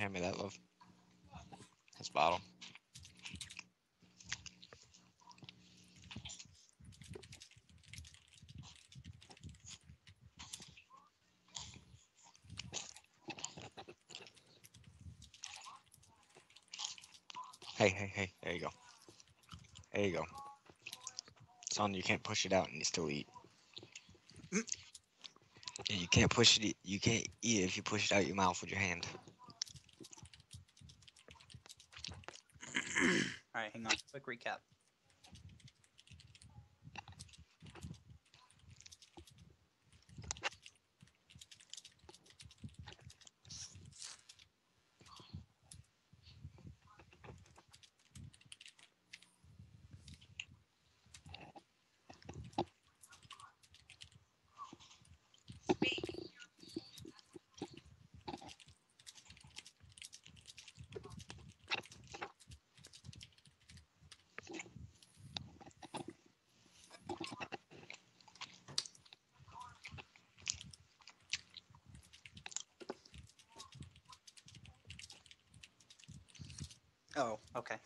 hand me that, love? This bottle. Hey, there you go. There you go. Son, you can't push it out and you still eat. Yeah, you can't push it. You can't eat it if you push it out your mouth with your hand. Alright, hang on. Quick recap. Oh, okay.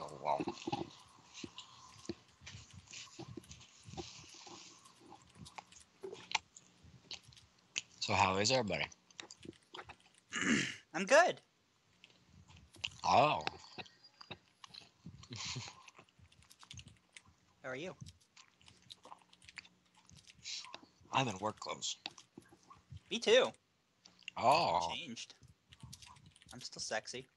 Oh wow. So how is everybody? I'm good. Oh. How are you? I'm in work clothes. Me too. Oh. Changed. I'm still sexy.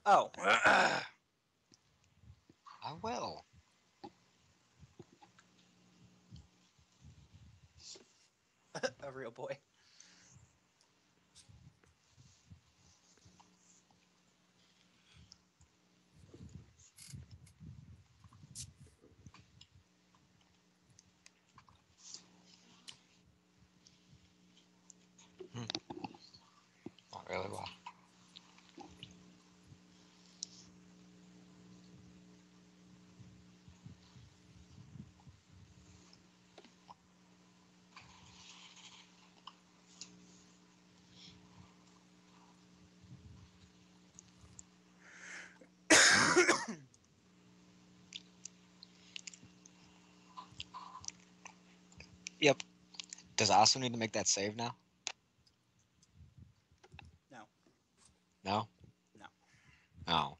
Oh. I will. A real boy. Not really well. Yep. Does Asu need to make that save now? No. No? No. Oh.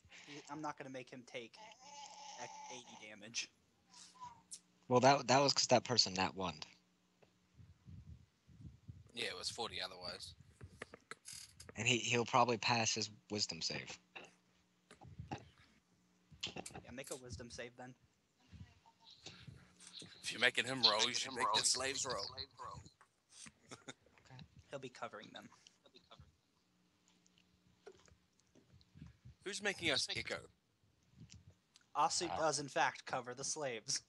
I'm not going to make him take 80 damage. Well, that was because that person nat one. Yeah, it was 40 otherwise. And he'll probably pass his wisdom save. Yeah, make a wisdom save then. If you're making him roll, you should make the slaves roll. He'll be covering them. Who's making us echo? Asu does, in fact, cover the slaves.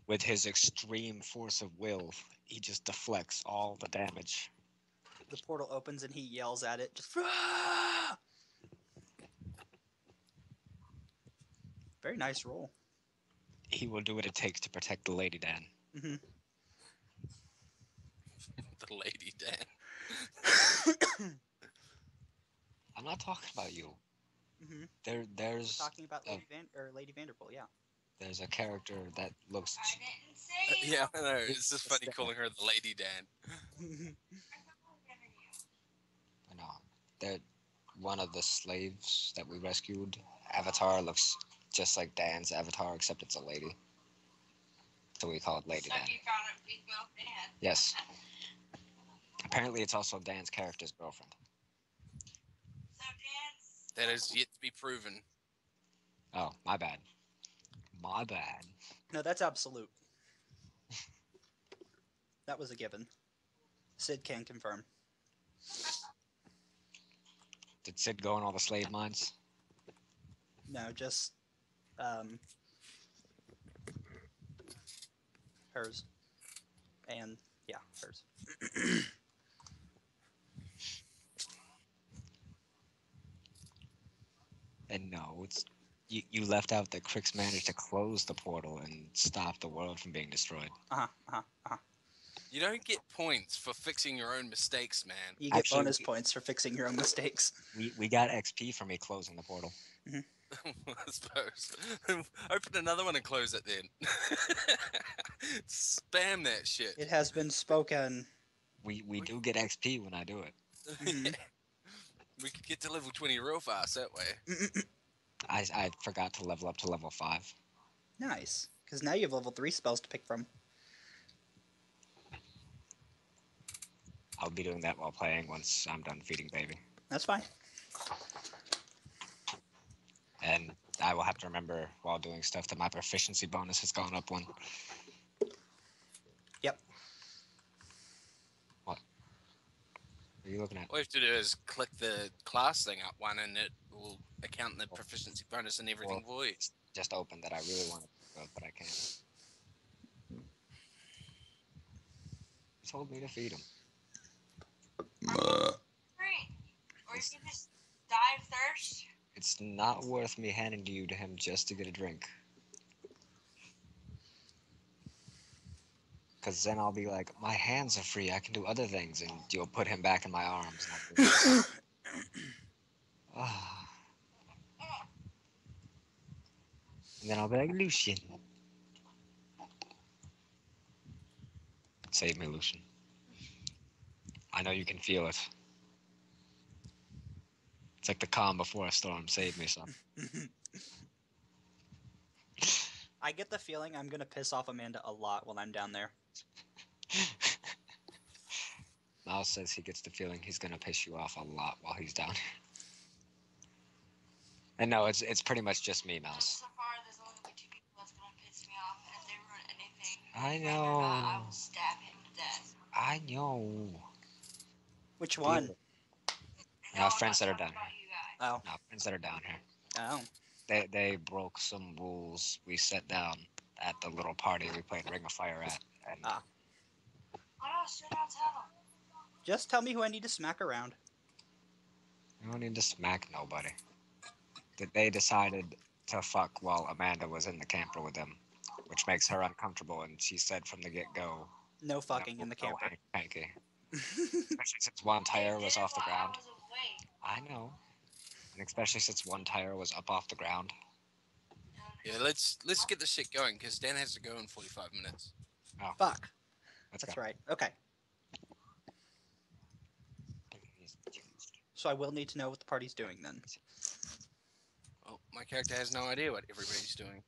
With his extreme force of will, he just deflects all the damage. The portal opens and he yells at it. Just, "Ah!" Very nice roll. He will do what it takes to protect the Lady Dan. Mm-hmm. The Lady Dan. I'm not talking about you. Mm-hmm. There's We're talking about Lady Vanderbilt, yeah. There's a character that looks. Yeah, I know. It's just funny calling her the Lady Dan. No, that one of the slaves that we rescued, avatar looks just like Dan's avatar, except it's a lady. So we call it Lady Dan. You found a female fan. Yes. Apparently, it's also Dan's character's girlfriend. So dance. That is yet to be proven. Oh, my bad. My bad. No, that's absolute. That was a given. Sid can confirm. Did Sid go in all the slave mines? No, just hers. And yeah, hers. And no, it's you left out that Crix managed to close the portal and stop the world from being destroyed. You don't get points for fixing your own mistakes, man. You get Actually, bonus points for fixing your own mistakes. We got XP for me closing the portal. I suppose. Open another one and close it then. Spam that shit. It has been spoken. We do get XP when I do it. Mhm. We could get to level 20 real fast that way. I forgot to level up to level 5. Nice. Because now you have level 3 spells to pick from. I'll be doing that while playing once I'm done feeding baby. That's fine. And I will have to remember while doing stuff that my proficiency bonus has gone up one. Yep. What? What are you looking at? All you have to do is click the class thing up one and it will account the proficiency bonus and everything for you. Just open that I really want to do, but I can't. He told me to feed him. Free. Or you can just die of thirst. It's not worth me handing you to him just to get a drink. Because then I'll be like, my hands are free, I can do other things, and you'll put him back in my arms. And I'll be like, "Ah." And then I'll be like, Lucian. Save me, Lucian. I know you can feel it. It's like the calm before a storm. Save me, son. I get the feeling I'm going to piss off Amanda a lot when I'm down there. Miles says he gets the feeling he's gonna piss you off a lot while he's down here. And no, it's pretty much just me, Mouse. So far, there's only gonna be 2 people that's gonna piss me off, and if they ruin anything, I whether or not, I know. will stab him to death. I know. Which one? No, I'm friends not that are talking down about here. you guys. Oh. No, friends that are down here. Oh. They broke some rules we set down at the little party we played Ring of Fire at. And Ah. Why not straight out tell them? Just tell me who I need to smack around. I don't need to smack nobody. They decided to fuck while Amanda was in the camper with them, which makes her uncomfortable, and she said from the get-go, No fucking in the no camper. hanky. Especially since one tire was off the ground. I was awake. I know. And especially since one tire was up off the ground. Yeah, let's get the shit going because Dan has to go in 45 minutes. Oh, Fuck. let's That's go. right. Okay. So I will need to know what the party's doing then. Well, my character has no idea what everybody's doing.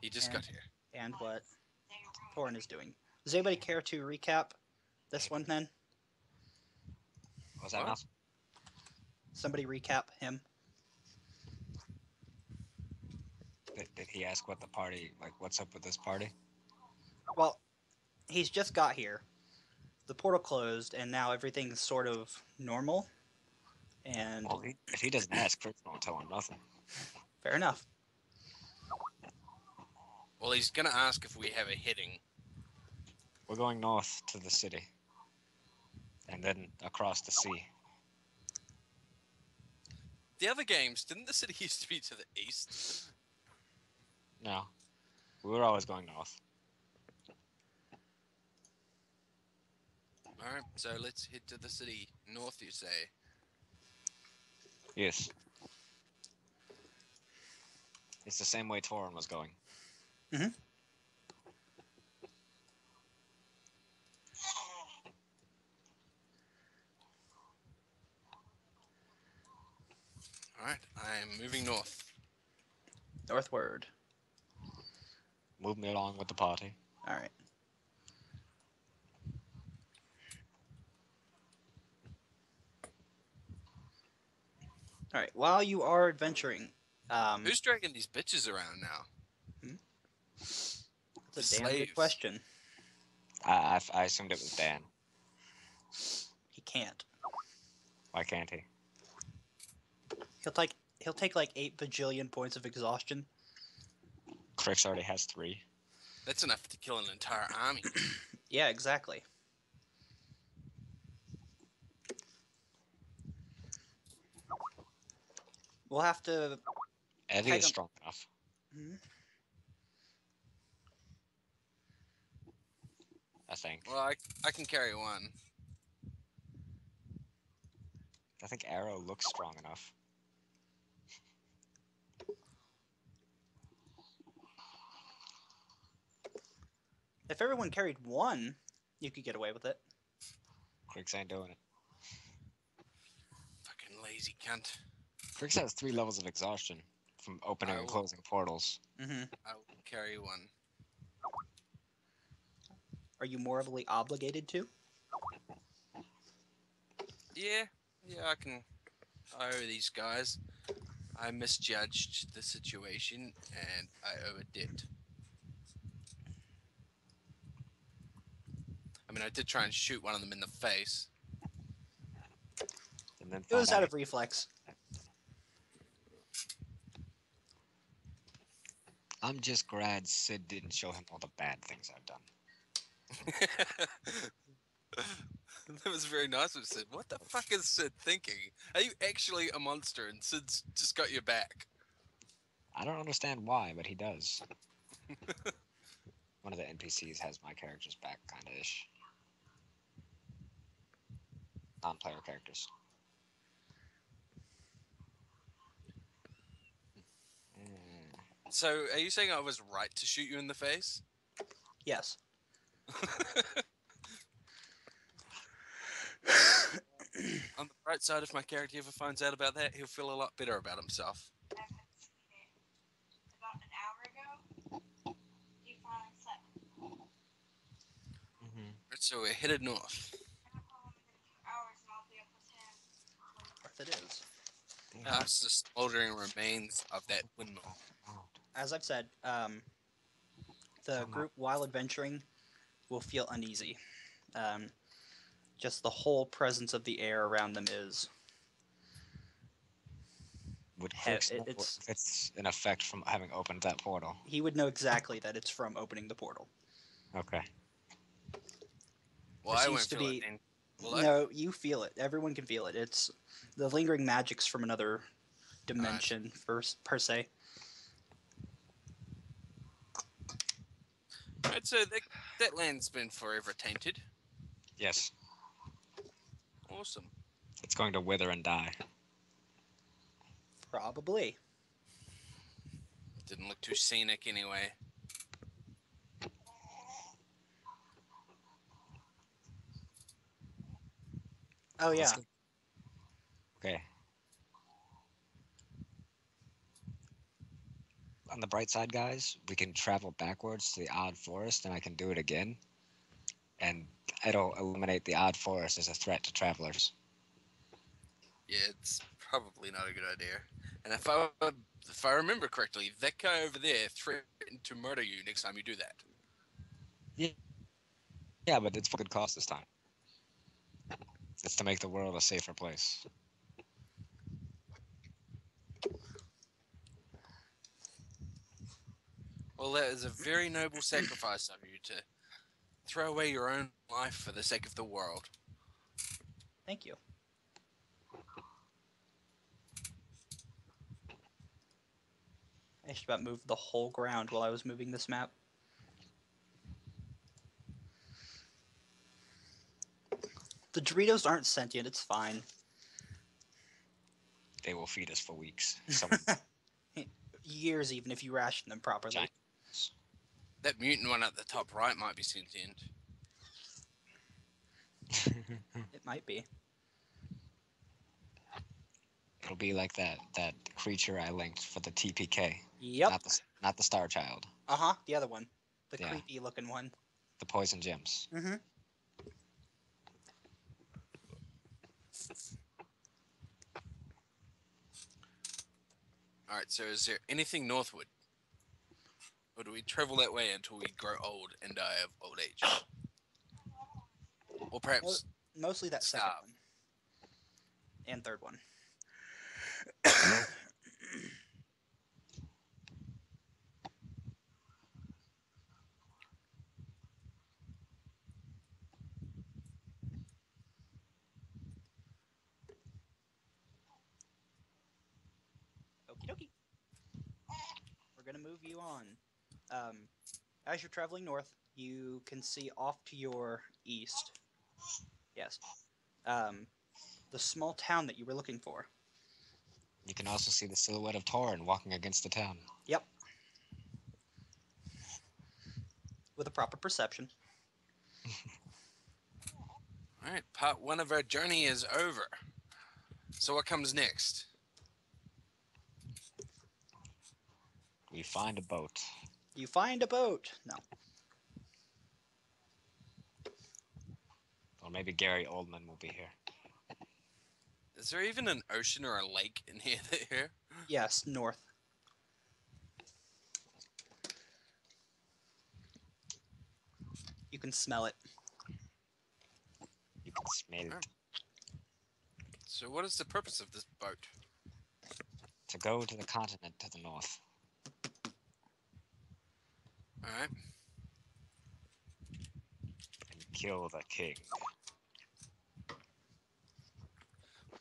He just got here. And what Thorin is doing. Does anybody care to recap this one then? What was that, What? Mouse? Somebody recap him. Did he ask what the party, like, what's up with this party? Well, he's just got here. The portal closed, and now everything's sort of normal. And Well, if he doesn't ask, Chris won't tell him nothing. fair enough. Well, he's gonna ask if we have a heading. We're going north to the city. And then across the sea. The other games, didn't the city used to be to the east? No. We were always going north. Alright, so let's head to the city. North, you say? Yes. It's the same way Thorin was going. Mhm. am moving north. Northward. Move me along with the party. All right. All right. While you are adventuring, Who's dragging these bitches around now? that's a damn good Slaves. question. I assumed it was Dan. He can't. Why can't he? He'll take like 8 bajillion points of exhaustion. Crix already has 3. That's enough to kill an entire army. Yeah, exactly. We'll have to. Eddie Tag is him. strong enough. Hmm? I think. Well, I can carry one. I think Arrow looks strong enough. If everyone carried one, you could get away with it. Crix ain't doing it. Fucking lazy cunt. Crix has 3 levels of exhaustion from opening I and will- closing portals. Mm-hmm. I will carry one. Are you morally obligated to? Yeah, I can. I owe these guys. I misjudged the situation and I owe a debt. I mean, I did try and shoot one of them in the face. And then It was found out of reflex. I'm just glad Sid didn't show him all the bad things I've done. That was very nice of Sid. What the fuck is Sid thinking? Are you actually a monster and Sid's just got your back? I don't understand why, but he does. One of the NPCs has my character's back, kinda-ish. Non-player characters. So, are you saying I was right to shoot you in the face? Yes. On the bright side, if my character ever finds out about that, he'll feel a lot better about himself. I haven't seen it. About an hour ago, he finally slept. So we're headed north. I'm gonna call him in a few hours and I'll be up with him. North it is. Past the smoldering remains of that windmill. As I've said, the group while adventuring will feel uneasy. Just the whole presence of the air around them is. Would He- Crix know it's- if it's an effect from having opened that portal? He would know exactly that it's from opening the portal. Okay. Well, There I seems won't to feel be- it then. Will I? No, you feel it. Everyone can feel it. It's the lingering magics from another dimension, per se. Right, so that land's been forever tainted. Yes. Awesome. It's going to wither and die. Probably. Didn't look too scenic anyway. Oh yeah. Let's go. Okay. On the bright side, guys, we can travel backwards to the odd forest, and I can do it again. And it'll eliminate the odd forest as a threat to travelers. Yeah, it's probably not a good idea. And if I remember correctly, that guy over there threatened to murder you next time you do that. Yeah, but it's for good cause this time. It's to make the world a safer place. Well, that is a very noble sacrifice of you to throw away your own life for the sake of the world. Thank you. I just about moved the whole ground while I was moving this map. The Doritos aren't sentient, it's fine. They will feed us for weeks. Some Years even if you ration them properly. Giant. That mutant one at the top right might be sentient. It might be. It'll be like that creature I linked for the TPK. Yep. Not the Star Child. Uh-huh, the other one. The Yeah. creepy looking one. The poison gems. Mm-hmm. All right. So is there anything northward, or do we travel that way until we grow old and die of old age, or perhaps Mostly that second Starve. one. And third one. Okie dokie. We're gonna move you on. As you're traveling north, you can see off to your east. Yes. The small town that you were looking for. You can also see the silhouette of Torin walking against the town. Yep. With a proper perception. All right. Part one of our journey is over. So what comes next? We find a boat. You find a boat. No. Or maybe Gary Oldman will be here. Is there even an ocean or a lake in here? Yes, north. You can smell it. You can smell it. So what is the purpose of this boat? To go to the continent to the north. All right. And kill the king.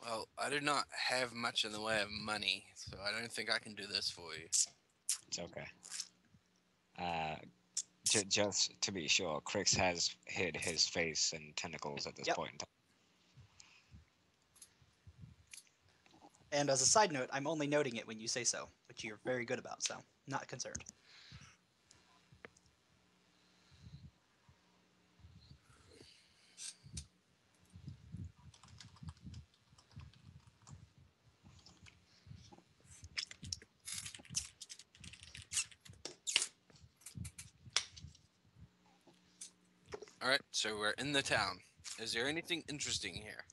Well, I do not have much in the way of money, so I don't think I can do this for you. It's okay. Just to be sure, Crix has hid his face and tentacles at this Yep. point in time. And as a side note, I'm only noting it when you say so, which you're very good about, so not concerned. All right, so we're in the town. Is there anything interesting here?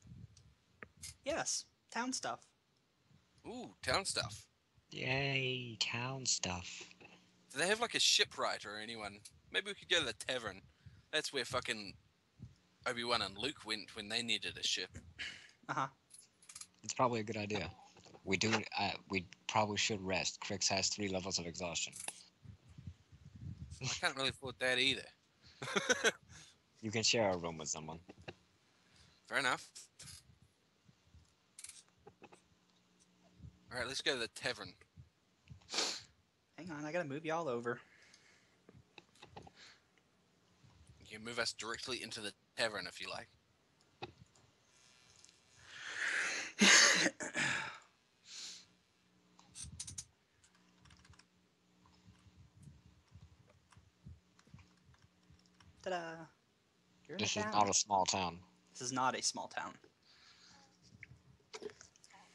Yes, town stuff. Ooh, town stuff. Yay, town stuff. Do they have like a shipwright or anyone? Maybe we could go to the tavern. That's where fucking Obi-Wan and Luke went when they needed a ship. Uh-huh. It's probably a good idea. We probably should rest. Crix has 3 levels of exhaustion. I can't really afford that either. You can share a room with someone. Fair enough. All right, let's go to the tavern. Hang on, I gotta move y'all over. You can move us directly into the tavern if you like. Ta-da! You're in This a is town. not a small town. This is not a small town.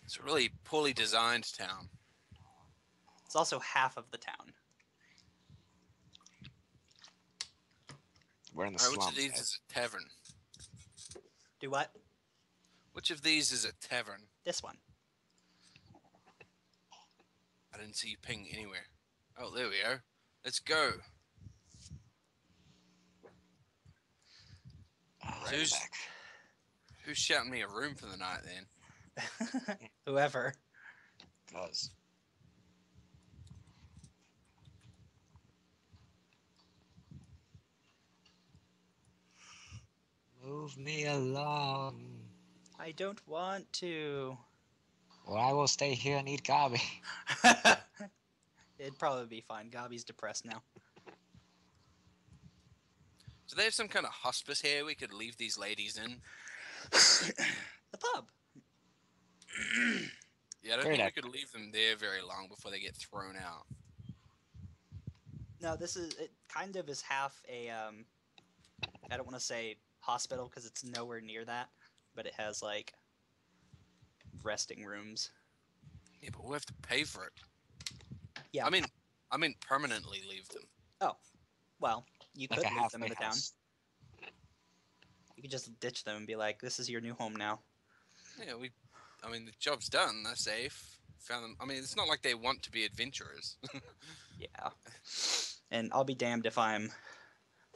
It's a really poorly designed town. It's also half of the town. We're in the All right, which slums. of these guys. is a tavern? Do what? Which of these is a tavern? This one. I didn't see you ping anywhere. Oh, there we go. Let's go. Right Who's- back. Who's shouting me a room for the night then? Whoever. Cause move me along, I don't want to. or I will stay here and eat Gabi. It'd probably be fine. Gabi's depressed now. Do they have some kind of hospice here we could leave these ladies in? The pub. Yeah, I don't Great think we could leave them there very long before they get thrown out. No, it kind of is half a, I don't want to say hospital because it's nowhere near that, but it has, like, resting rooms. Yeah, but we'll have to pay for it. Yeah. I mean permanently leave them. Well, you Like could a leave them in halfway the town. house. You could just ditch them and be like, "This is your new home now." Yeah, I mean, the job's done. They're safe. Found them. I mean, it's not like they want to be adventurers. Yeah. And I'll be damned if I'm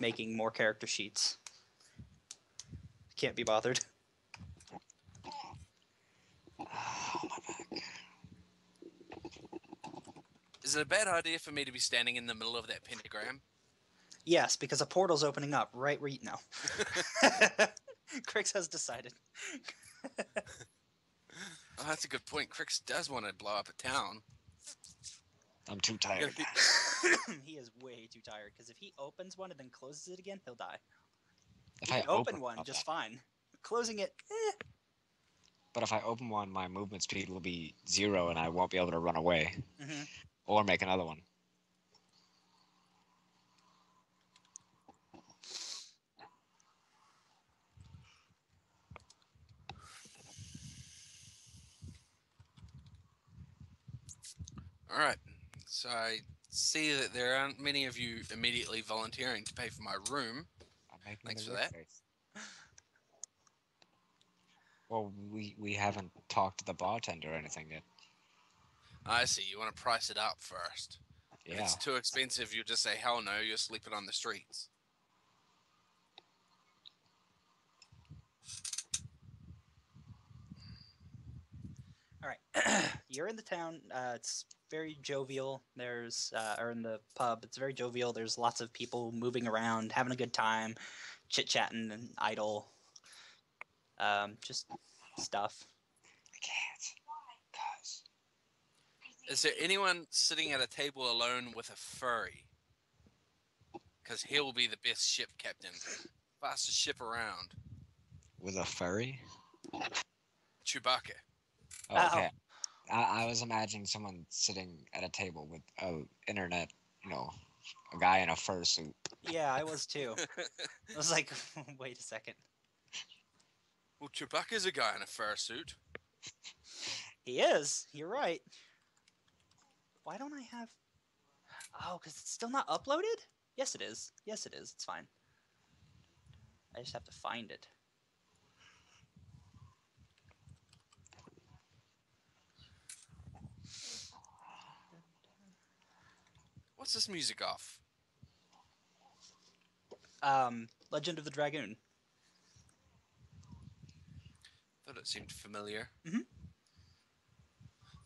making more character sheets. Can't be bothered. Oh, my back. Is it a bad idea for me to be standing in the middle of that pentagram? Yes, because a portal's opening up right where you know. Crix has decided. Oh, that's a good point. Crix does want to blow up a town. I'm too You tired. gotta be- He is way too tired because if he opens one and then closes it again, he'll die. If He I can open open one up just that- fine. Closing it, But if I open one, my movement speed will be 0 and I won't be able to run away Mm-hmm. or make another one. All right. So I see that there aren't many of you immediately volunteering to pay for my room. I'm making Thanks the for Rick that. face. Well, we haven't talked to the bartender or anything yet. I see. You want to price it up first. If Yeah. it's too expensive, you just say, hell no, you're sleeping on the streets. All right. You're in the town. It's very jovial. Or in the pub, it's very jovial. There's lots of people moving around, having a good time, chit-chatting and idle. Just stuff. I can't. Cause Is there anyone sitting at a table alone with a furry? Because he'll be the best ship captain. Fastest ship around. with a furry? Chewbacca. Oh, okay. I was imagining someone sitting at a table with a internet, a guy in a fursuit. Yeah, I was too. I was like, wait a second. Well, Chewbacca's a guy in a fursuit. He is. You're right. Why don't I have? Oh, because it's still not uploaded? Yes, it is. Yes, it is. It's fine. I just have to find it. What's this music off? Legend of the Dragoon. Thought it seemed familiar. Mhm.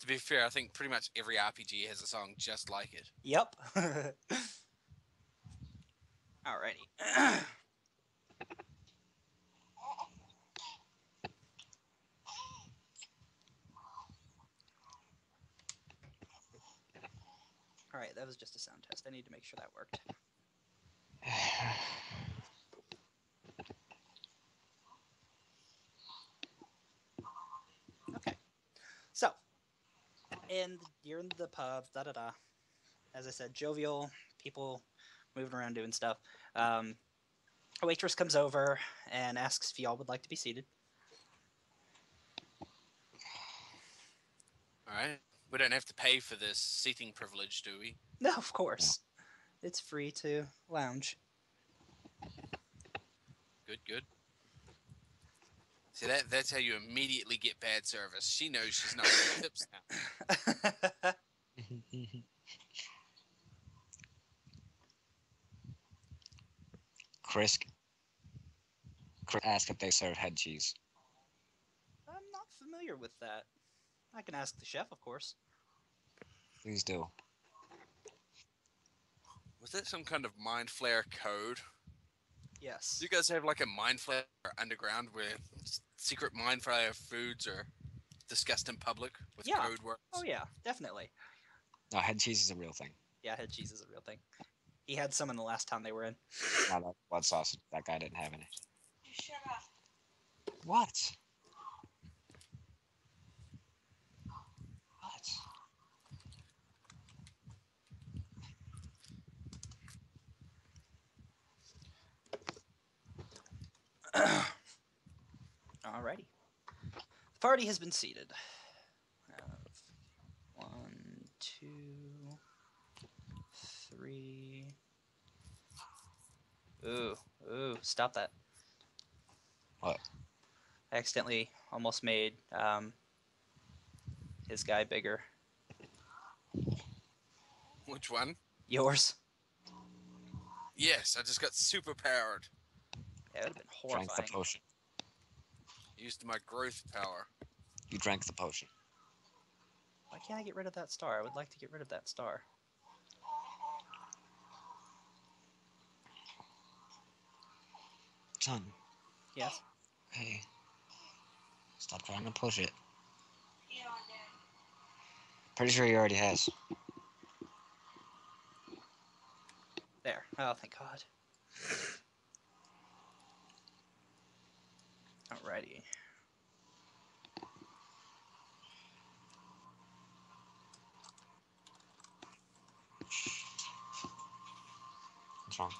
To be fair, I think pretty much every RPG has a song just like it. Yep. Alrighty. Alright, that was just a sound test. I need to make sure that worked. Okay. So, and you're in the pub, da-da-da. As I said, jovial, people moving around doing stuff. A waitress comes over and asks if y'all would like to be seated. Alright. We don't have to pay for this seating privilege, do we? No, of course. It's free to lounge. Good, good. See, that's how you immediately get bad service. She knows she's not getting tips now. Chris asked if they serve head cheese. I'm not familiar with that. I can ask the chef, of course. Please do. Was that some kind of Mind Flayer code? Yes. Do you guys have like a Mind Flayer underground where secret Mind Flayer foods are discussed in public with Yeah. code words? Oh yeah, definitely. No, head cheese is a real thing. Yeah, head cheese is a real thing. He had some in the last town they were in. No, that blood sausage, that guy didn't have any. You shut up. What? What? Alrighty. The party has been seated. 3. Ooh, stop that. What? I accidentally almost made his guy bigger. Which one? Yours. Yes, I just got super powered. Yeah, it would have been Drank the horrifying. potion. Used my growth power. You drank the potion. Why can't I get rid of that star? I would like to get rid of that star. Son. Yes. Hey. Stop trying to push it. You know, Dad. Pretty sure he already has. There. Oh, thank God. Alrighty. What's wrong?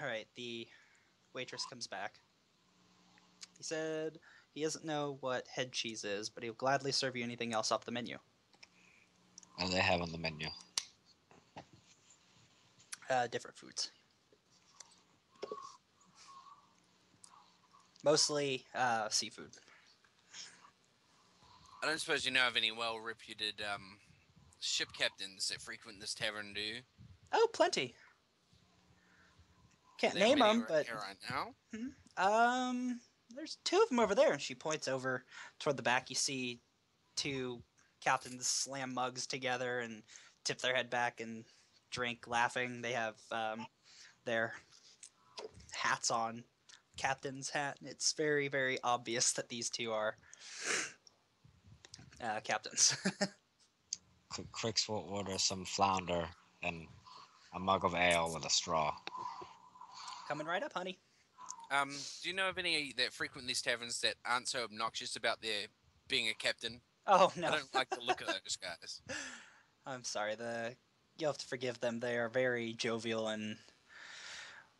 Alright, the waitress comes back. He said he doesn't know what head cheese is, but he'll gladly serve you anything else off the menu. What do they have on the menu? Different foods. Mostly seafood. I don't suppose you know of any well-reputed ship captains that frequent this tavern, do you? Oh, plenty. Can't Are there name many them, right but here right now? there's 2 of them over there. And she points over toward the back. You see 2 captains slam mugs together and tip their head back and drink, laughing. They have their hats on, captain's hat. And it's very, very obvious that these 2 are captains. Crix will order some flounder and a mug of ale with a straw. Coming right up, honey. Do you know of any that frequent these taverns that aren't so obnoxious about their being a captain? Oh, no. I don't like the look of those guys. I'm sorry. You'll have to forgive them. They are very jovial and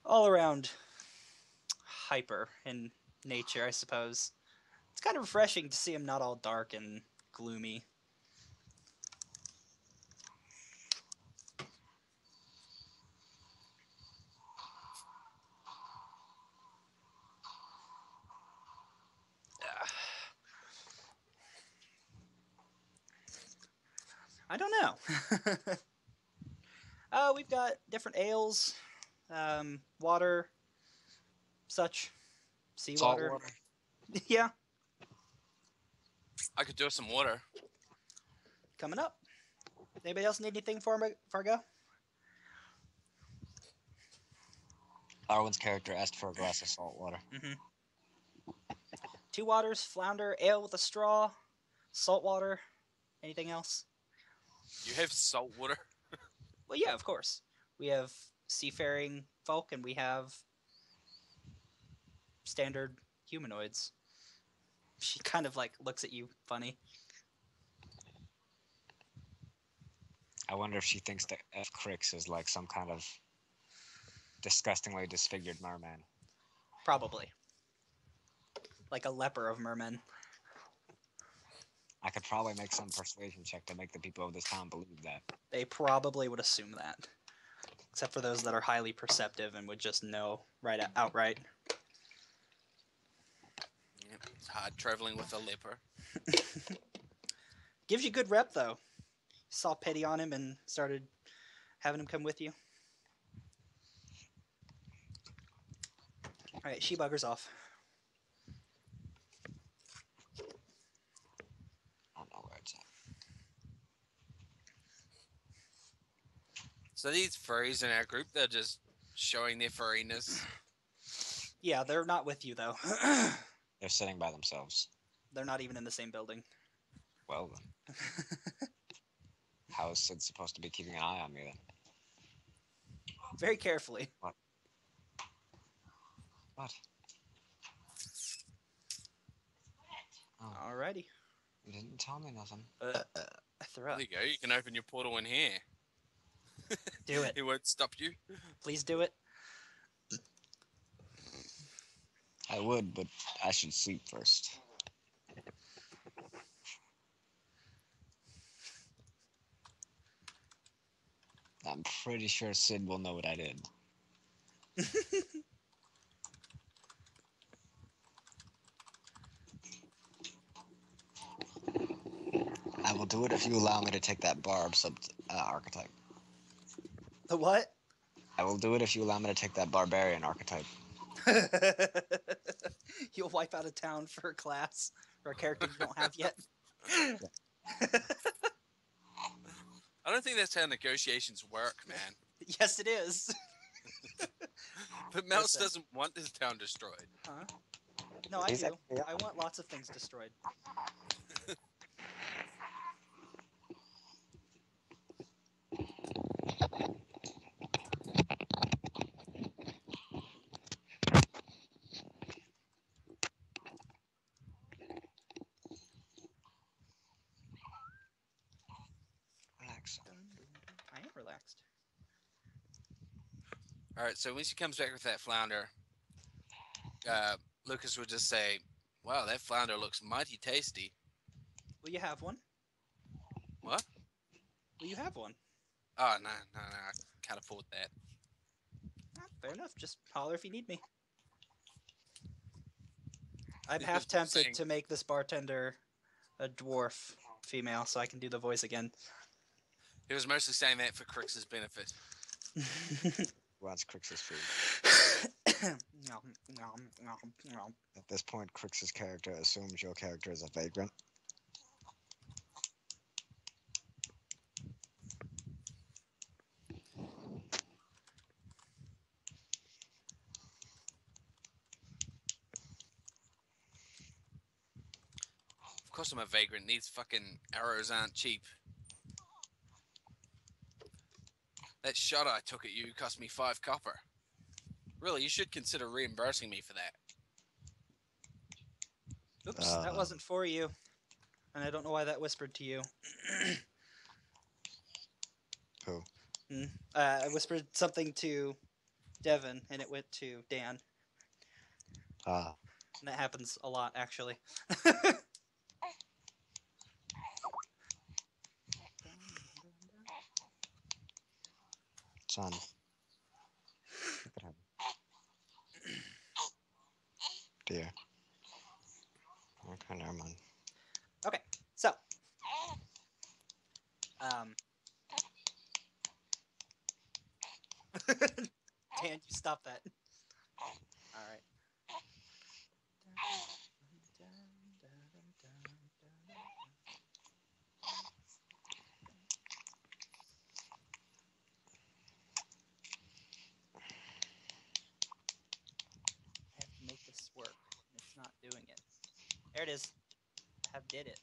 all around hyper in nature, I suppose. It's kind of refreshing to see them not all dark and gloomy. I don't know. We've got different ales, water, such, Salt seawater. water. Yeah, I could do with some water. coming up. Anybody else need anything for I go? Darwin's character asked for a glass of salt water. Mm-hmm. 2 waters, flounder, ale with a straw, salt water. Anything else? You have salt water? Well, yeah, of course. We have seafaring folk, and we have standard humanoids. She kind of like looks at you funny. I wonder if she thinks that F. Crix is like some kind of disgustingly disfigured merman. Probably. Like a leper of mermen. I could probably make some persuasion check to make the people of this town believe that. They probably would assume that. Except for those that are highly perceptive and would just know outright. Yep, it's hard traveling with a leper. Gives you good rep, though. Saw pity on him and started having him come with you. Alright, she buggers off. I don't know where it's at. So these furries in our group, they're just showing their furriness. Yeah, they're not with you, though. They're sitting by themselves. They're not even in the same building. Well then. How is Sid supposed to be keeping an eye on me then? Very carefully. What? Oh, Alrighty. you didn't tell me nothing. I threw There up. you go, you can open your portal in here. Do it. He won't stop you. Please do it. I would, but I should sleep first. I'm pretty sure Sid will know what I did. I will do it if you allow me to take that barb archetype. The what? I will do it if you allow me to take that barbarian archetype. You'll wipe out a town for a class or a character you don't have yet. I don't think that's how negotiations work, man. Yes, it is. But Mouse Listen. doesn't want his town destroyed. Huh? No, I He's do. actually- I want lots of things destroyed. Relax. I am relaxed. All right, so when she comes back with that flounder, Lucas would just say, "Wow, that flounder looks mighty tasty." Will you have one? What? Will you have one? Oh, no, I can't afford that. Ah, fair enough. Just holler if you need me. I'm He half was tempted saying- to make this bartender a dwarf female so I can do the voice again. He was mostly saying that for Crix's benefit. Wants Crix's food. Nom, nom, nom, nom. At this point, Crix's character assumes your character is a vagrant. Of course I'm a vagrant. These fucking arrows aren't cheap. That shot I took at you cost me 5 copper. Really, you should consider reimbursing me for that. Oops, that wasn't for you. And I don't know why that whispered to you. Who? I whispered something to Devin, and it went to Dan. Ah, And that happens a lot, actually. son. Look at him. Dear. Okay, never mind. Okay, so. Dan, you stop that. Alright. I have to make this work. And it's not doing it. There it is. I have did it.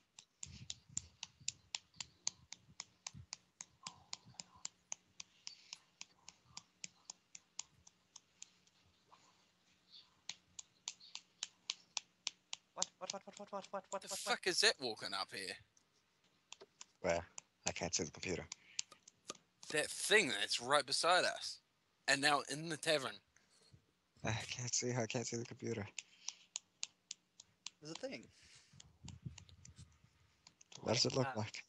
What? The fuck is that walking up here? Where? I can't see the computer. That thing that's right beside us. And now in the tavern. I can't see. I can't see the computer. There's a thing. What does it look like?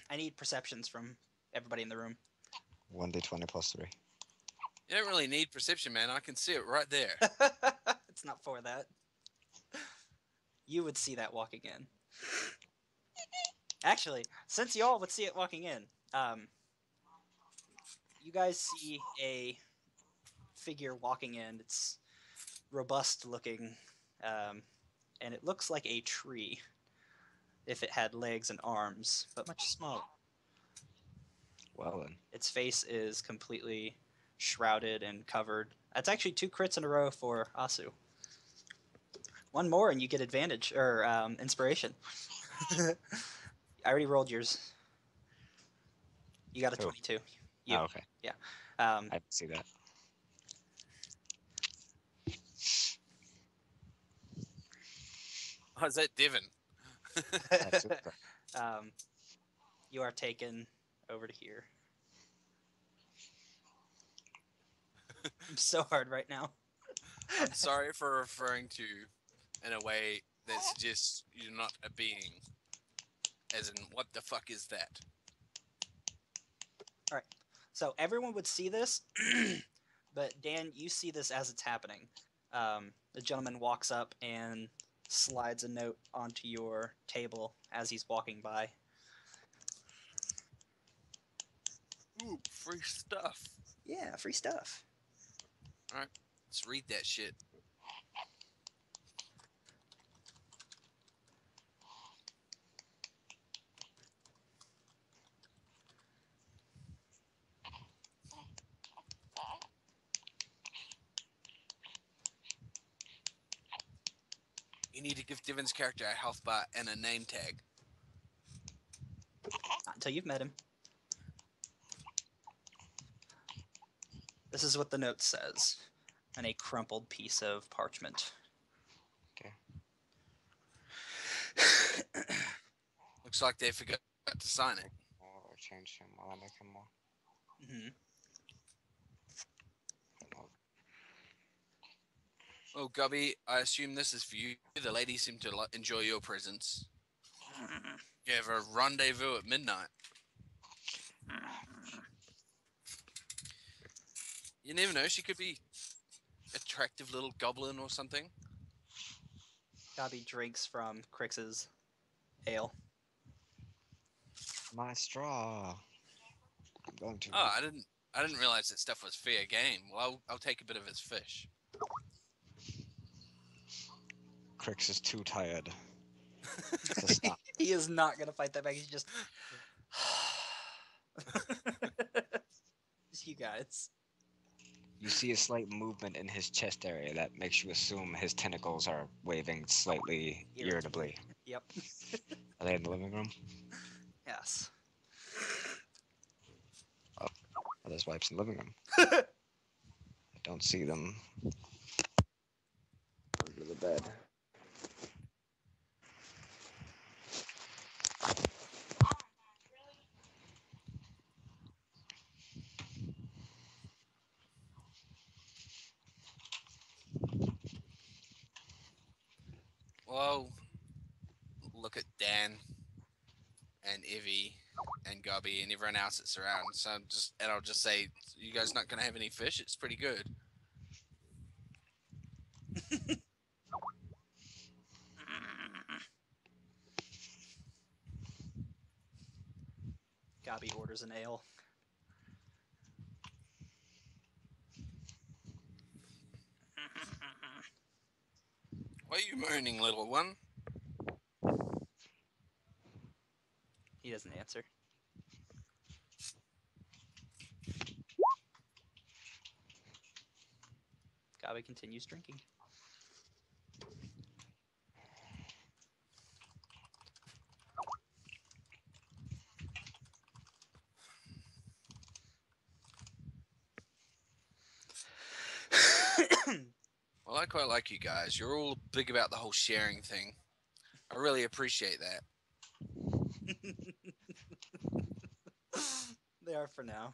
I need perceptions from everybody in the room. 1d20 plus 3. You don't really need perception, man. I can see it right there. It's not for that. You would see that walking in. Actually, since y'all would see it walking in, you guys see a figure walking in. It's robust looking, and it looks like a tree if it had legs and arms, but much smaller. Well then. Its face is completely shrouded and covered. That's actually 2 crits in a row for Asu. One more and you get advantage, or inspiration. I already rolled yours. You got a Who? 22. You. Oh, okay. I I didn't see that. Oh, is that Devin? That's it. You are taken over to here. I'm so hard right now. I'm sorry for referring to in a way that suggests you're not a being. As in, what the fuck is that? So everyone would see this, but Dan, you see this as it's happening. The gentleman walks up and slides a note onto your table as he's walking by. Ooh, free stuff. Yeah, free stuff. Let's read that shit. You need to give Divon's character a health bar and a name tag. Not until you've met him. This is what the note says on a crumpled piece of parchment. Okay. Looks like they forgot to sign it. Or change him while I make him more. Mm-hmm. Oh, Gubby, I assume this is for you. The ladies seem to enjoy your presence. You have a rendezvous at midnight. You never know, she could be attractive little goblin or something. Gabby drinks from Crix's ale. My straw. I'm going to. Oh, I didn't realize that stuff was fair game. Well, I'll take a bit of his fish. Crix is too tired to stop. He is not gonna fight that back. He's just. You guys. You see a slight movement in his chest area that makes you assume his tentacles are waving slightly irritably. Yep. Are they in the living room? Yes. Oh, there's wipes in the living room. I don't see them under the bed. Well, look at Dan and Evie and Gubby and everyone else that's around. So I'll just say, you guys not gonna have any fish? It's pretty good. Gabby orders an ale. Why are you moaning, little one? He doesn't answer. Gabby continues drinking. Well, I quite like you guys. You're all big about the whole sharing thing. I really appreciate that. They are for now.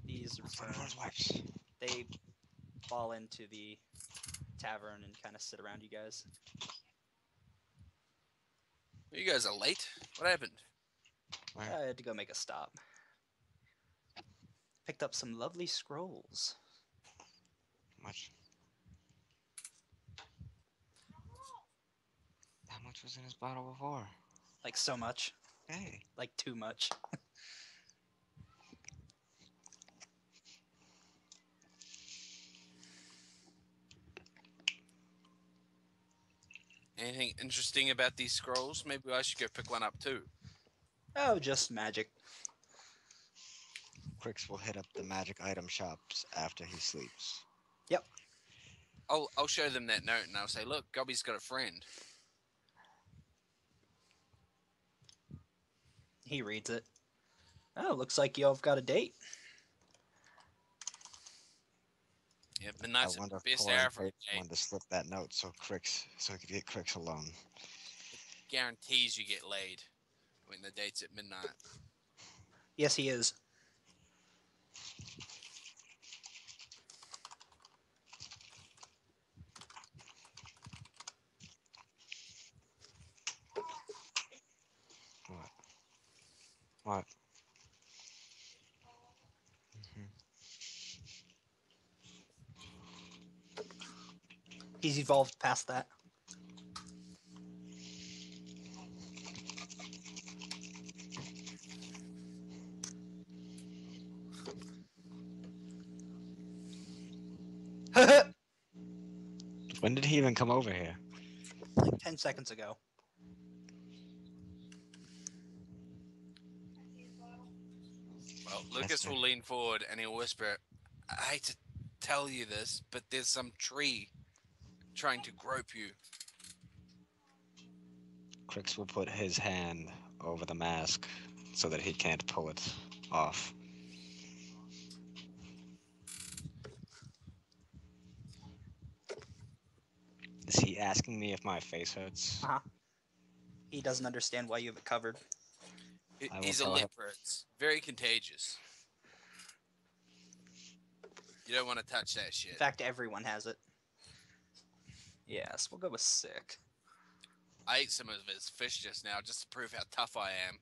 These return. Wipes. They fall into the tavern and kind of sit around you guys. You guys are late. What happened? I had to go make a stop. Picked up some lovely scrolls. Much. How much was in his bottle before? Like so much. Hey. Like too much. Anything interesting about these scrolls? Maybe I should go pick one up too. Oh, just magic. Crix will hit up the magic item shops after he sleeps. Yep. I'll show them that note and I'll say, look, Gubby's got a friend. He reads it. Oh, looks like y'all have got a date. Yeah, midnight's I the wonder if best Cora hour and for a Kate date. wanted to slip that note so he could get Crix alone. Guarantees you get laid when the date's at midnight. Yes, he is. He's evolved past that. When did he even come over here? Like 10 seconds ago. Well, Lucas will lean forward and he'll whisper, I hate to tell you this, but there's some tree trying to grope you. Crix will put his hand over the mask so that he can't pull it off. Is he asking me if my face hurts? Uh-huh. He doesn't understand why you have it covered. I will He's a tell him. leper. It's very contagious. You don't want to touch that In shit. fact, everyone has it. Yes, we'll go with sick. I ate some of his fish just now just to prove how tough I am.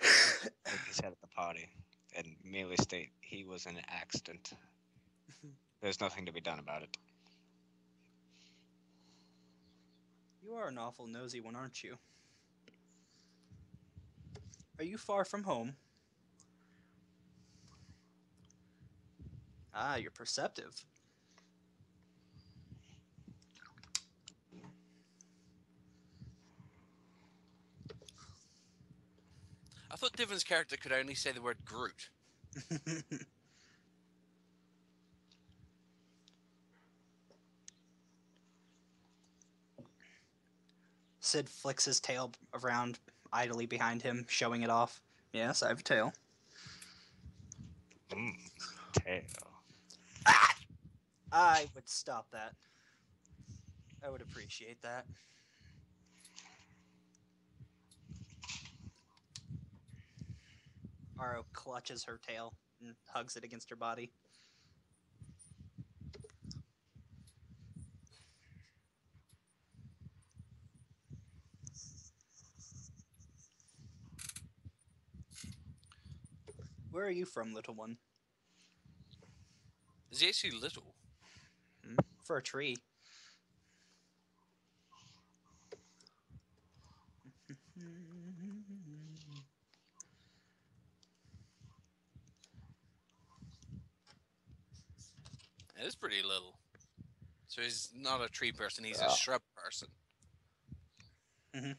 Shake his head at the party and merely state he was in an accident. There's nothing to be done about it. You are an awful nosy one, aren't you? Are you far from home? Ah, you're perceptive. I thought Devon's character could only say the word Groot. Sid flicks his tail around idly behind him, showing it off. Yes, I have a tail. Tail. I would stop that. I would appreciate that. Aro clutches her tail and hugs it against her body. Where are you from, little one? Is he actually little? For a tree. It is pretty little. So he's not a tree person, he's a shrub person. Mm-hmm.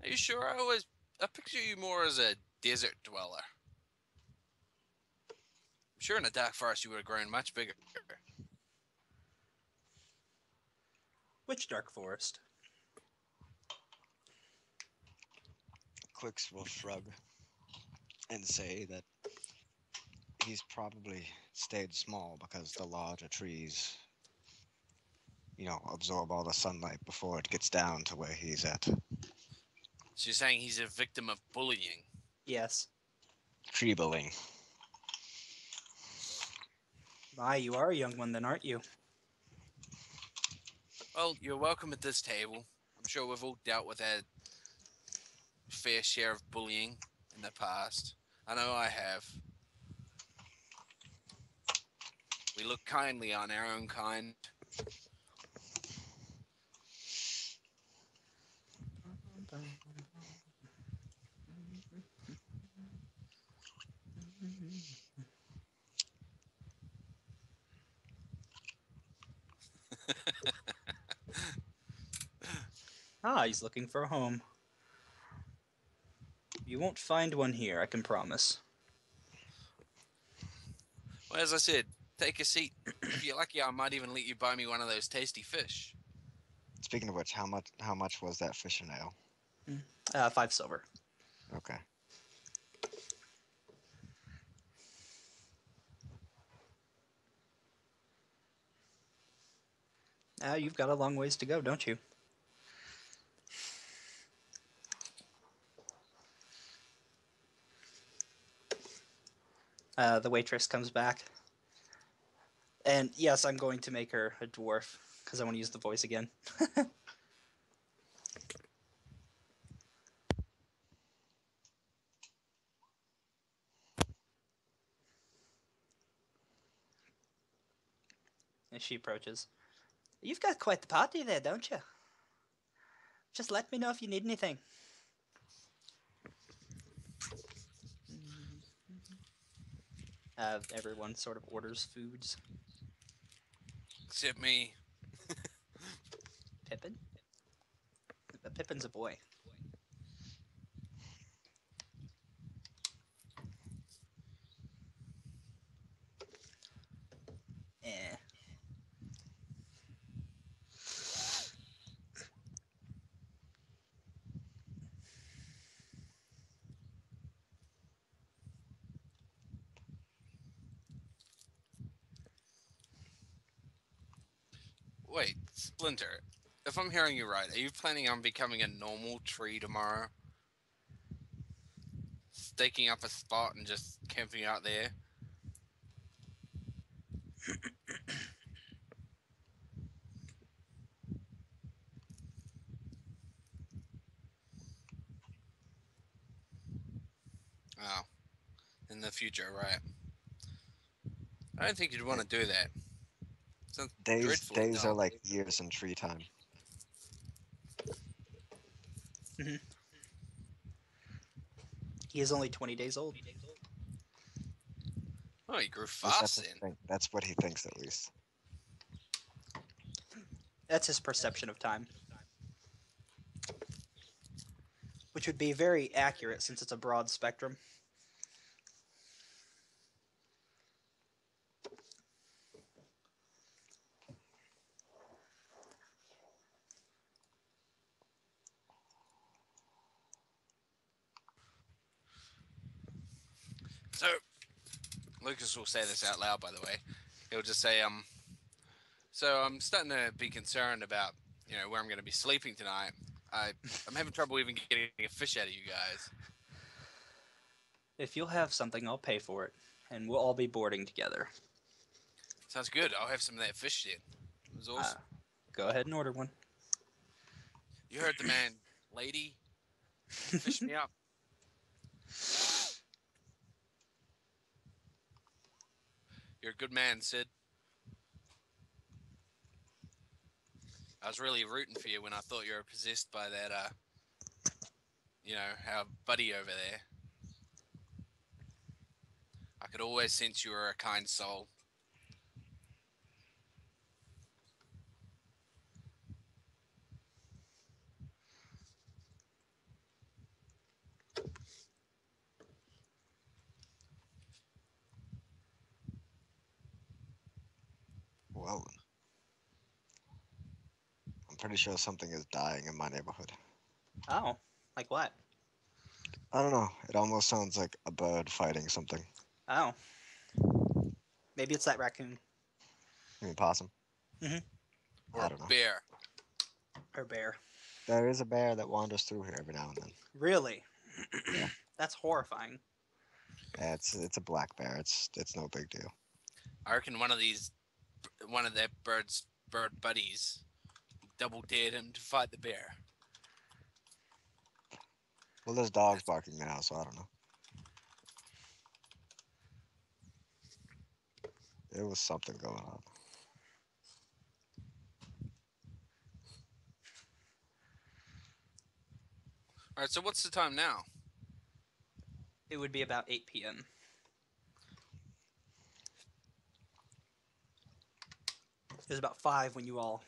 Are you sure? I picture you more as a desert dweller. I'm sure in a dark forest you would have grown much bigger. Which dark forest? Quix will shrug and say that he's probably stayed small because the larger trees, absorb all the sunlight before it gets down to where he's at. So you're saying he's a victim of bullying? Yes. Tree bullying. My, you are a young one then, aren't you? Well, you're welcome at this table. I'm sure we've all dealt with our fair share of bullying in the past. I know I have. We look kindly on our own kind. Ah, he's looking for a home. You won't find one here, I can promise. Well, as I said, take a seat. If you're lucky, I might even let you buy me one of those tasty fish. Speaking of which, how much was that fish and ale? 5 silver. Okay. You've got a long ways to go, don't you? The waitress comes back. And yes, I'm going to make her a dwarf because I want to use the voice again. As she approaches, you've got quite the party there, don't you? Just let me know if you need anything. Everyone sort of orders foods. Except me. Pippin? Pippin's a boy. Eh. Wait, Splinter. If I'm hearing you right, are you planning on becoming a normal tree tomorrow? Staking up a spot and just camping out there? Oh, in the future, right? I don't think you'd want to do that. Sounds dreadfully Days are dull. like years in tree time. He is only 20 days old. Oh, you grew At least fast then. that's what he thinks, at least. That's his perception of time. Which would be very accurate since it's a broad spectrum. So, Lucas will say this out loud, by the way. He'll just say, so I'm starting to be concerned about, where I'm going to be sleeping tonight. I'm having trouble even getting a fish out of you guys. If you'll have something, I'll pay for it. And we'll all be boarding together. Sounds good. I'll have some of that fish then. It was awesome. Go ahead and order one. You heard the man, lady. Fish me up. You're a good man, Sid. I was really rooting for you when I thought you were possessed by that, our buddy over there. I could always sense you were a kind soul. Well, I'm pretty sure something is dying in my neighborhood. Oh, like what? I don't know. It almost sounds like a bird fighting something. Oh. Maybe it's that raccoon. I mean, possum. Or I a don't know. bear. Or bear. There is a bear that wanders through here every now and then. Really? Yeah. That's horrifying. Yeah, it's a black bear. It's no big deal. I reckon one of that bird buddies double dared him to fight the bear. Well, there's dogs barking now, so I don't know. There was something going on. All right, so what's the time now? It would be about 8 p.m. It was about 5 when you all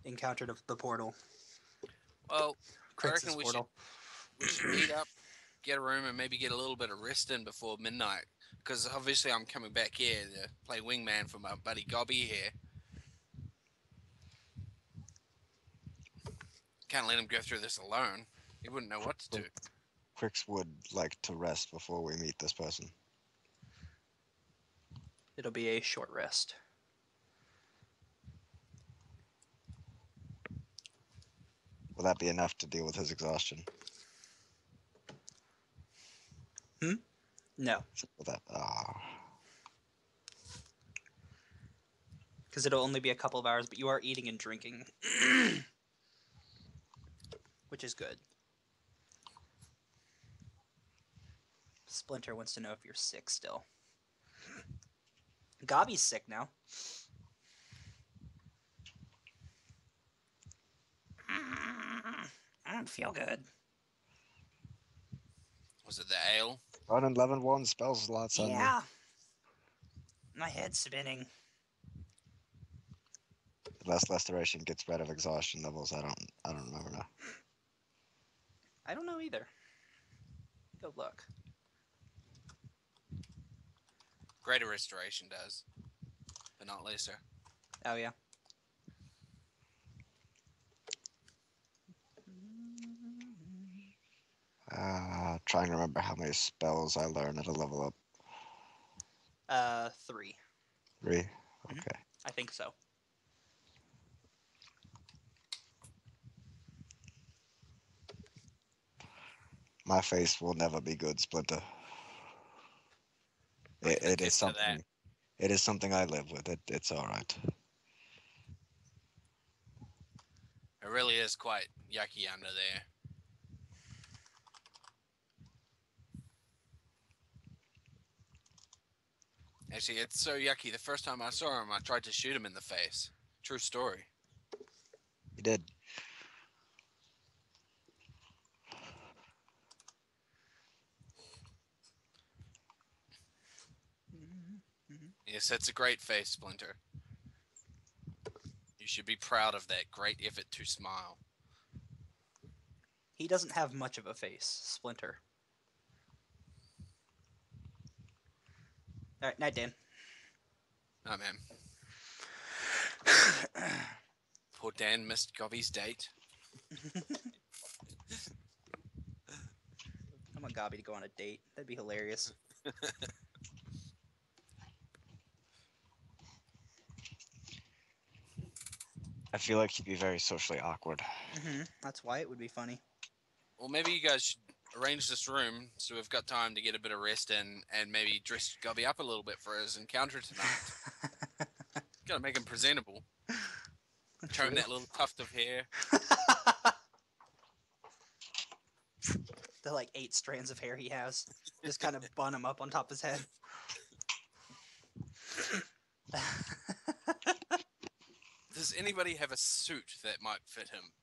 encountered the portal. Well, I Crick's reckon we portal. should meet up, get a room, and maybe get a little bit of rest in before midnight. Because obviously I'm coming back here to play wingman for my buddy Gobby here. Can't let him go through this alone. He wouldn't know what to do. Crix would like to rest before we meet this person. It'll be a short rest. Will that be enough to deal with his exhaustion? No. Will that? because it'll only be a couple of hours, but you are eating and drinking, which is good. Splinter wants to know if you're sick still. Gobby's sick now. I don't feel good. Was it the ale? Running level 1 spell slots on me. Yeah. My head's spinning. Last restoration gets rid of exhaustion levels. I don't remember now. I don't know either. Go look. Greater restoration does, but not lesser. Oh, yeah. Trying to remember how many spells I learn at a level up. 3. 3? Mhm. Okay. I think so. My face will never be good, Splinter. I can It is attest to that. something. It is something I live with. It's all right. It really is quite yucky under there. Actually, it's so yucky. The first time I saw him, I tried to shoot him in the face. True story. You did. Yes, that's a great face, Splinter. You should be proud of that great effort to smile. He doesn't have much of a face, Splinter. All right, night, Dan. Oh, man. Poor Dan missed Gobby's date. I want Gobby to go on a date. That'd be hilarious. I feel like he'd be very socially awkward. That's why it would be funny. Well, maybe you guys should arrange this room so we've got time to get a bit of rest in and maybe dress Gobby up a little bit for his encounter tonight. Gotta make him presentable. Show him that little tuft of hair. The like 8 strands of hair he has. Just kind of bun him up on top of his head. Does anybody have a suit that might fit him?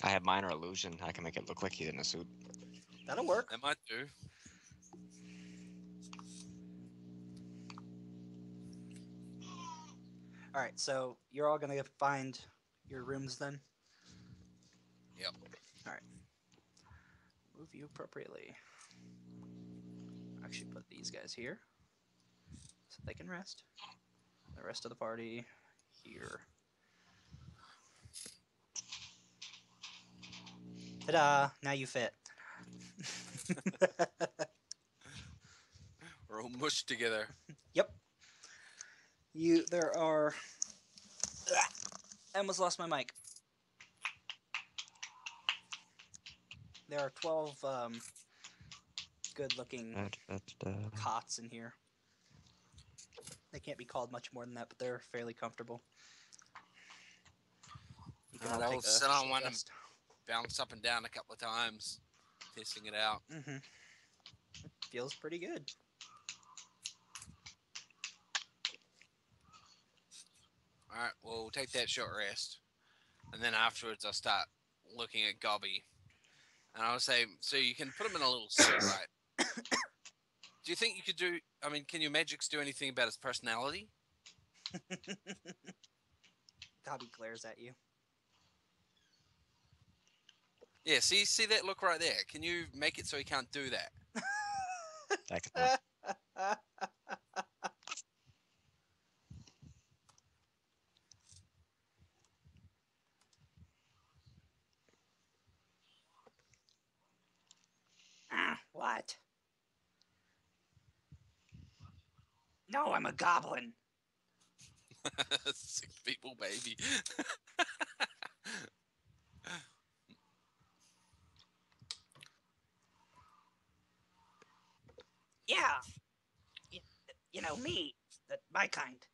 I have minor illusion. I can make it look like he's in a suit. That'll work. That might do. All right, so you're all gonna find your rooms then. Yep. All right. Move you appropriately. Actually, put these guys here so they can rest. The rest of the party here. Ta-da! Now you fit. We're all mushed together. Yep. There are. I almost lost my mic. There are 12 good-looking cots in here. They can't be called much more than that, but they're fairly comfortable. You can all I'll take a sit on short one and rest. bounce up and down a couple of times, testing it out. Mm-hmm. Feels pretty good. All right, well, we'll take that short rest, and then afterwards I'll start looking at Gobby, and I'll say, so you can put him in a little suit, right? Do you think you could do? I mean, can your magics do anything about his personality? Gobby glares at you. Yeah, see that look right there. Can you make it so he can't do that? I can not. What? No, I'm a goblin. Sick people, baby. Yeah. You know, me. my kind.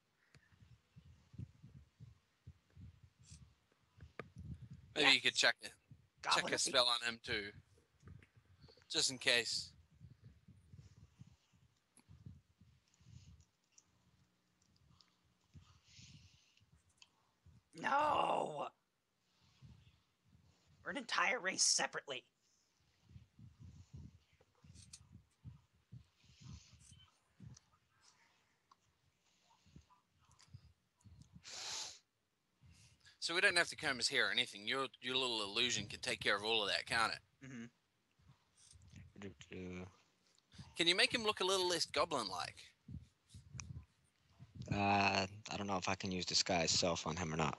Maybe Yeah. you could check Goblin a of the- spell on him too, just in case. No. We're an entire race separately. So we don't have to comb his hair or anything. Your little illusion can take care of all of that, can't it? Mm-hmm. Can you make him look a little less goblin-like? I don't know if I can use disguise self on him or not.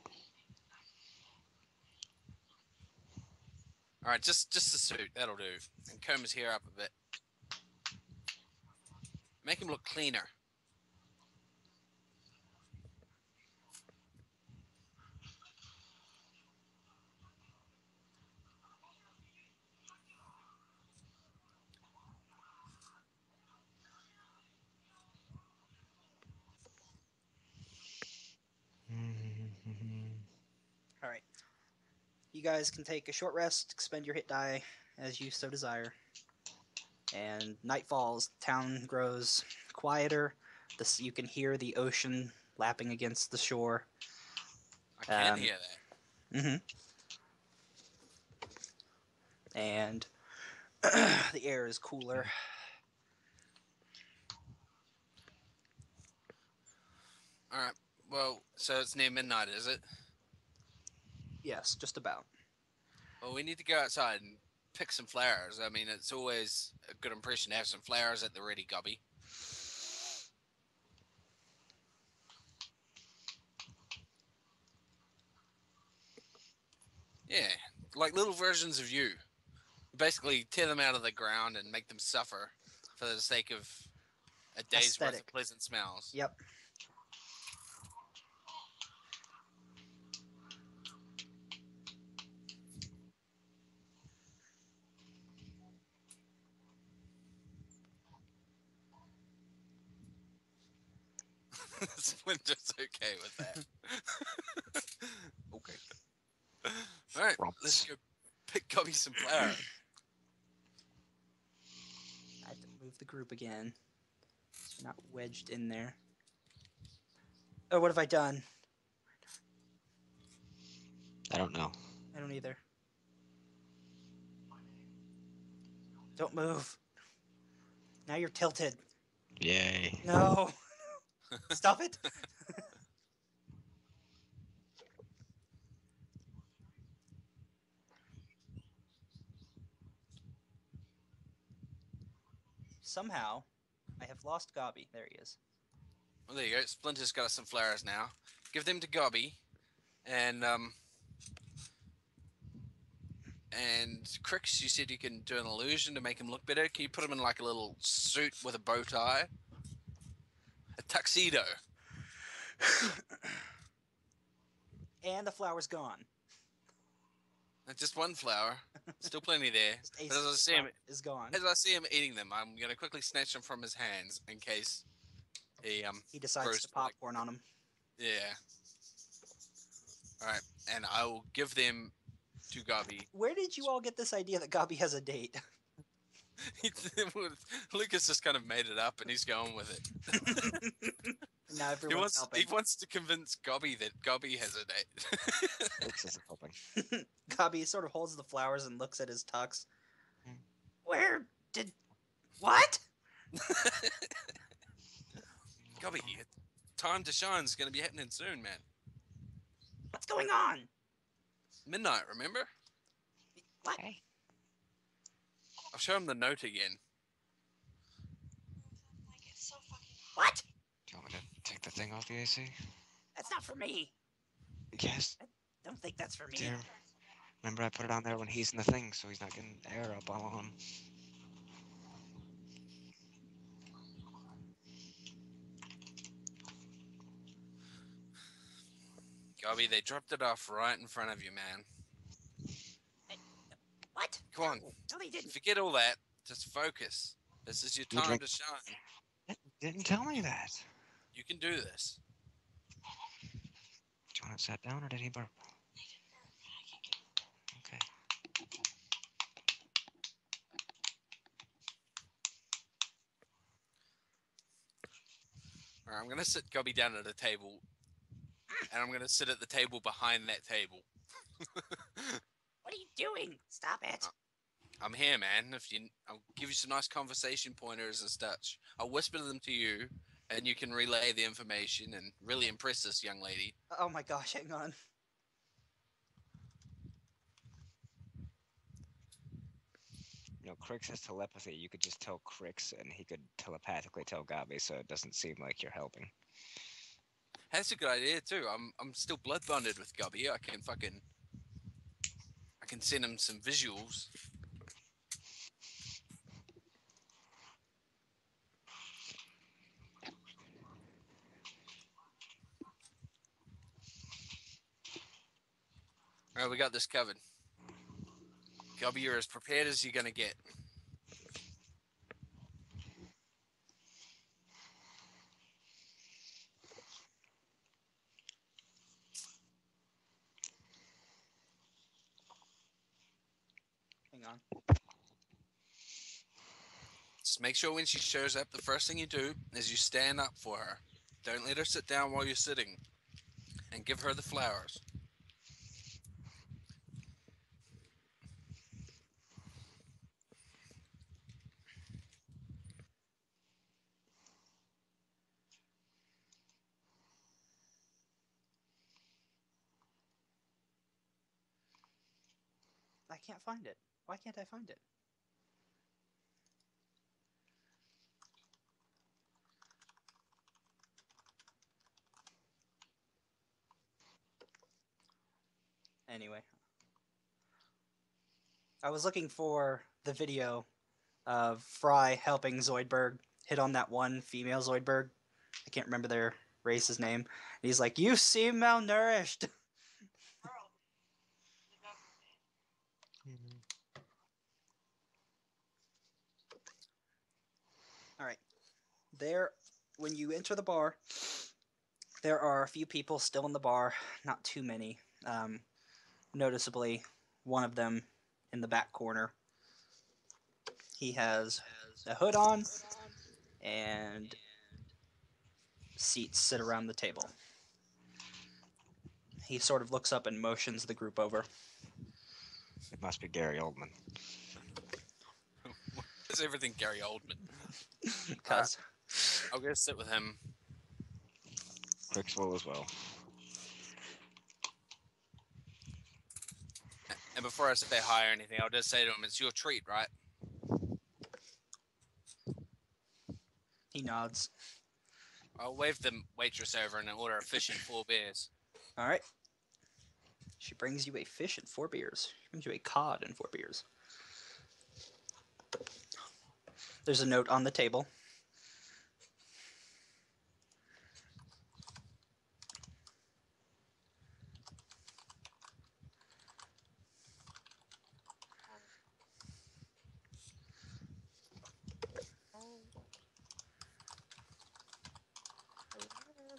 All right, just the suit. That'll do. And comb his hair up a bit. Make him look cleaner. All right. You guys can take a short rest, expend your hit die as you so desire. And night falls, town grows quieter. You can hear the ocean lapping against the shore. I can Um, hear that. Mm-hmm. And the air is cooler. All right. Well, so it's near midnight, is it? Yes, just about. Well, we need to go outside and pick some flowers. I mean, it's always a good impression to have some flowers at the ready, Gobby. Yeah, like little versions of you. Basically, tear them out of the ground and make them suffer for the sake of a day's worth of Aesthetic. pleasant smells. Yep. Splinter's okay with that. Okay. All right, let's go pick Gobby some flowers. I have to move the group again. So you're not wedged in there. Oh, what have I done? I don't know. I don't either. Don't move. Now you're tilted. Yay. No. Stop it. Somehow, I have lost Gobby. There he is. Well, there you go. Splinter's got us some flowers now. Give them to Gobby, and Crix, you said you can do an illusion to make him look better. Can you put him in like a little suit with a bow tie? A tuxedo. And the flower's gone. Just one flower. Still plenty there. Just But is gone. as I see him eating them, I'm gonna quickly snatch them from his hands in case He decides grows to popcorn on him. Yeah. All right, and I will give them to Gobby. Where did you all get this idea that Gobby has a date? Lucas just kind of made it up, and he's going with it. Now everyone's helping. He wants to convince Gobby that Gobby has a date. Looks isn't helping. Gobby sort of holds the flowers and looks at his tux. Hmm. Where did... What? Gobby, time to shine's going to be happening soon, man. What's going on? Midnight, remember? What? Hey. I'll show him the note again. Like, it's so fucking What? Do you want me to take the thing off the AC? That's not for me. Yes, Don't think that's for me. dear. Remember I put it on there when he's in the thing, so he's not getting air up all on him. Gobby, they dropped it off right in front of you, man. What? Come on. No, they didn't. Forget all that. Just focus. This is your You time drink- to shine. Didn't tell me that. You can do this. Do you want it sat down or did he burp? Okay. Alright, I'm gonna sit Gubby down at a table, and I'm gonna sit at the table behind that table. What are you doing? Stop it. I'm here, man. I'll give you some nice conversation pointers and such. I'll whisper them to you, and you can relay the information and really impress this young lady. Oh my gosh, hang on. You know, Crix has telepathy. You could just tell Crix, and he could telepathically tell Gabi, so it doesn't seem like you're helping. That's a good idea too. I'm still blood bonded with Gubby. I can send him some visuals. Alright, we got this covered. Gubby, you're as prepared as you're gonna get. Hang on. Just make sure when she shows up, the first thing you do is you stand up for her. Don't let her sit down while you're sitting. And give her the flowers. I can't find it. Why can't I find it? Anyway. I was looking for the video of Fry helping Zoidberg hit on that one female Zoidberg. I can't remember their race's name. And he's like, "You seem malnourished." Girl. The government. All right. There, when you enter the bar, there are a few people still in the bar. Not too many. Noticeably, one of them in the back corner. He has a hood on, and seats sit around the table. He sort of looks up and motions the group over. It must be Gary Oldman. It's everything Gary Oldman. Because I'll go sit with him. Crix will as well. And before I say hi or anything, I'll just say to him, it's your treat, right? he nods. I'll wave the waitress over and order a fish and 4 beers. All right. She brings you a fish and 4 beers. She brings you a cod and 4 beers. There's a note on the table.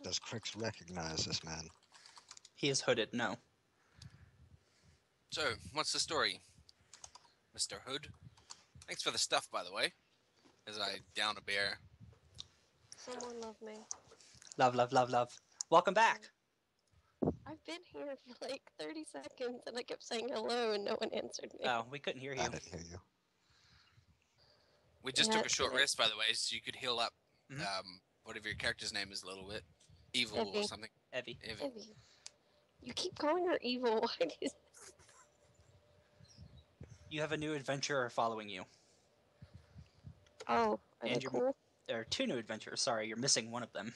Does Crix recognize this man? He is hooded, no. So, what's the story, Mr. Hood? Thanks for the stuff, by the way. As I down a beer. Someone love me. Love, love, love, love. Welcome back. I've been here for like 30 seconds and I kept saying hello and no one answered me. Oh, we couldn't hear you. I didn't hear you. We just Yeah, took a short yeah. rest, by the way, so you could heal up Mhm. whatever your character's name is a little bit. Evil or Evie. something. Evie. Evie. Evie. You keep calling her evil. Why do you... You have a new adventurer following you. Oh, are And they you're- cool? There are 2 new adventurers. Sorry, you're missing one of them.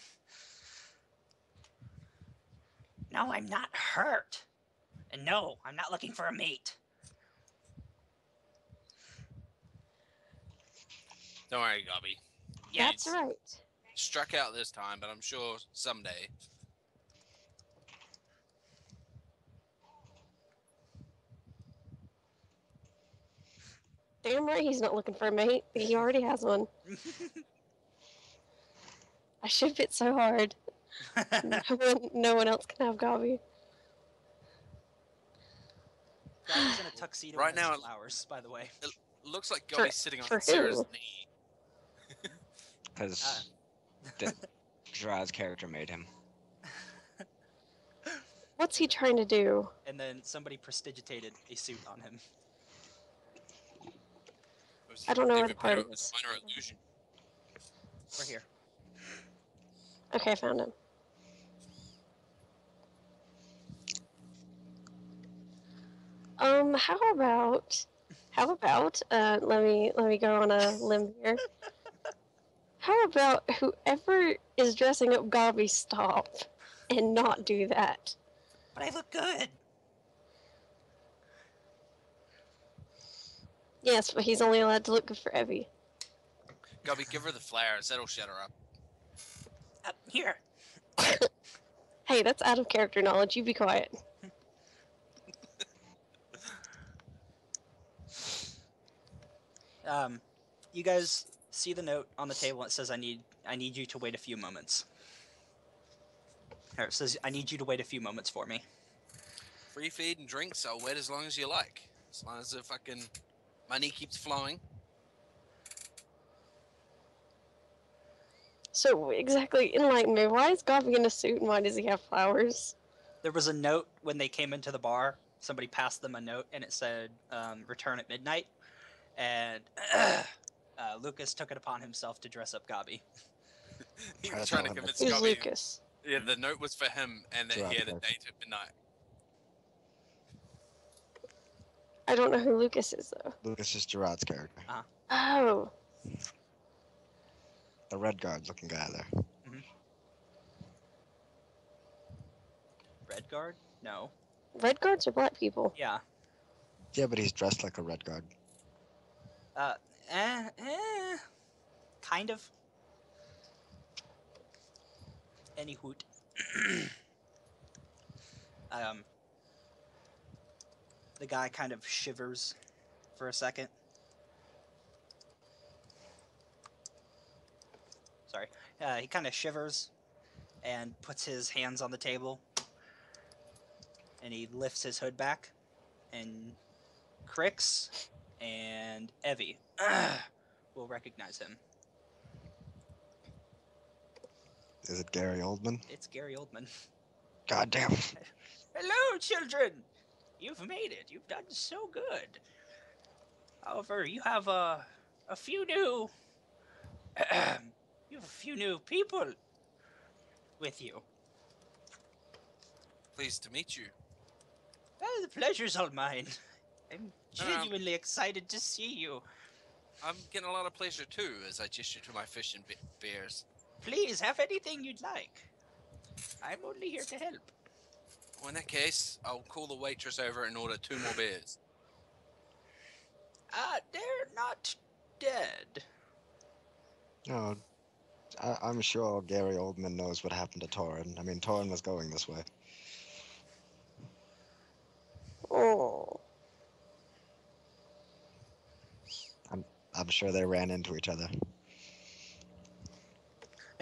No, I'm not hurt. And no, I'm not looking for a mate. Don't worry, Gobby. That's Yes. right. Struck out this time, but I'm sure someday. Damn right he's not looking for a mate. He already has one. I ship it so hard. No one else can have Gabi. Gabi's in a tuxedo Right and has now, flowers, by the way. it looks like For- Gobby's sitting on for Sarah's who? knee. Because Gerard's character made him. What's he trying to do? And then somebody prestidigitated a suit on him. I don't know where David the party Penn was is. minor illusion. We're here. Okay, I found him. How about let me go on a limb here. How about whoever is dressing up Gabi stop and not do that? But I look good. Yes, but he's only allowed to look good for Evie. Gobby, give her the flowers. That'll shut her up. Here. Hey, that's out of character knowledge. You be quiet. You guys see the note on the table. It says, "I need you to wait a few moments." Or it says, "I need you to wait a few moments for me." Free feed and drinks. I'll wait as long as you like. As long as the fucking money keeps flowing. So, exactly, enlighten me. Why is Gabi in a suit and why does he have flowers? There was a note when they came into the bar. Somebody passed them a note, and it said, "Return at midnight." And Lucas took it upon himself to dress up Gabi. He Try was to trying tell to him convince Who's Gobby. Lucas? Yeah, the note was for him, and that Gerard he had a character. date at midnight. I don't know who Lucas is, though. Lucas is Gerard's character. Oh. The red guard looking guy there. Red guard? No. Red guards are black people. Yeah. Yeah, but he's dressed like a red guard. Kind of. Any hoot. The guy kind of shivers for a second. Sorry. He kind of shivers and puts his hands on the table. And he lifts his hood back. And Crix and Evie will recognize him. Is it Gary Oldman? It's Gary Oldman. God damn. Hello, children! You've made it. You've done so good. However, you have a few new... you have a few new people with you. Pleased to meet you. Well, the pleasure's all mine. I'm genuinely excited to see you. I'm getting a lot of pleasure too as I gesture to my fish and bears. Please, have anything you'd like. I'm only here to help. Well, in that case, I'll call the waitress over and order 2 more beers. They're not dead. No, I'm sure Gary Oldman knows what happened to Torin. I mean, Torin was going this way. Oh. I'm sure they ran into each other.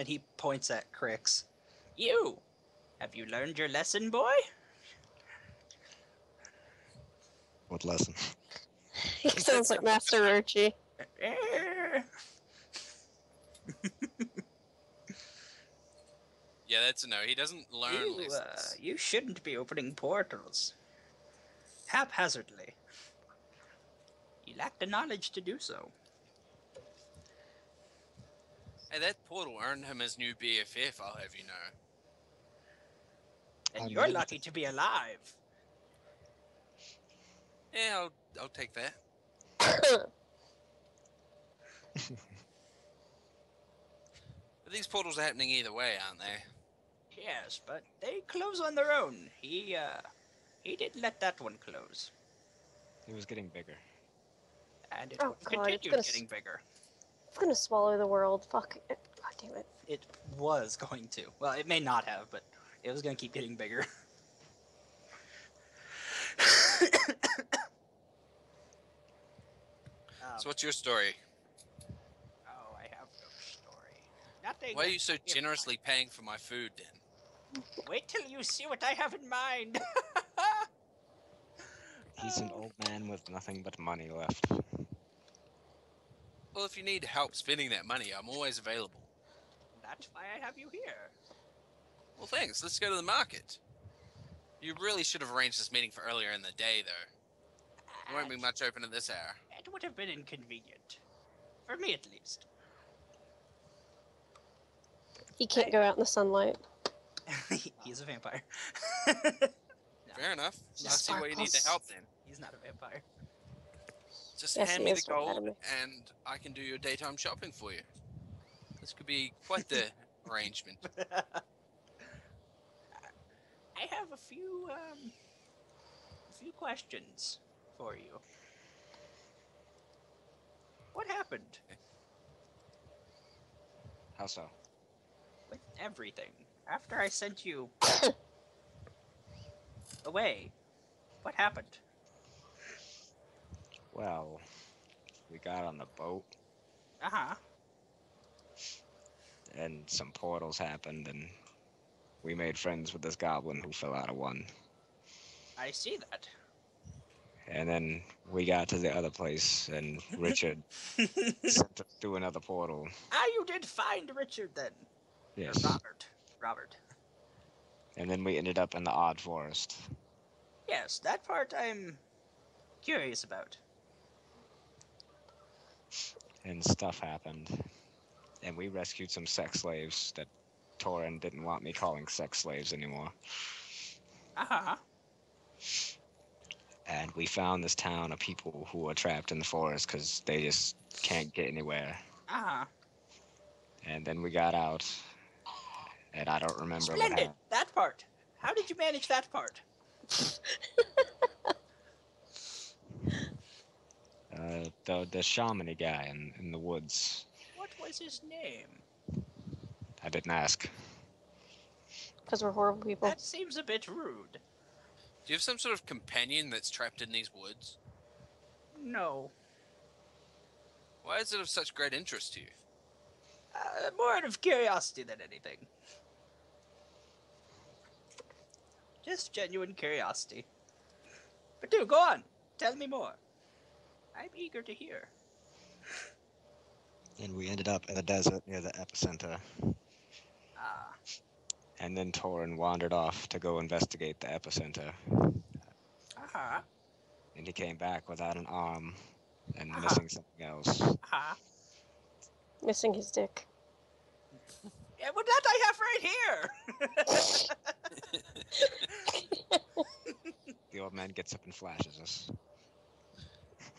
And he points at Crix. You! Have you learned your lesson, boy? What lesson? He sounds like Master Rochi. Yeah, that's a no. He doesn't learn lessons. You shouldn't be opening portals haphazardly. You lack the knowledge to do so. Hey, that portal earned him his new BFF, I'll have you know. And I you're mean- lucky to be alive. Yeah, I'll take that. But these portals are happening either way, aren't they? Yes, but they close on their own. He didn't let that one close. He was getting bigger. And it Oh, God, it's continued gonna getting bigger. It's gonna swallow the world. Fuck it. God damn it. It was going to. Well, it may not have, but it was going to keep getting bigger. So what's your story? Oh, I have no story. Nothing. Why are you so You're generously paying for my food then? fine. Wait till you see what I have in mind. He's an old man with nothing but money left. Well, if you need help spending that money, I'm always available. That's why I have you here. Well, thanks. Let's go to the market. You really should have arranged this meeting for earlier in the day, though. There won't be much open at this hour. It would have been inconvenient. For me, at least. He can't go out in the sunlight. He's a vampire. Fair enough. I Just see why you need the sparkles. help then. He's not a vampire. Just Yes, hand he me the is. Don't lie to gold me. and I can do your daytime shopping for you. This could be quite the arrangement. I have a few questions for you. What happened How so? with everything after I sent you away? What happened? Well, we got on the boat, Uh-huh. and some portals happened, and we made friends with this goblin who fell out of one. I see that. And then we got to the other place, and Richard sent us through another portal. Ah, you did find Richard then. Or Yes. Robert. And then we ended up in the odd forest. Yes, that part I'm curious about. And stuff happened. And we rescued some sex slaves that Torin didn't want me calling sex slaves anymore. Uh-huh. And we found this town of people who were trapped in the forest because they just can't get anywhere. Uh-huh. And then we got out, and I don't remember what Splendid! happened. That part. How did you manage that part? The shaman guy in the woods. What was his name? I didn't ask. Because we're horrible people. That seems a bit rude. Do you have some sort of companion that's trapped in these woods? No. Why is it of such great interest to you? More out of curiosity than anything. Just genuine curiosity. But do, go on. Tell me more. I'm eager to hear. And we ended up in the desert near the epicenter. Ah. And then Torin wandered off to go investigate the epicenter. Uh-huh. And he came back without an arm and Uh-huh. missing something else. Uh-huh. Missing his dick. Yeah, well, that I have right here! The old man gets up and flashes us.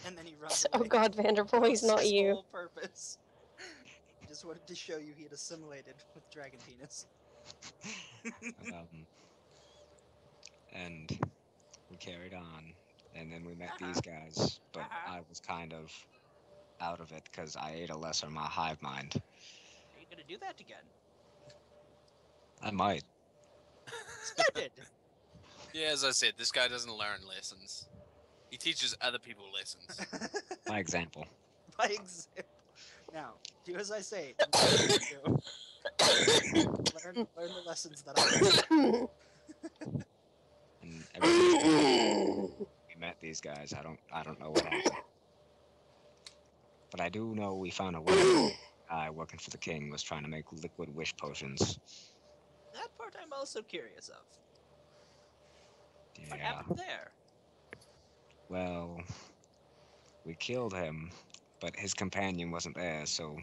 And then he runs Oh away. God, Vanderpool, he's not His you. whole purpose. He just wanted to show you he had assimilated with dragon penis. And we carried on, and then we met these guys, but I was kind of out of it because I ate a lesser hive mind. Are you gonna do that again? I might. Splendid! Yeah, as I said, this guy doesn't learn lessons. He teaches other people lessons. My example. By example. Now, do as I say. Learn the lessons that I learned. And every we met these guys, I don't know what happened. But I do know we found a woman guy working for the king was trying to make liquid wish potions. That part I'm also curious of. What Yeah. happened there? Well, we killed him, but his companion wasn't there, so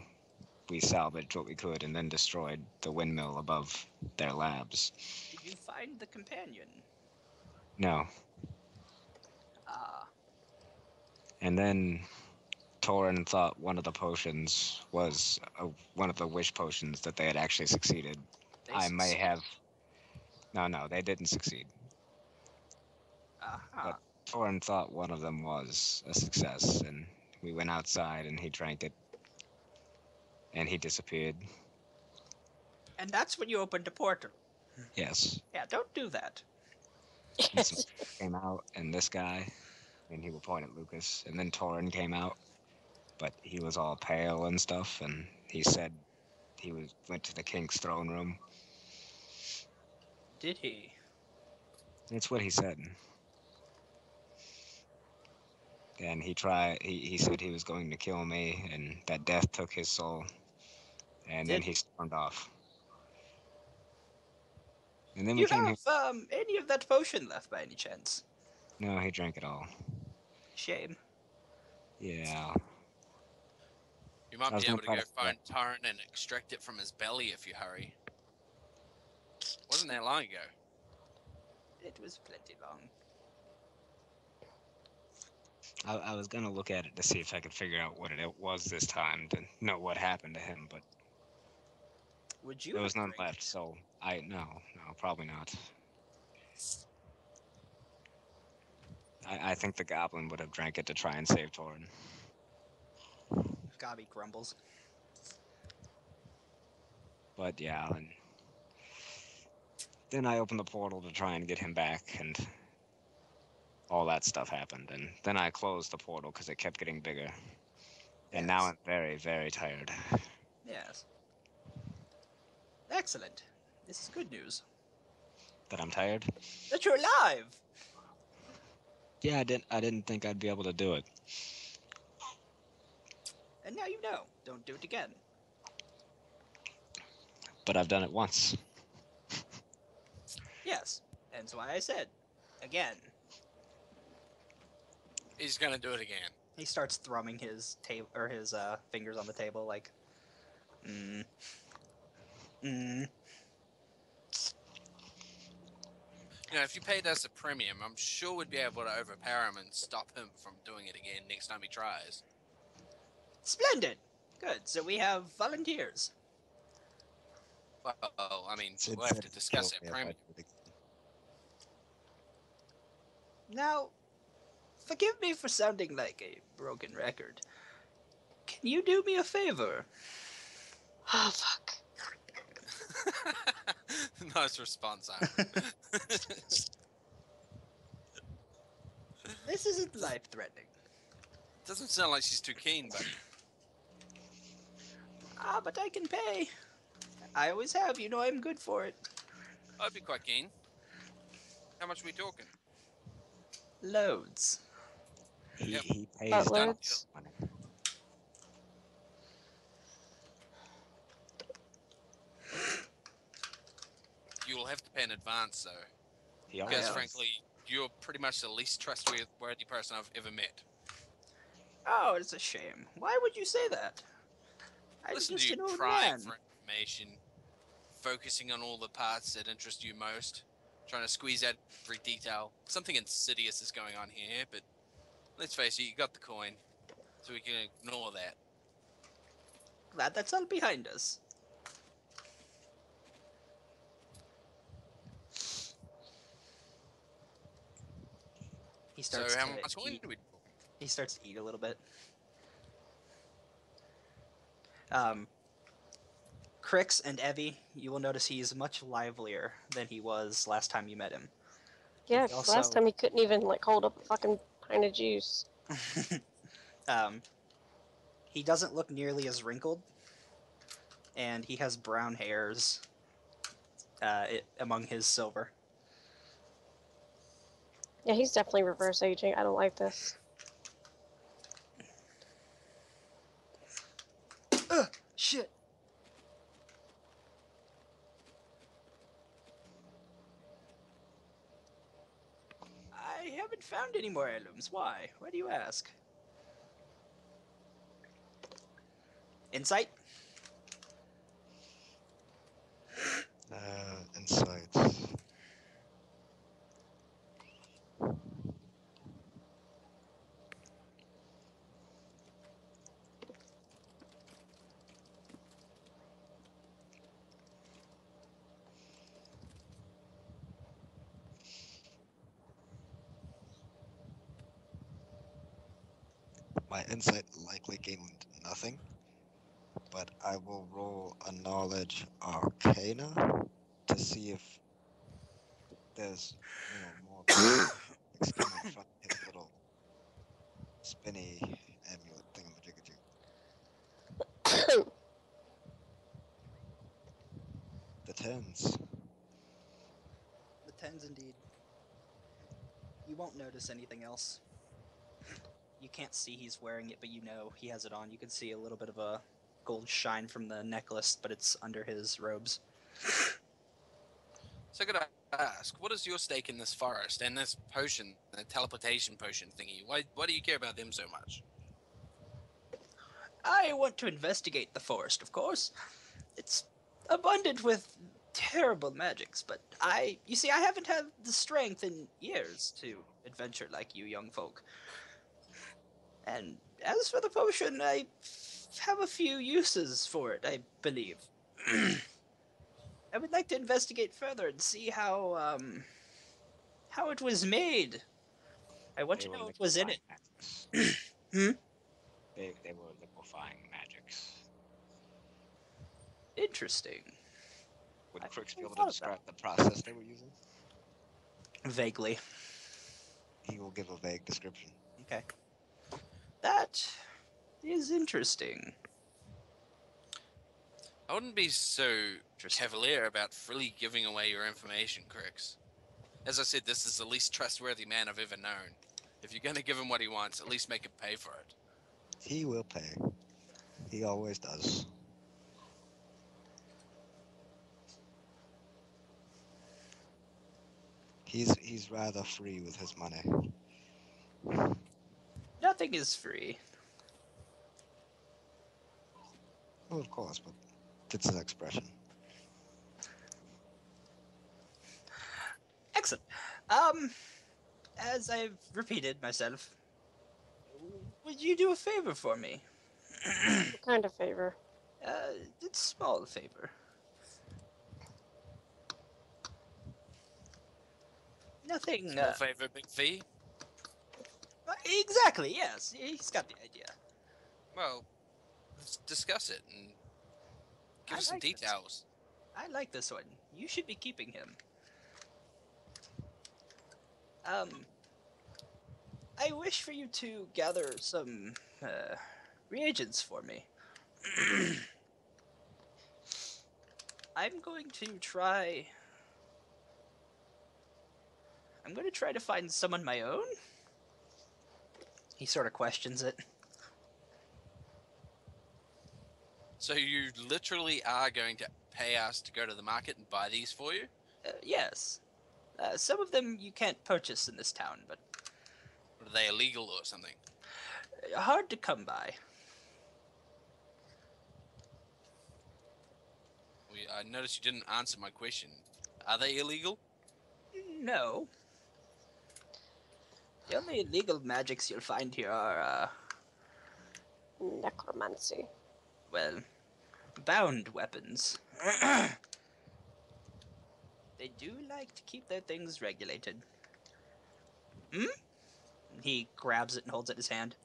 we salvaged what we could and then destroyed the windmill above their labs. Did you find the companion? No. Ah. And then Torin thought one of the potions was one of the wish potions that they had actually succeeded. I may have... No, they didn't succeed. Uh-huh. But Torin thought one of them was a success, and we went outside and he drank it. And he disappeared. And that's when you opened a portal. Yes. Yeah, don't do that. And some came out, and this guy, and he would point at Lucas, and then Torin came out, but he was all pale and stuff, and he said went to the king's throne room. Did he? That's what he said. And he said he was going to kill me, and that death took his soul. And then Did he stormed off. And then do we you came here. have any of that potion left by any chance? No, he drank it all. Shame. Yeah. You might I was be gonna able to try go to find Tyrant and extract it from his belly if you hurry. Wasn't that long ago? It was plenty long. I was gonna look at it to see if I could figure out what it was this time to know what happened to him, but Would you there have was none drank left. it? So no, probably not. I think the goblin would have drank it to try and save Torin. Gabi grumbles. But yeah, and then I opened the portal to try and get him back, and all that stuff happened. And then I closed the portal because it kept getting bigger. And now Yes. I'm very, very tired. Yes. Excellent. This is good news. That I'm tired? That you're alive! Yeah, I didn't think I'd be able to do it. And now you know. Don't do it again. But I've done it once. Yes. That's why I said. Again. He's gonna do it again. He starts thrumming his table or his fingers on the table like mm. You know, if you paid us a premium, I'm sure we'd be able to overpower him and stop him from doing it again next time he tries. Splendid. Good. So we have volunteers. Well, I mean, Sid we'll have said to he'd discuss kill that me if I premium. did it again. Now, forgive me for sounding like a broken record. Can you do me a favor? Oh fuck. Nice response, Aaron. This isn't life-threatening. Doesn't sound like she's too keen, buddy. But I can pay. I always have. You know I'm good for it. I'd be quite keen. How much are we talking? Loads. Yep. He pays But done. let's money. You'll have to pay in advance, though. He always Because, Yeah. frankly, you're pretty much the least trustworthy person I've ever met. Oh, it's a shame. Why would you say that? I'm Listen just to an you old prying man. for information, focusing on all the parts that interest you most, trying to squeeze out every detail. Something insidious is going on here, but let's face it, you got the coin, so we can ignore that. Glad that's all behind us. He So starts how to much coin eat. do we? He starts to eat a little bit. Crix and Evie, you will notice he's much livelier than he was last time you met him. yeah. He Last time he couldn't even like hold up a fucking pint of juice. He doesn't look nearly as wrinkled, and he has brown hairs among his silver. Yeah, he's definitely reverse aging. I don't like this. Ugh, shit. I haven't found any more heirlooms. Why? Why do you ask? Insight? Insight. My insight likely gained nothing, but I will roll a knowledge arcana to see if there's more things coming from his little spinny amulet thingamajigajig. 10s indeed. You won't notice anything else. You can't see he's wearing it, but you know he has it on. You can see a little bit of a gold shine from the necklace, but it's under his robes. So I gotta ask, what is your stake in this forest and this potion, the teleportation potion thingy? Why do you care about them so much? I want to investigate the forest, of course. It's abundant with terrible magics, but you see, I haven't had the strength in years to adventure like you young folk. And as for the potion, I have a few uses for it, I believe. I would like to investigate further and see how it was made. I want They to were know what was in liquefying it. magics. Hmm? They were liquefying magics. Interesting. Would I've Crix be never able to thought of that. describe the process they were using? Vaguely. He will give a vague description. Okay. That is interesting. I wouldn't be so Interesting. cavalier about freely giving away your information, Crix. As I said, this is the least trustworthy man I've ever known. If you're gonna give him what he wants, at least make him pay for it. He will pay. He always does. He's rather free with his money. Nothing is free. Well, of course, but it's an expression. Excellent. As I've repeated myself, would you do a favor for me? What kind of favor? It's a small favor. Nothing. Small favor, big fee. Exactly. Yes, he's got the idea. Well, let's discuss it and give I us some like this. details. I like this one. You should be keeping him. I wish for you to gather some reagents for me. I'm going to try to find someone my own. He sort of questions it. So you literally are going to pay us to go to the market and buy these for you? Yes. Some of them you can't purchase in this town, but Or are they illegal or something? hard to come by. I noticed you didn't answer my question. Are they illegal? No. The only illegal magics you'll find here are, Necromancy. well, bound weapons. They do like to keep their things regulated. He grabs it and holds it in his hand.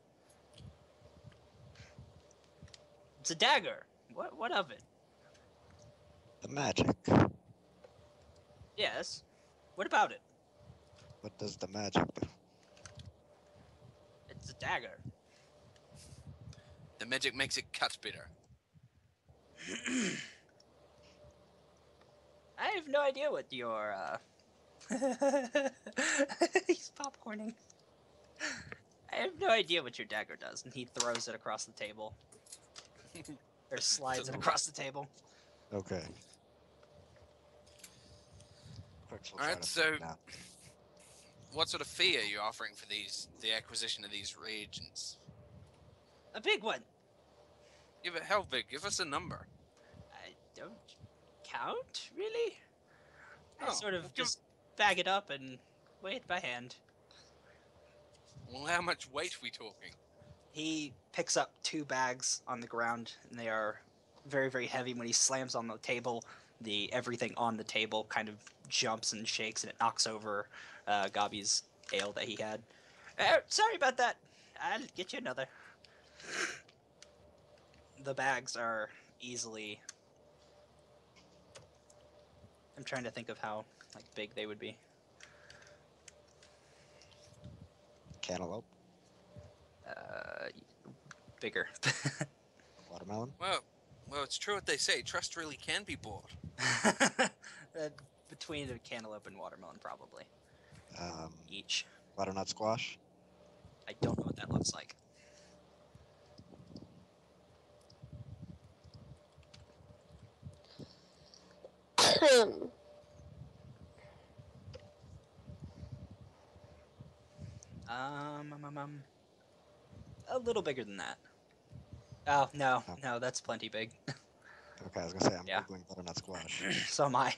It's a dagger. What of it? The magic. Yes. What about it? What does the magic do? It's a dagger. The magic makes it cut better. I have no idea what your, He's popcorning. I have no idea what your dagger does, and he throws it across the table. Or slides it across the table. Okay. Crix will All try right, to so figure it out. what sort of fee are you offering for the acquisition of these reagents? A big one. Give it how big? Give us a number. I don't count, really. I Oh, sort of well, give- just bag it up and weigh it by hand. Well, how much weight are we talking? He picks up 2 bags on the ground, and they are very, very heavy. When he slams on the table, everything on the table kind of jumps and shakes, and it knocks over Gabi's ale that he had. Sorry about that. I'll get you another. The bags are easily... I'm trying to think of how big they would be. Cantaloupe. Bigger. Watermelon. Well, it's true what they say. Trust really can be bought. between a cantaloupe and watermelon, probably. Each. Butternut squash. I don't know what that looks like. A little bigger than that. Oh, no, Oh. no, that's plenty big. Okay, I was gonna say I'm Yeah. googling butternut squash. So am I.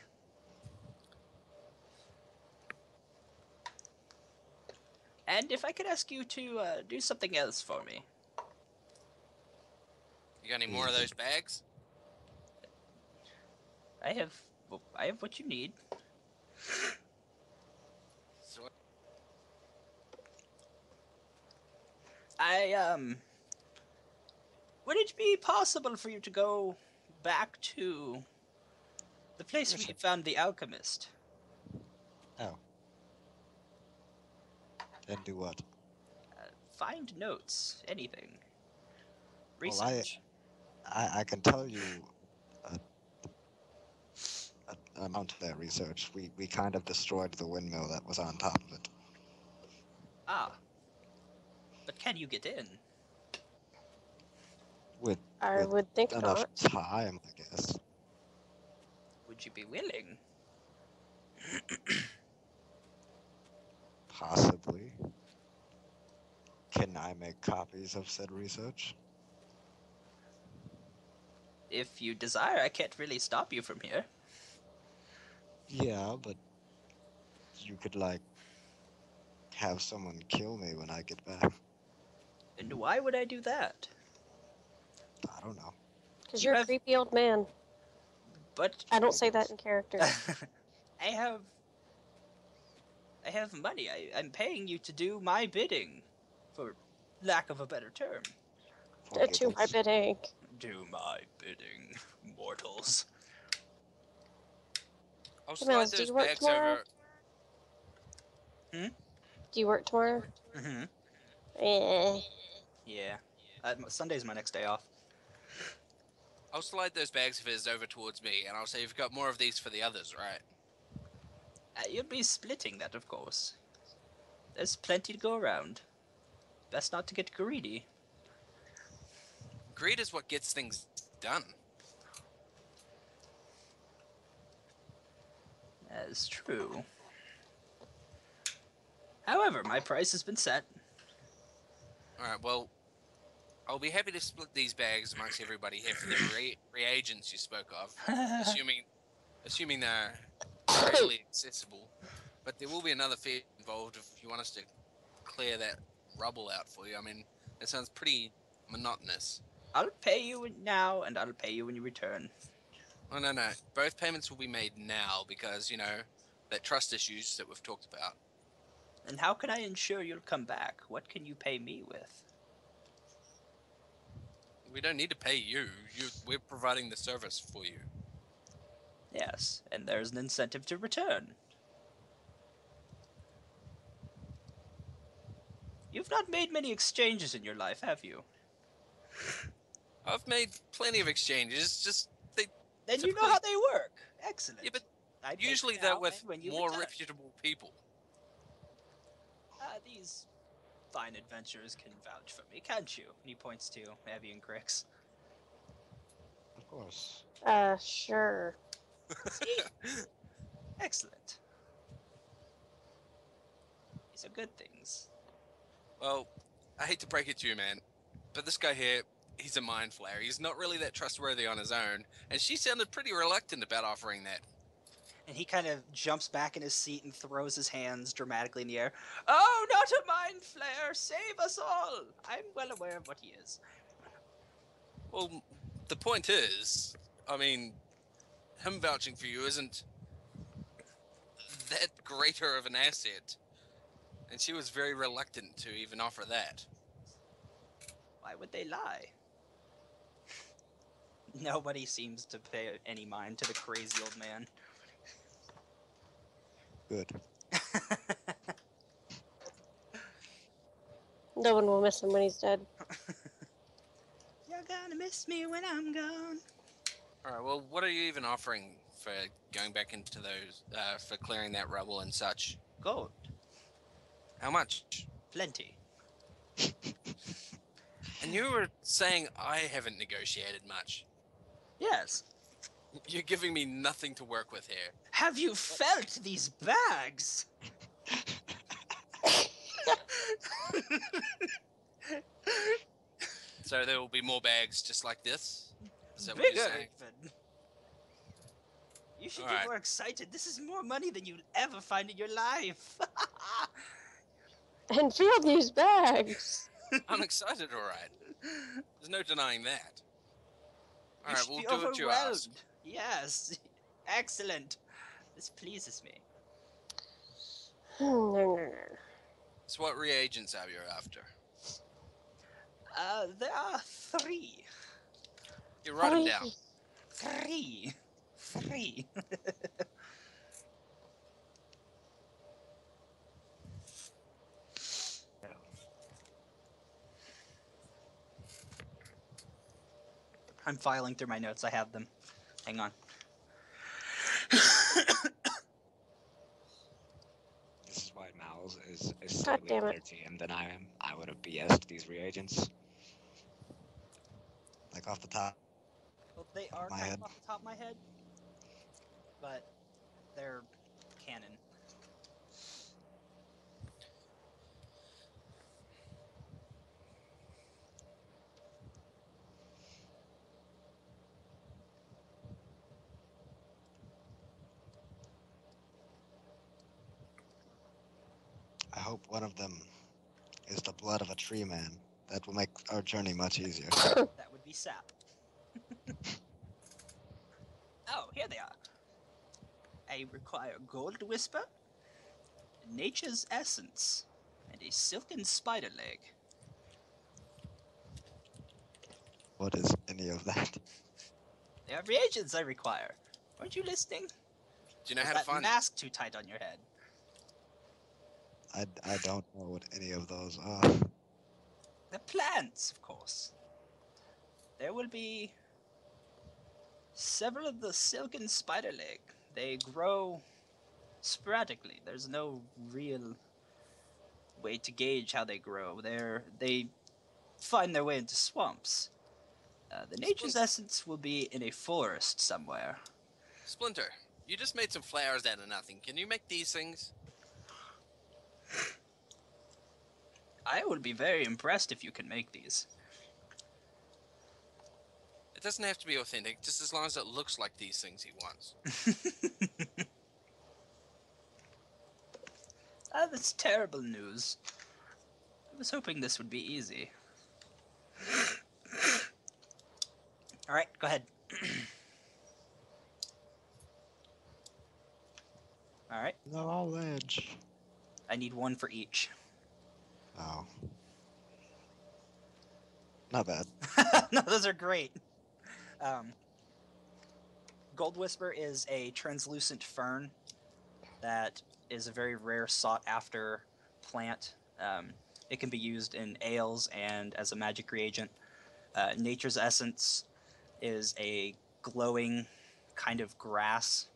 And if I could ask you to do something else for me. You got any more of those bags? I have what you need. So, Would it be possible for you to go back to the place Yes, where sir. you found the alchemist? Oh. And do what? Find notes, anything. Well, I- Research. I can tell you an amount of that research. We kind of destroyed the windmill that was on top of it. Ah. But can you get in? With I would think enough not. time, I guess. Would you be willing? Possibly. Can I make copies of said research? If you desire, I can't really stop you from here. Yeah, but you could, like, have someone kill me when I get back. And why would I do that? I don't know. Because You you're a have- creepy old man. But I don't say that in character. I have money. I'm paying you to do my bidding, for lack of a better term. To my bidding. Do my bidding, mortals. I'll Hey, slide Miles, do those you work bags tomorrow? over. Do you work tomorrow? Mm-hmm. Eh. Yeah. Sunday's my next day off. I'll slide those bags of his over towards me, and I'll say you've got more of these for the others, right? You'll be splitting that, of course. There's plenty to go around. Best not to get greedy. Greed is what gets things done. That is true. However, my price has been set. Alright, well, I'll be happy to split these bags amongst everybody here for the reagents you spoke of, assuming they're readily accessible. But there will be another fee involved if you want us to clear that rubble out for you. I mean, that sounds pretty monotonous. I'll pay you now, and I'll pay you when you return. Oh, no. Both payments will be made now because, that trust issues that we've talked about. And how can I ensure you'll come back? What can you pay me with? We don't need to pay you. We're providing the service for you. Yes, and there's an incentive to return. You've not made many exchanges in your life, have you? I've made plenty of exchanges, just Then you know typically- how they work. Excellent. Yeah, but I pay usually you they're now with and when you more return. reputable people. These fine adventurers can vouch for me, can't you? And he points to Abby and Grix. Of course. Sure. See? Excellent. These are good things. Well, I hate to break it to you, man, but this guy here, he's a mind flayer. He's not really that trustworthy on his own, and she sounded pretty reluctant about offering that. And he kind of jumps back in his seat and throws his hands dramatically in the air. Oh, not a mind flare! Save us all! I'm well aware of what he is. Well, the point is, I mean, him vouching for you isn't that greater of an asset, and she was very reluctant to even offer that. Why would they lie? Nobody seems to pay any mind to the crazy old man. Good. No one will miss him when he's dead. You're gonna miss me when I'm gone. All right, well, what are you even offering for going back into those, for clearing that rubble and such. Gold. How much? Plenty. And you were saying I haven't negotiated much. Yes. You're giving me nothing to work with here. Have you felt these bags? So there will be more bags just like this? Is that what you're Bigger saying? even. You should Alright. get more excited. This is more money than you'll ever find in your life. And field news bags. I'm excited, alright. There's no denying that. You Alright, should we'll be do what you ask. overwhelmed. Yes. Excellent. This pleases me. No. So what reagents are you after? There are 3. You write them down. 3. 3. I'm filing through my notes. I have them. Hang on. This is why Miles is God slightly damn better it. TM than I am. I would have BS'd these reagents. Like off the top. Well, they are My kind head. of off the top of my head, but they're canon. I hope one of them is the blood of a tree man. That will make our journey much easier. That would be sap. Oh, here they are. I require Gold Whisper, Nature's Essence, and a silken spider leg. What is any of that? They are reagents I require. Weren't you listening? Do you know Is how to that find mask too tight on your head? I don't know what any of those are. The plants, of course. There will be several of the silken spider leg. They grow sporadically. There's no real way to gauge how they grow. They find their way into swamps. The nature's essence will be in a forest somewhere. Splinter, you just made some flowers out of nothing. Can you make these things? I would be very impressed if you can make these. It doesn't have to be authentic, just as long as it looks like these things he wants. That's terrible news. I was hoping this would be easy. Alright, go ahead. Alright, Knowledge. I need 1 for each. Oh. Not bad. No, those are great. Gold Whisper is a translucent fern that is a very rare sought-after plant. It can be used in ales and as a magic reagent. Nature's Essence is a glowing kind of grass.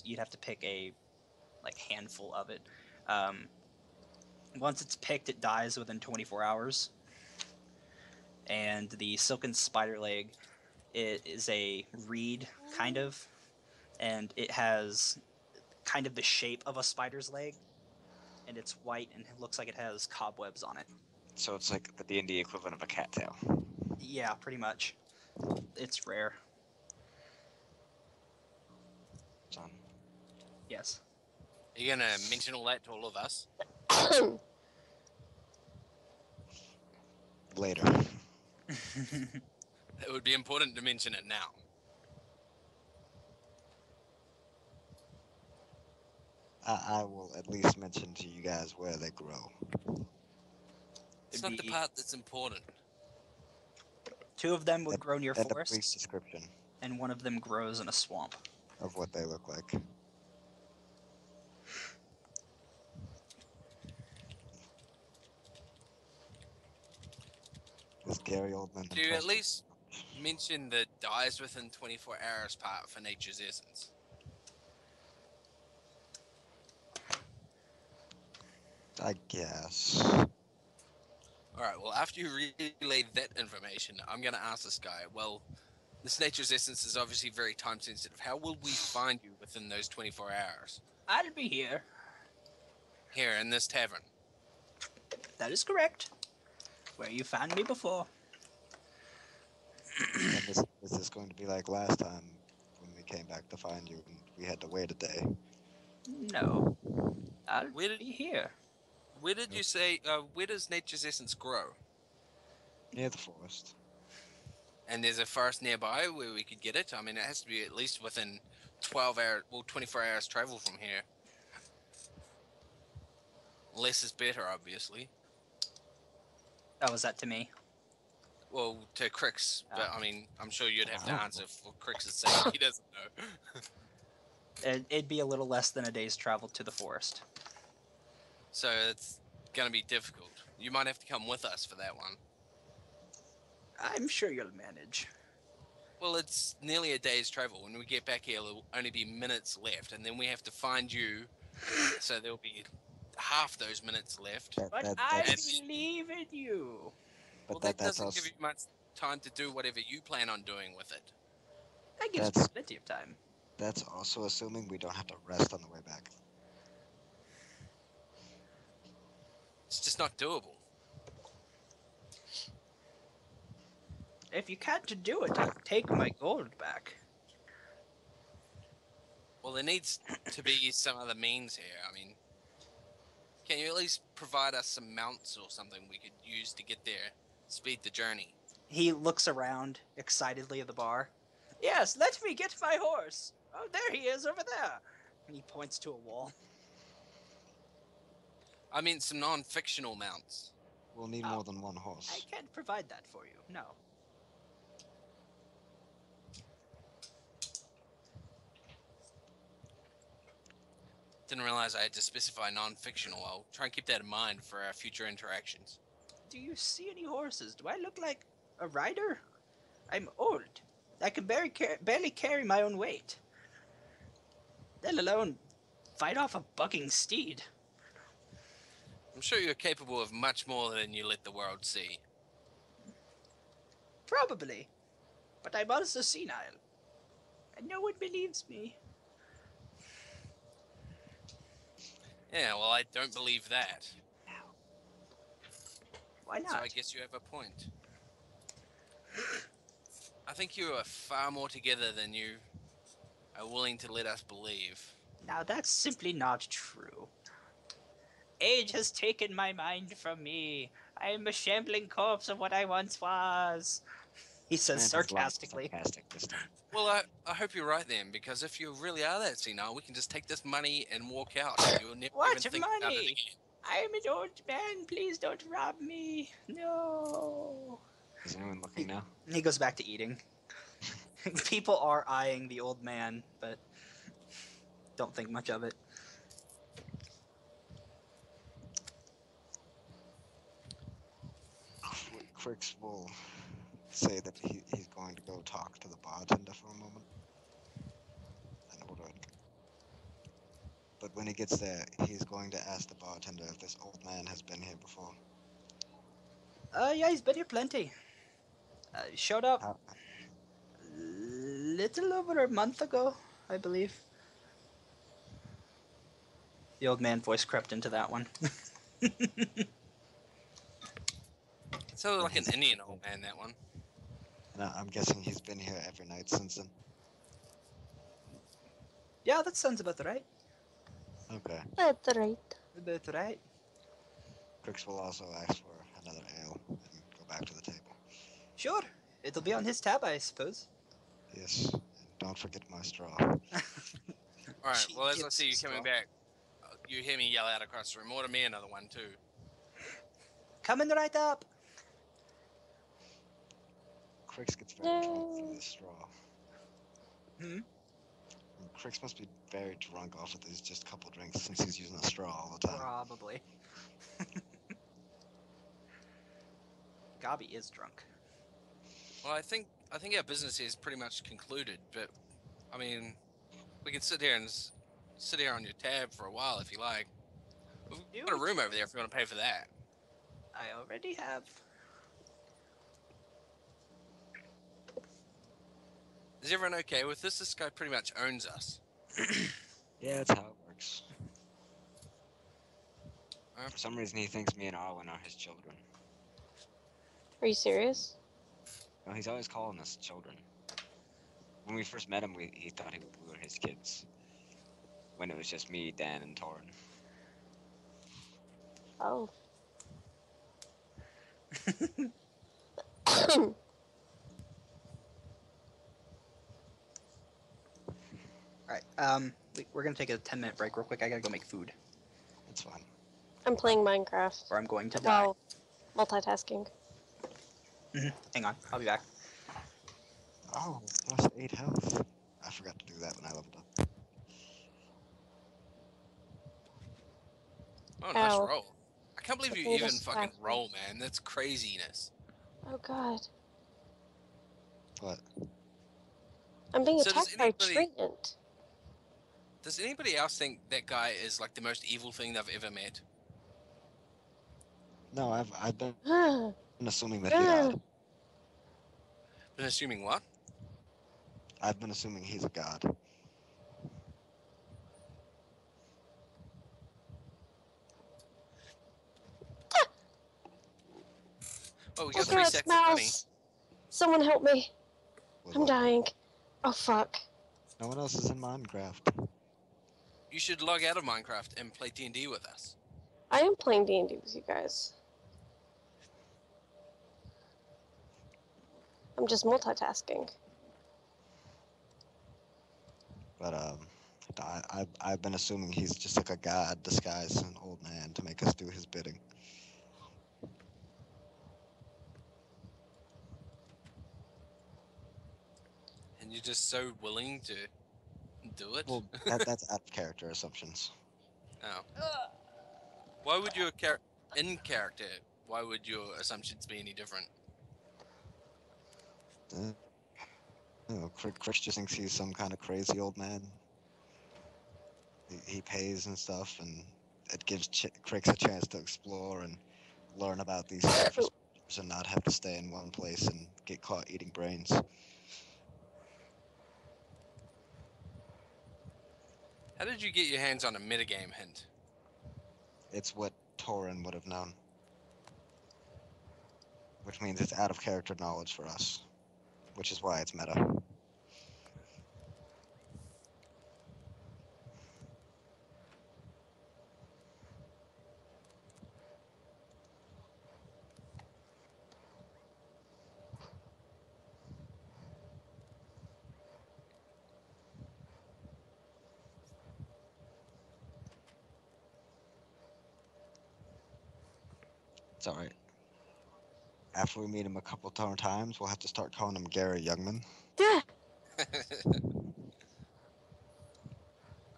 You'd have to pick a handful of it. Once it's picked, it dies within 24 hours. And the silken spider leg, it is a reed, kind of, and it has kind of the shape of a spider's leg, and it's white and it looks like it has cobwebs on it. So it's like the D&D equivalent of a cattail. Yeah, pretty much. It's rare. Son. Yes. Are you gonna mention all that to all of us? Later. It would be important to mention it now. I will at least mention to you guys where they grow. It's not the part that's important. 2 of them would grow near And a brief forests, description and 1 of them grows in a swamp. of what they look like. This Gary Oldman. Do you at least mention the dies within 24 hours part for nature's essence. I guess. Alright, well, after you relay that information, I'm going to ask this guy, well, this nature's essence is obviously very time sensitive. How will we find you within those 24 hours? I'll be here. Here, in this tavern. That is correct. Where you found me before. And is this going to be like last time when we came back to find you and we had to wait a day? No. I'll Where did- be here. Where did you say, where does nature's essence grow? Near the forest. And there's a forest nearby where we could get it? I mean, it has to be at least within 24 hours travel from here. Less is better, obviously. Oh, was that to me? Well, to Crix, but Oh. I mean, I'm sure you'd have to Oh. answer for Crix's sake. He doesn't know. It'd be a little less than a day's travel to the forest. So it's going to be difficult. You might have to come with us for that one. I'm sure you'll manage. Well, it's nearly a day's travel. When we get back here, there'll only be minutes left, and then we have to find you. So there'll be half those minutes left. But I believe in you. Well, But that that's doesn't give also, you much time to do whatever you plan on doing with it. That gives me That's- plenty of time. that's also assuming we don't have to rest on the way back. It's just not doable. If you can't do it, I'll take my gold back. Well, there needs to be some other means here. I mean, can you at least provide us some mounts or something we could use to get there, speed the journey? He looks around excitedly at the bar. Yes, let me get my horse. Oh, there he is over there. And he points to a wall. I mean, some non-fictional mounts. We'll need Oh. more than one I horse. can't provide that for you. No. Didn't realize I had to specify non-fictional. I'll try and keep that in mind for our future interactions. Do you see any horses? Do I look like a rider? I'm old. I can barely carry my own weight. Let alone fight off a bucking steed. I'm sure you're capable of much more than you let the world see. Probably. But I'm also senile. And no one believes me. Yeah, well, I don't believe that. Why So I not? guess you have a point. I think you are far more together than you are willing to let us believe. Now that's simply not true. Age has taken my mind from me. I am a shambling corpse of what I once was. He says Man, his line was sarcastically. sarcastic this time. Well, I hope you're right then, because if you really are that senile, we can just take this money and walk out. You'll never What even think about it money? again. I am an old man. Please don't rob me. No. Is anyone looking now? He goes back to eating. People are eyeing the old man, but don't think much of it. Crix will say that he's going to go talk to the bartender for a moment and order it. But when he gets there, he's going to ask the bartender if this old man has been here before. Yeah, he's been here plenty. Showed up How, little over a month ago, I believe. The old man voice crept into that one. Sounds like an Indian old man, that one. and I'm guessing he's been here every night since then. Yeah, that sounds about right. Okay. That's right. About right. Crix will also ask for another ale and go back to the table. Sure. It'll be on his tab, I suppose. Yes. And don't forget my straw. Alright, She well, as I gets see you the coming straw. back, you hear me yell out across the room, order me another one, too. Coming right up. Crix gets very drunk from Yay. this straw. Hmm? Crix must be very drunk off of these just couple drinks since he's using a straw all the time. Probably. Gabi is drunk. Well, I think I think our business here is pretty much concluded. But I mean, we can sit here and sit here on your tab for a while if you like. We've Do got a what room you- over there if you want to pay for that. I already have. Is everyone okay with this? This guy pretty much owns us. Yeah, that's how it works. Uh, For some reason, he thinks me and Arwen are his children. Are you serious? No, he's always calling us children. When we first met him, he thought we were his kids. When it was just me, Dan, and Torin. Oh. All right. We're gonna take a 10-minute break real quick. I gotta go make food, That's fine. I'm playing Minecraft. or I'm going to die. Wow. Multitasking. Hang on, I'll be back. Oh, plus 8 health. I forgot to do that when I leveled up. oh, nice Ow. roll. I can't believe The you thing even just fucking smacked me. roll, man. That's craziness. Oh god. What? I'm being So does attacked by anybody- Tyrant. Does anybody else think that guy is like the most evil thing they've ever met? No, I've been Ah. assuming that he's a god. Been assuming what? I've been assuming he's a god. Oh, we Oh got 3 god, sacks of money. mouse! Someone help me. With I'm what? dying. Oh fuck. No one else is in Minecraft. You should log out of Minecraft and play D&D with us. I am playing D&D with you guys. I'm just multitasking. But I've been assuming he's just like a god disguised as an old man to make us do his bidding. And you're just so willing to do it? Well, that's out of character assumptions. Oh. Why would your in character, why would your assumptions be any different? Chris just thinks he's some kind of crazy old man. He pays and stuff, and it gives Crix a chance to explore and learn about these surface creatures and not have to stay in one place and get caught eating brains. How did you get your hands on a metagame hint? It's what Torin would have known. Which means it's out of character knowledge for us. Which is why it's meta. It's alright. After we meet him a couple more times, we'll have to start calling him Gary Youngman.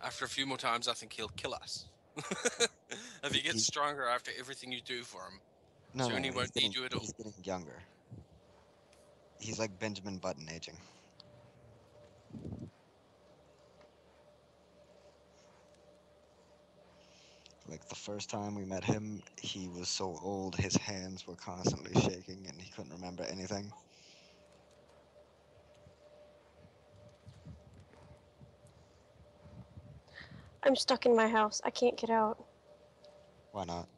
After a few more times, I think he'll kill us. If he gets He- stronger after everything you do for him. No, Soon no, he he's won't need getting, you at all. he's getting younger. He's like Benjamin Button aging. Like the first time we met him, he was so old his hands were constantly shaking and he couldn't remember anything. I'm stuck in my house. I can't get out. Why not?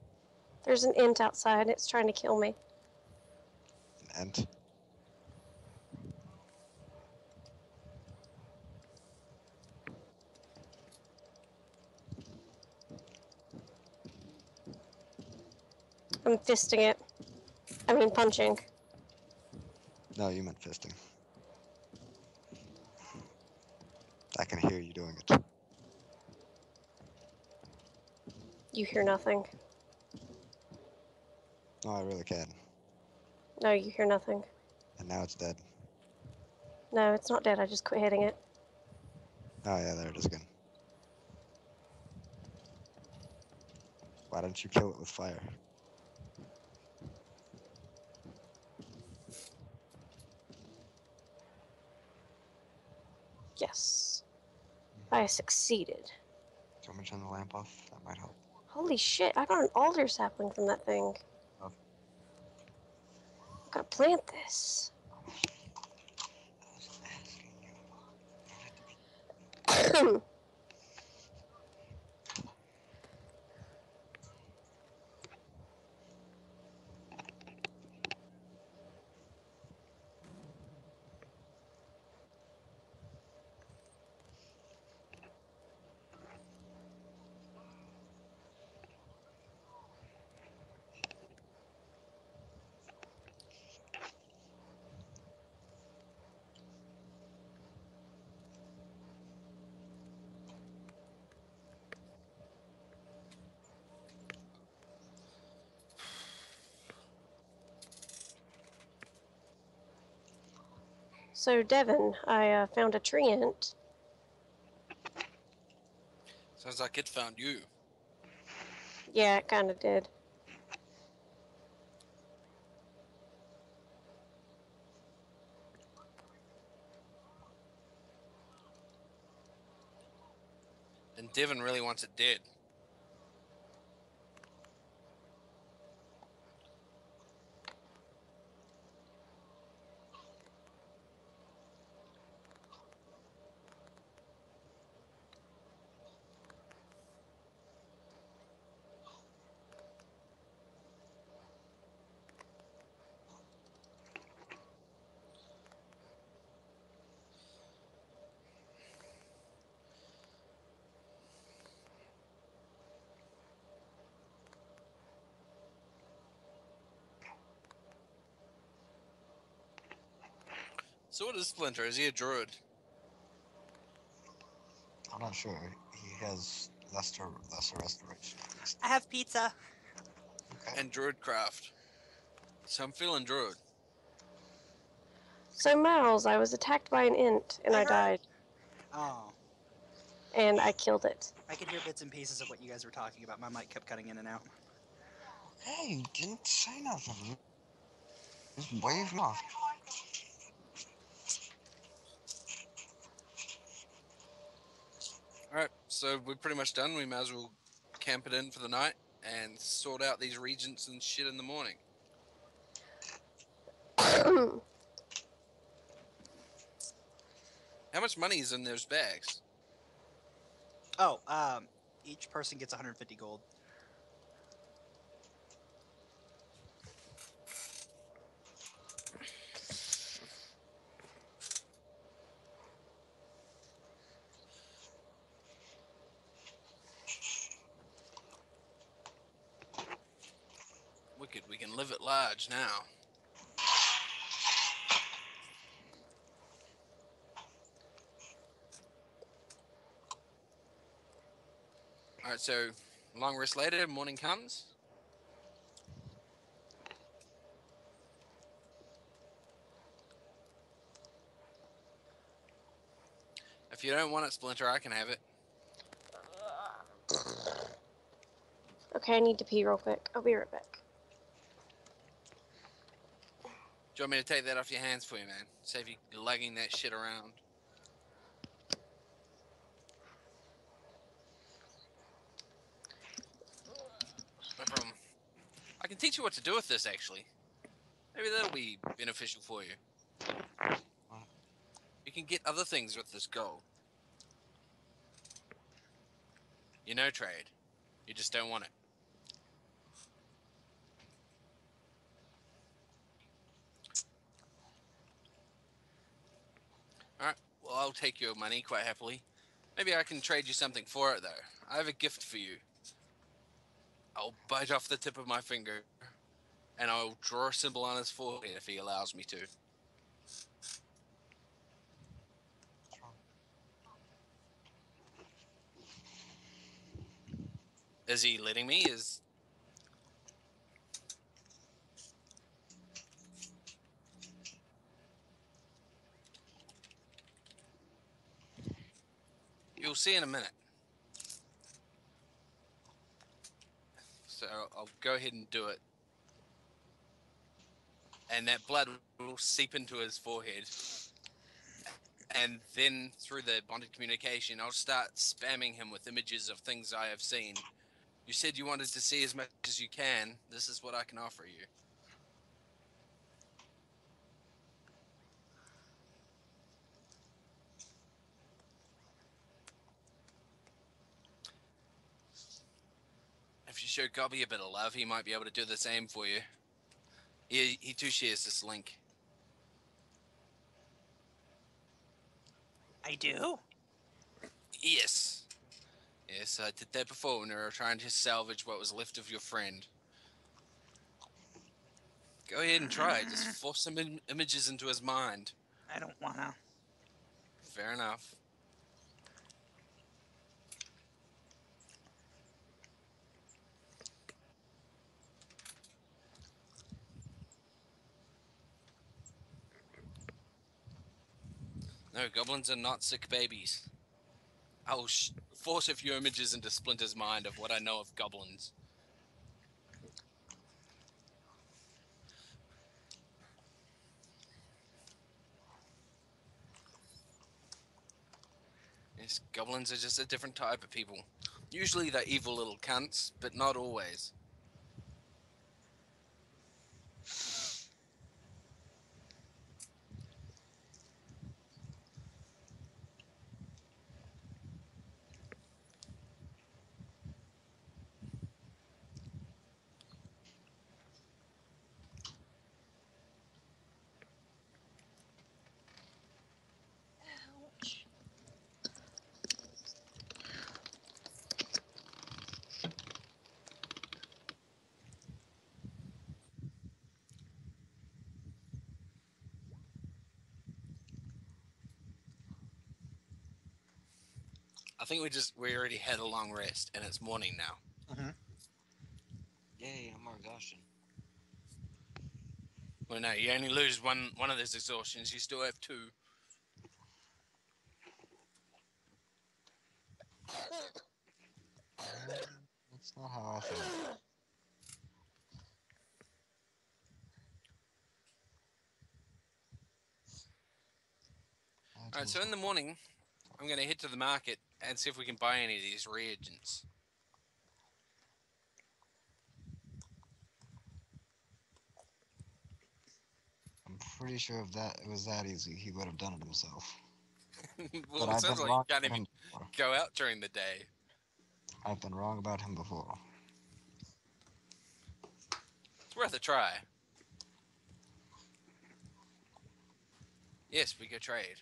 There's an ant outside. It's trying to kill me. An ant? I'm fisting it. I mean punching. No, you meant fisting. I can hear you doing it. You hear nothing. No, I really can. No, you hear nothing. And now it's dead. No, it's not dead. I just quit hitting it. Oh yeah, there it is again. Why don't you kill it with fire? Yes, I succeeded. Do you want me to turn the lamp off? That might help. Holy shit, I got an alder sapling from that thing. Oh. I gotta plant this. I was asking you. You had to be. So, Devin, I found a treant. Sounds like it found you. Yeah, it kind of did. And Devin really wants it dead. So what is Splinter? Is he a druid? I'm not sure. He has lesser restoration at least. I have pizza. Okay. And druidcraft. So I'm feeling druid. So, Miles, I was attacked by an int and I heard. died, Oh, and I killed it. I could hear bits and pieces of what you guys were talking about. My mic kept cutting in and out. Hey, you didn't say nothing. Just wave me off. Alright, so we're pretty much done. We might as well camp it in for the night and sort out these regents and shit in the morning. How much money is in those bags? Oh, each person gets 150 gold. Wicked, we can live at large now. Alright, so long rest later, morning comes. If you don't want it, Splinter, I can have it. Okay, I need to pee real quick. I'll be right back. Do you want me to take that off your hands for you, man? Save you lugging that shit around. No problem. I can teach you what to do with this, actually. Maybe that'll be beneficial for you. You can get other things with this gold. You know trade. You just don't want it. Alright, well, I'll take your money quite happily. Maybe I can trade you something for it, though. I have a gift for you. I'll bite off the tip of my finger, and I'll draw a symbol on his forehead if he allows me to. Is he letting me? You'll see in a minute. So I'll go ahead and do it. And that blood will seep into his forehead. And then through the bonded communication, I'll start spamming him with images of things I have seen. You said you wanted to see as much as you can. This is what I can offer you. If you show Gobby a bit of love, he might be able to do the same for you. He too shares this link. I do? Yes. Yes, I did that before when we were trying to salvage what was left of your friend. Go ahead and try it. Just force some images into his mind. I don't wanna. Fair enough. No, goblins are not sick babies. I'll force a few images into Splinter's mind of what I know of goblins. Yes, goblins are just a different type of people. Usually they're evil little cunts, but not always. Ouch. I think we already had a long rest, and it's morning now. Mm-hmm. Yay, no more exhaustion. Well, no, you only lose one of those exhaustions. You still have two. That's not how I feel. All right, so in the morning, I'm going to head to the market and see if we can buy any of these reagents. I'm pretty sure if it was that easy, he would have done it himself. Well, But it I've sounds been like you wrong can't about even him before. go out during the day. I've been wrong about him before. It's worth a try. Yes, we could trade.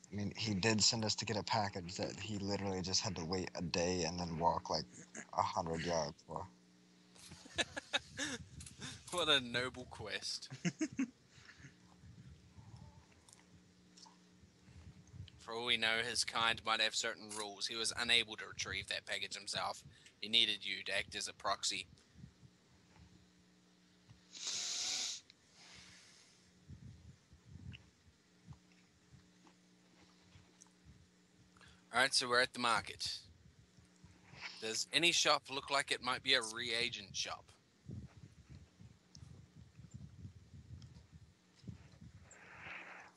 I mean, he did send us to get a package that he literally just had to wait a day and then walk like 100 yards for. What a noble quest. For all we know, his kind might have certain rules. He was unable to retrieve that package himself. He needed you to act as a proxy. Alright, so we're at the market. Does any shop look like it might be a reagent shop?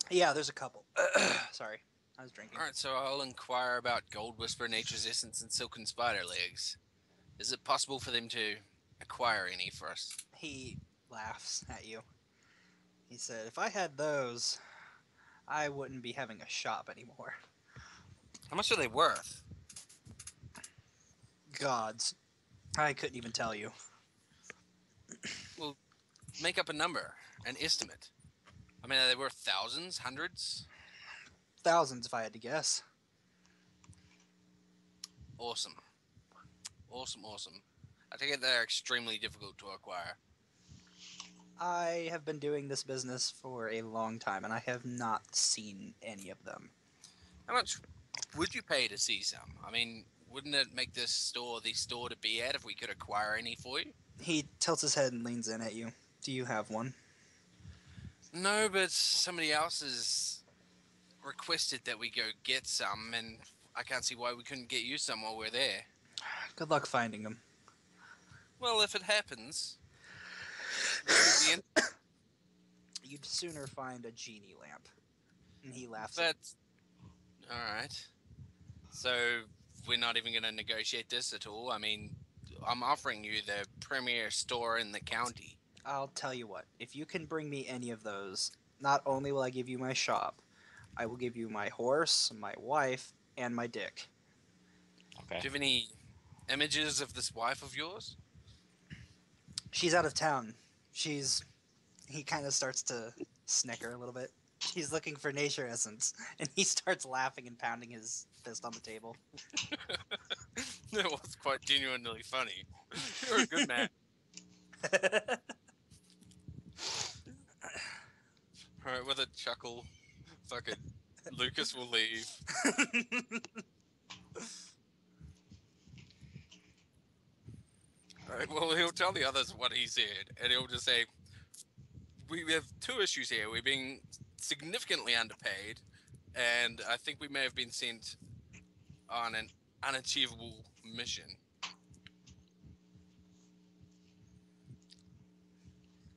Yeah, there's a couple. Sorry, I was drinking. Alright, so I'll inquire about Gold Whisper, Nature's Essence, and Silken Spider Legs. Is it possible for them to acquire any for us? He laughs at you. He said, if I had those, I wouldn't be having a shop anymore. How much are they worth? Gods. I couldn't even tell you. Well, make up a number, an estimate. I mean, are they worth thousands, hundreds? Thousands, if I had to guess. Awesome. Awesome, awesome. I take it they're extremely difficult to acquire. I have been doing this business for a long time, and I have not seen any of them. How much would you pay to see some? I mean, wouldn't it make this store the store to be at if we could acquire any for you? He tilts his head and leans in at you. Do you have one? No, but somebody else has requested that we go get some, and I can't see why we couldn't get you some while we're there. Good luck finding them. Well, if it happens, You'd sooner find a genie lamp. And he laughs. But all right. So we're not even going to negotiate this at all. I mean, I'm offering you the premier store in the county. I'll tell you what. If you can bring me any of those, not only will I give you my shop, I will give you my horse, my wife, and my dick. Okay. Do you have any images of this wife of yours? She's out of town. She's. He kind of starts to snicker a little bit. She's looking for nature essence, and he starts laughing and pounding his fist on the table. It was quite genuinely funny. You're a good man. All right, with a chuckle, fucking Lucas will leave. All right, well, he'll tell the others what he said, and he'll just say, we have two issues here. We're being significantly underpaid, and I think we may have been sent on an unachievable mission.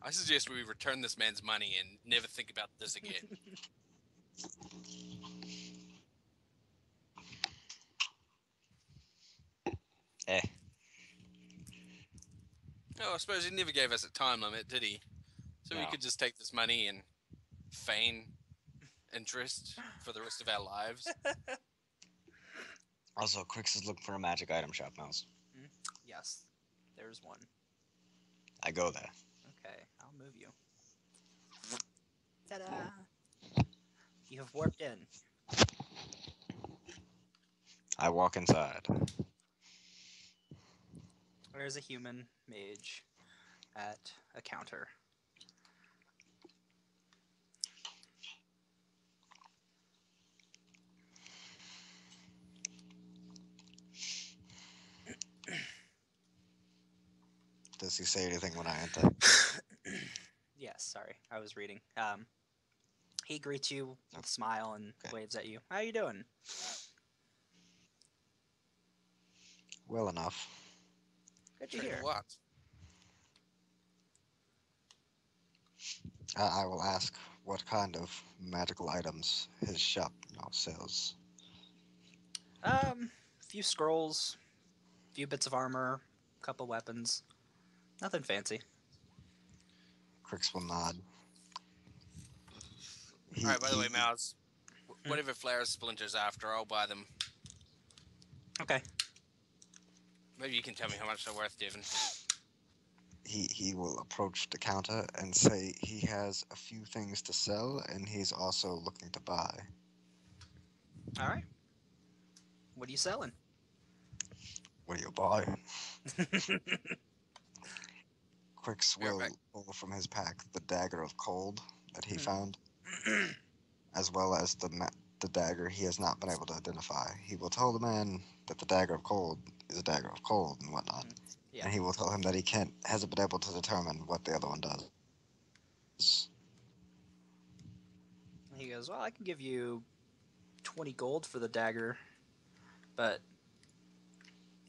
I suggest we return this man's money and never think about this again. Eh. Oh, I suppose he never gave us a time limit, did he? So we No. could just take this money and feign interest for the rest of our lives. Also, Quicks is looking for a magic item shop, Mouse. Yes, there's one. I go there. Okay, I'll move you. Ta-da! You have warped in. I walk inside. There's a human mage at a counter. Does he say anything when I enter? Yes, sorry, I was reading. He greets you with a smile and Okay. waves at you. How you doing? Well enough. Good to Trade hear. what? I will ask what kind of magical items his shop sells. Few scrolls, few bits of armor, couple weapons. Nothing fancy. Crix will nod. All right, by the way, Mouse, whatever Flare splinters after, I'll buy them. Okay. Maybe you can tell me how much they're worth, Devin. He will approach the counter and say he has a few things to sell and he's also looking to buy. All right. What are you selling? What do you buy? Quix Be right will back. pull from his pack the dagger of cold that he found, as well as the dagger he has not been able to identify. He will tell the man that the dagger of cold is a dagger of cold and whatnot, Yeah. and he will tell him that he hasn't been able to determine what the other one does. He goes, well, I can give you 20 gold for the dagger, but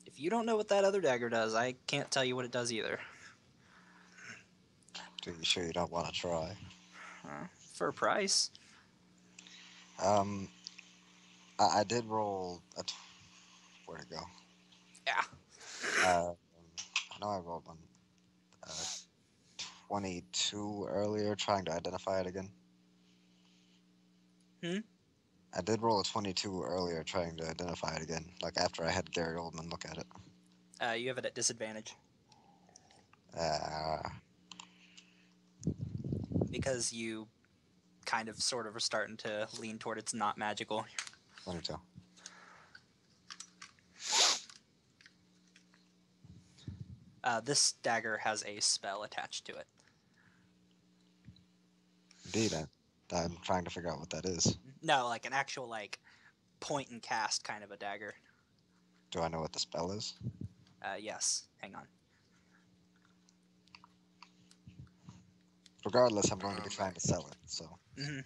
if you don't know what that other dagger does, I can't tell you what it does either. Are you sure you don't want to try? For a price. I did roll where'd it go? Yeah. I know I rolled one. 22 earlier, trying to identify it again. I did roll a 22 earlier, trying to identify it again. Like after I had Gary Oldman look at it. You have it at disadvantage because you kind of sort of are starting to lean toward it's not magical. 22. This dagger has a spell attached to it. Indeed, I'm trying to figure out what that is. No, like an actual like point and cast kind of a dagger. Do I know what the spell is? Yes. Hang on. Regardless, I'm going to be trying to sell it, so. Mm-hmm.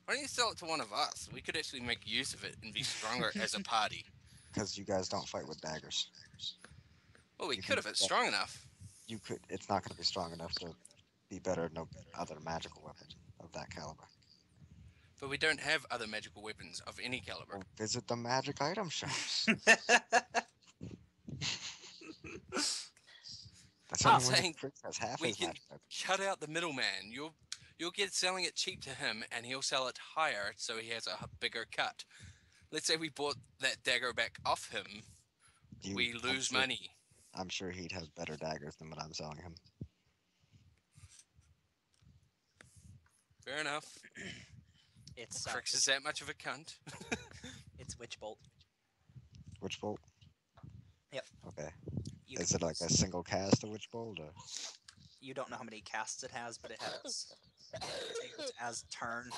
Why don't you sell it to one of us? We could actually make use of it and be stronger as a party. Because you guys don't fight with daggers. Well, we You could if can- it's strong enough. You could. It's not going to be strong enough to be better than no other magical weapon of that caliber. But we don't have other magical weapons of any caliber. Well, visit the magic item shops. That's I'm only when saying Chris has half we his can magic items. cut out the middleman. You'll get selling it cheap to him, and he'll sell it higher, so he has a bigger cut. Let's say we bought that dagger back off him, we lose money. I'm sure he'd have better daggers than what I'm selling him. Fair enough. It's Crix is that much of a cunt. it's Witch Bolt. Witch bolt? Yep. Okay. You Is can it like use- a single cast of witch bolt, or? You don't know how many casts it has, but it has as turn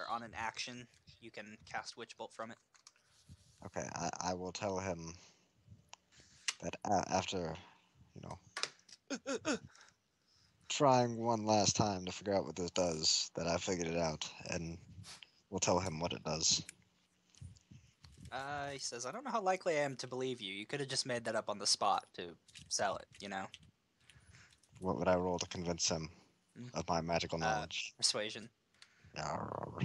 or on an action, you can cast Witch Bolt from it. Okay, I will tell him that after, you know, trying one last time to figure out what this does, that I figured it out, and we'll tell him what it does. He says, I don't know how likely I am to believe you. You could have just made that up on the spot to sell it, you know? What would I roll to convince him of my magical knowledge? Persuasion. Yarr.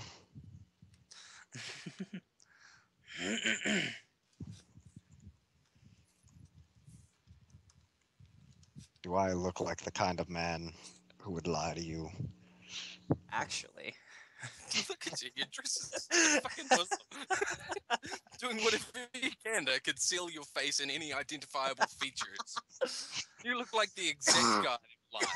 Do I look like the kind of man who would lie to you? Actually, Look at you, your dress is fucking awesome. Doing whatever you can to conceal your face and any identifiable features. You look like the exact guy who lie.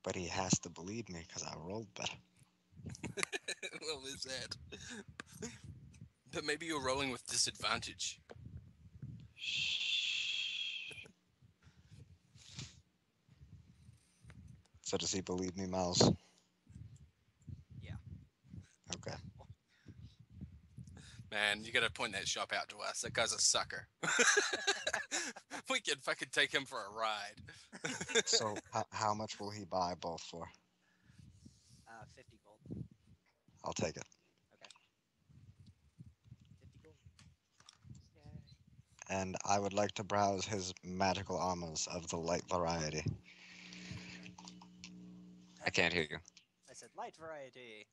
But he has to believe me because I rolled better. Well, there's that. But maybe you're rolling with disadvantage. So does he believe me, Miles? Yeah. Okay. Man, you gotta point that shop out to us. That guy's a sucker. We can fucking take him for a ride. So how much will he buy both for? 50 gold. I'll take it. Okay. 50 gold. And I would like to browse his magical armors of the light variety. I can't hear you. I said light variety.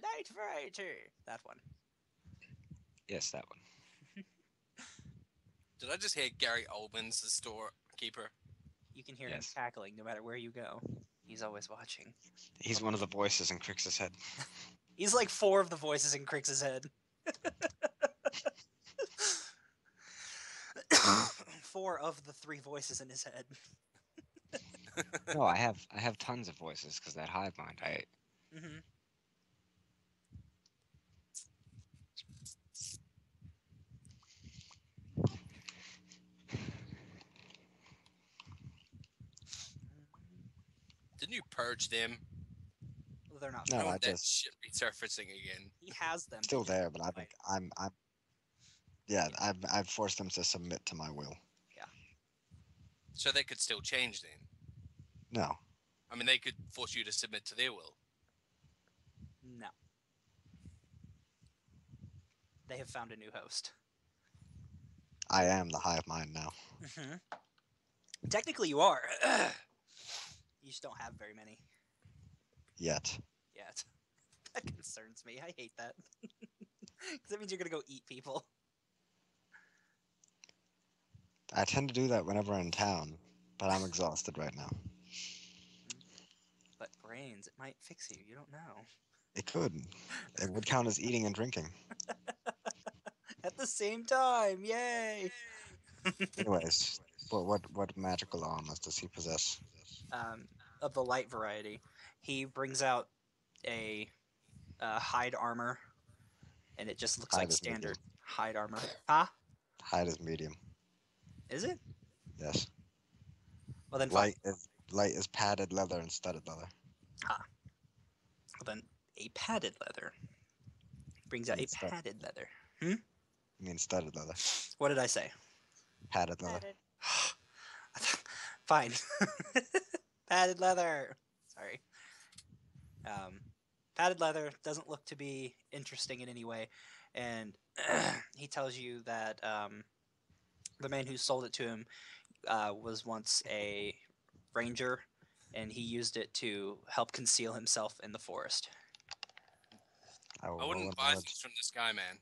Light variety. That one. Yes, that one. Did I just hear Gary Oldman's the storekeeper? You can hear him Yes. cackling no matter where you go. He's always watching. He's one of the voices in Crix's head. He's like 4 of the voices in Crix's head. 4 of the 3 voices in his head. No, I have tons of voices because that hive mind. Mm-hmm. Didn't you purge them? Well, they're not. No, I don't I want that just shit resurfacing again. He has them. still they just there, but don't fight. I've forced them to submit to my will. So they could still change then. No, I mean, they could force you to submit to their will. No. They have found a new host. I am the hive mind now. Mm-hmm. Technically, you are. You just don't have very many Yet. yet. That concerns me. I hate that. Because that means you're gonna go eat people. I tend to do that whenever I'm in town, but I'm exhausted right now. But brains, it might fix you. You don't know. It could. It would count as eating and drinking. At the same time, yay! Anyways, what magical armors does he possess? Of the light variety, he brings out a hide armor, and it just looks Hide like is standard medium. hide armor. Huh? Hide is medium. Is it? Yes. Well then, fine. Light is padded leather and studded leather. Well then, a padded leather brings out a It's studded. padded leather. You mean studded leather? What did I say? Padded leather. Fine. Padded leather. Sorry. Padded leather doesn't look to be interesting in any way. and he tells you that the man who sold it to him was once a ranger, and he used it to help conceal himself in the forest. I will I roll wouldn't a buy knowledge. things from this guy, man.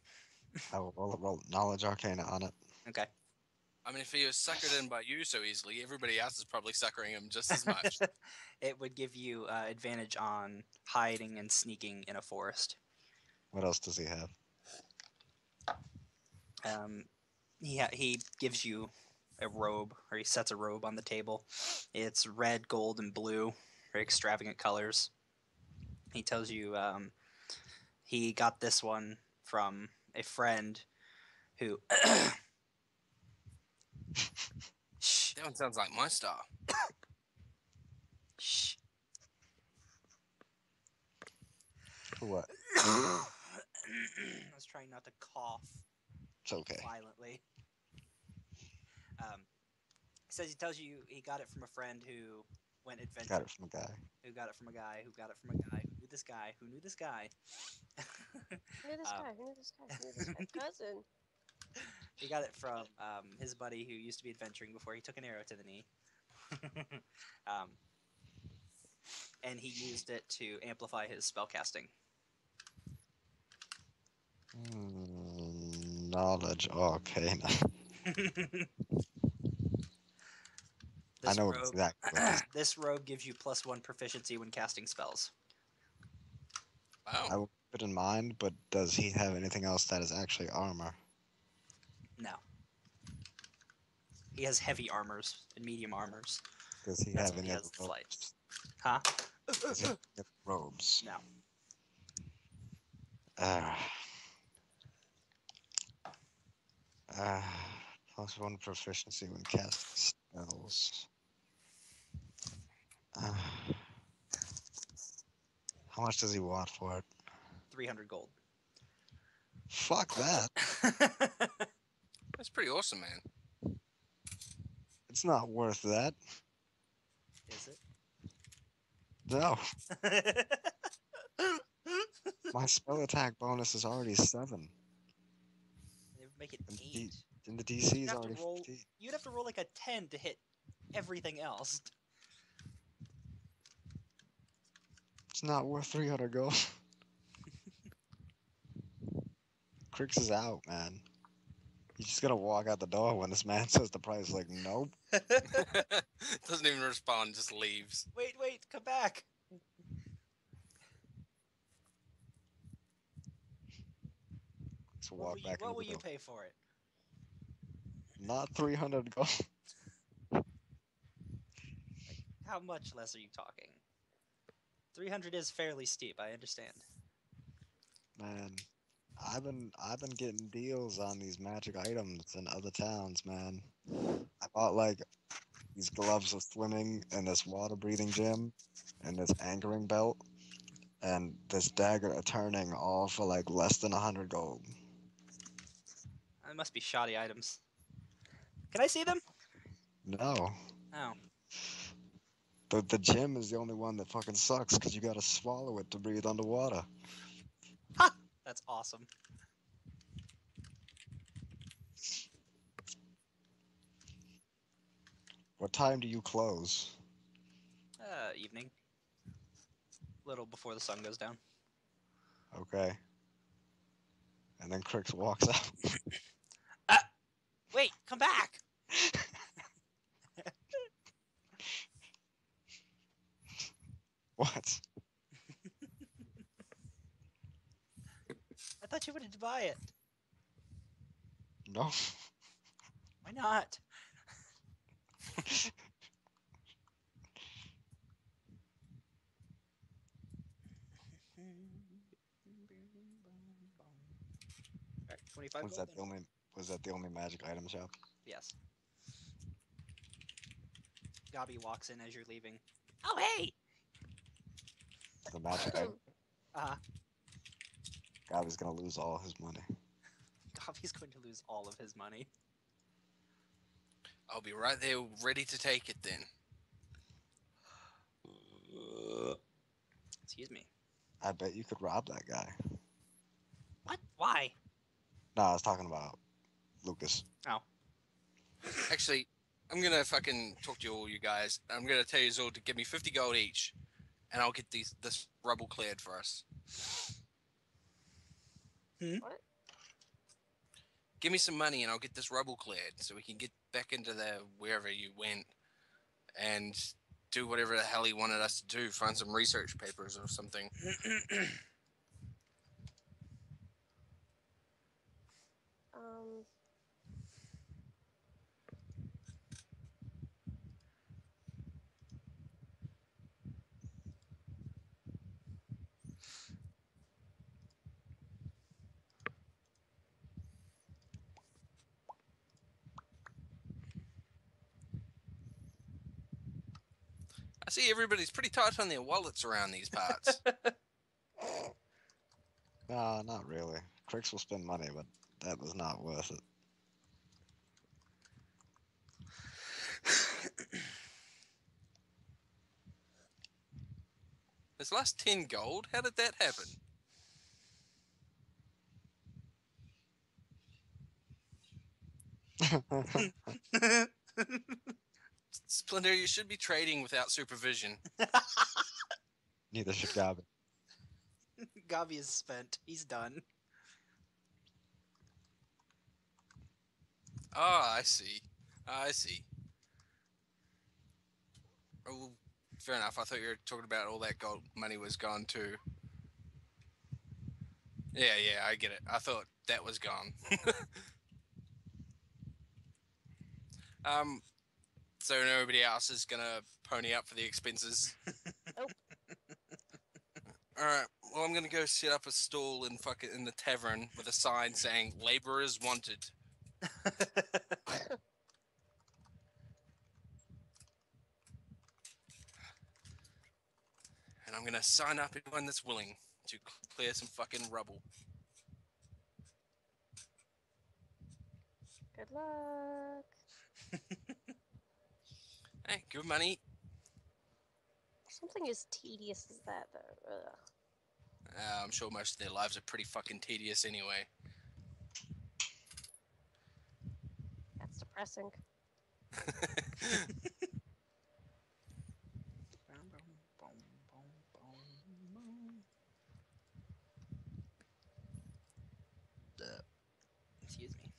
I will roll knowledge arcana on it. Okay. I mean, if he was suckered in by you so easily, everybody else is probably suckering him just as much. It would give you advantage on hiding and sneaking in a forest. What else does he have? He gives you a robe, or he sets a robe on the table. It's red, gold, and blue, very extravagant colors. He tells you he got this one from a friend who. Shh. That one sounds like my style. Shh. For what? I was trying not to cough It's okay. violently. He says he tells you he got it from a friend who went adventuring. Got it from a guy. Who got it from a guy? Who got it from a guy? Who knew this guy? Who knew this guy? Who knew this guy? Who knew this guy? Who knew this guy? Cousin. He got it from his buddy who used to be adventuring before he took an arrow to the knee. And he used it to amplify his spellcasting. Knowledge arcana. I know exactly what this. This robe gives you +1 proficiency when casting spells. Wow. I will keep it in mind, but does he have anything else that is actually armor? No. He has heavy armors and medium armors. Does he That's have when any he other has the flight. robes? Huh? Does he have robes? No. +1 proficiency when casting spells. How much does he want for it? 300 gold. Fuck that. That's pretty awesome, man. It's not worth that. Is it? No. My spell attack bonus is already 7. They would make it And 8. the DC You'd is have to already roll- 15. You'd have to roll like a 10 to hit everything else. It's not worth 300 gold. Crix is out, man. You just gotta walk out the door when this man says the price. Like, nope. Doesn't even respond, just leaves. Wait, come back. So walk back What into will the you door. pay for it? Not 300 gold. How much less are you talking? 300 is fairly steep, I understand. Man, I've been getting deals on these magic items in other towns, man. I bought like these gloves of swimming and this water breathing gym and this anchoring belt and this dagger of turning, all for like less than 100 gold. It must be shoddy items. Can I see them? No. Oh. The gym is the only one that fucking sucks because you gotta swallow it to breathe underwater. Ha! That's awesome. What time do you close? Evening. Little before the sun goes down. Okay. And then Crix walks out. Wait, come back! What? I thought you wanted to buy it. No. Why not? Alright, 25 Was gold that then. was that the only magic item shop? Yes. Gabi walks in as you're leaving. Oh, hey! The magic item? Uh-huh. Gabi's gonna lose all his money. Gabi's going to lose all of his money. I'll be right there ready to take it then. Excuse me. I bet you could rob that guy. What? Why? No, I was talking about Lucas. Oh. Actually, I'm gonna fucking talk to all you guys. I'm gonna tell you all to give me 50 gold each, and I'll get this rubble cleared for us. What? Give me some money, and I'll get this rubble cleared, so we can get back into the wherever you went, and do whatever the hell he wanted us to do. Find some research papers or something. Um. I see everybody's pretty tight on their wallets around these parts. No, not really. Cricks will spend money, but that was not worth it. This last 10 gold, how did that happen? Splinter, you should be trading without supervision. Neither should Gabi. Gavi is spent. He's done. Oh, I see. I see. Oh, fair enough. I thought you were talking about all that gold money was gone too. Yeah, I get it. I thought that was gone. So nobody else is gonna pony up for the expenses. Nope. All right. Well, I'm gonna go set up a stall in the tavern with a sign saying "Laborers wanted." And I'm gonna sign up anyone that's willing to clear some fucking rubble. Good luck. Hey, good money. Something as tedious as that, though. Ugh. I'm sure most of their lives are pretty fucking tedious anyway. That's depressing. Excuse me.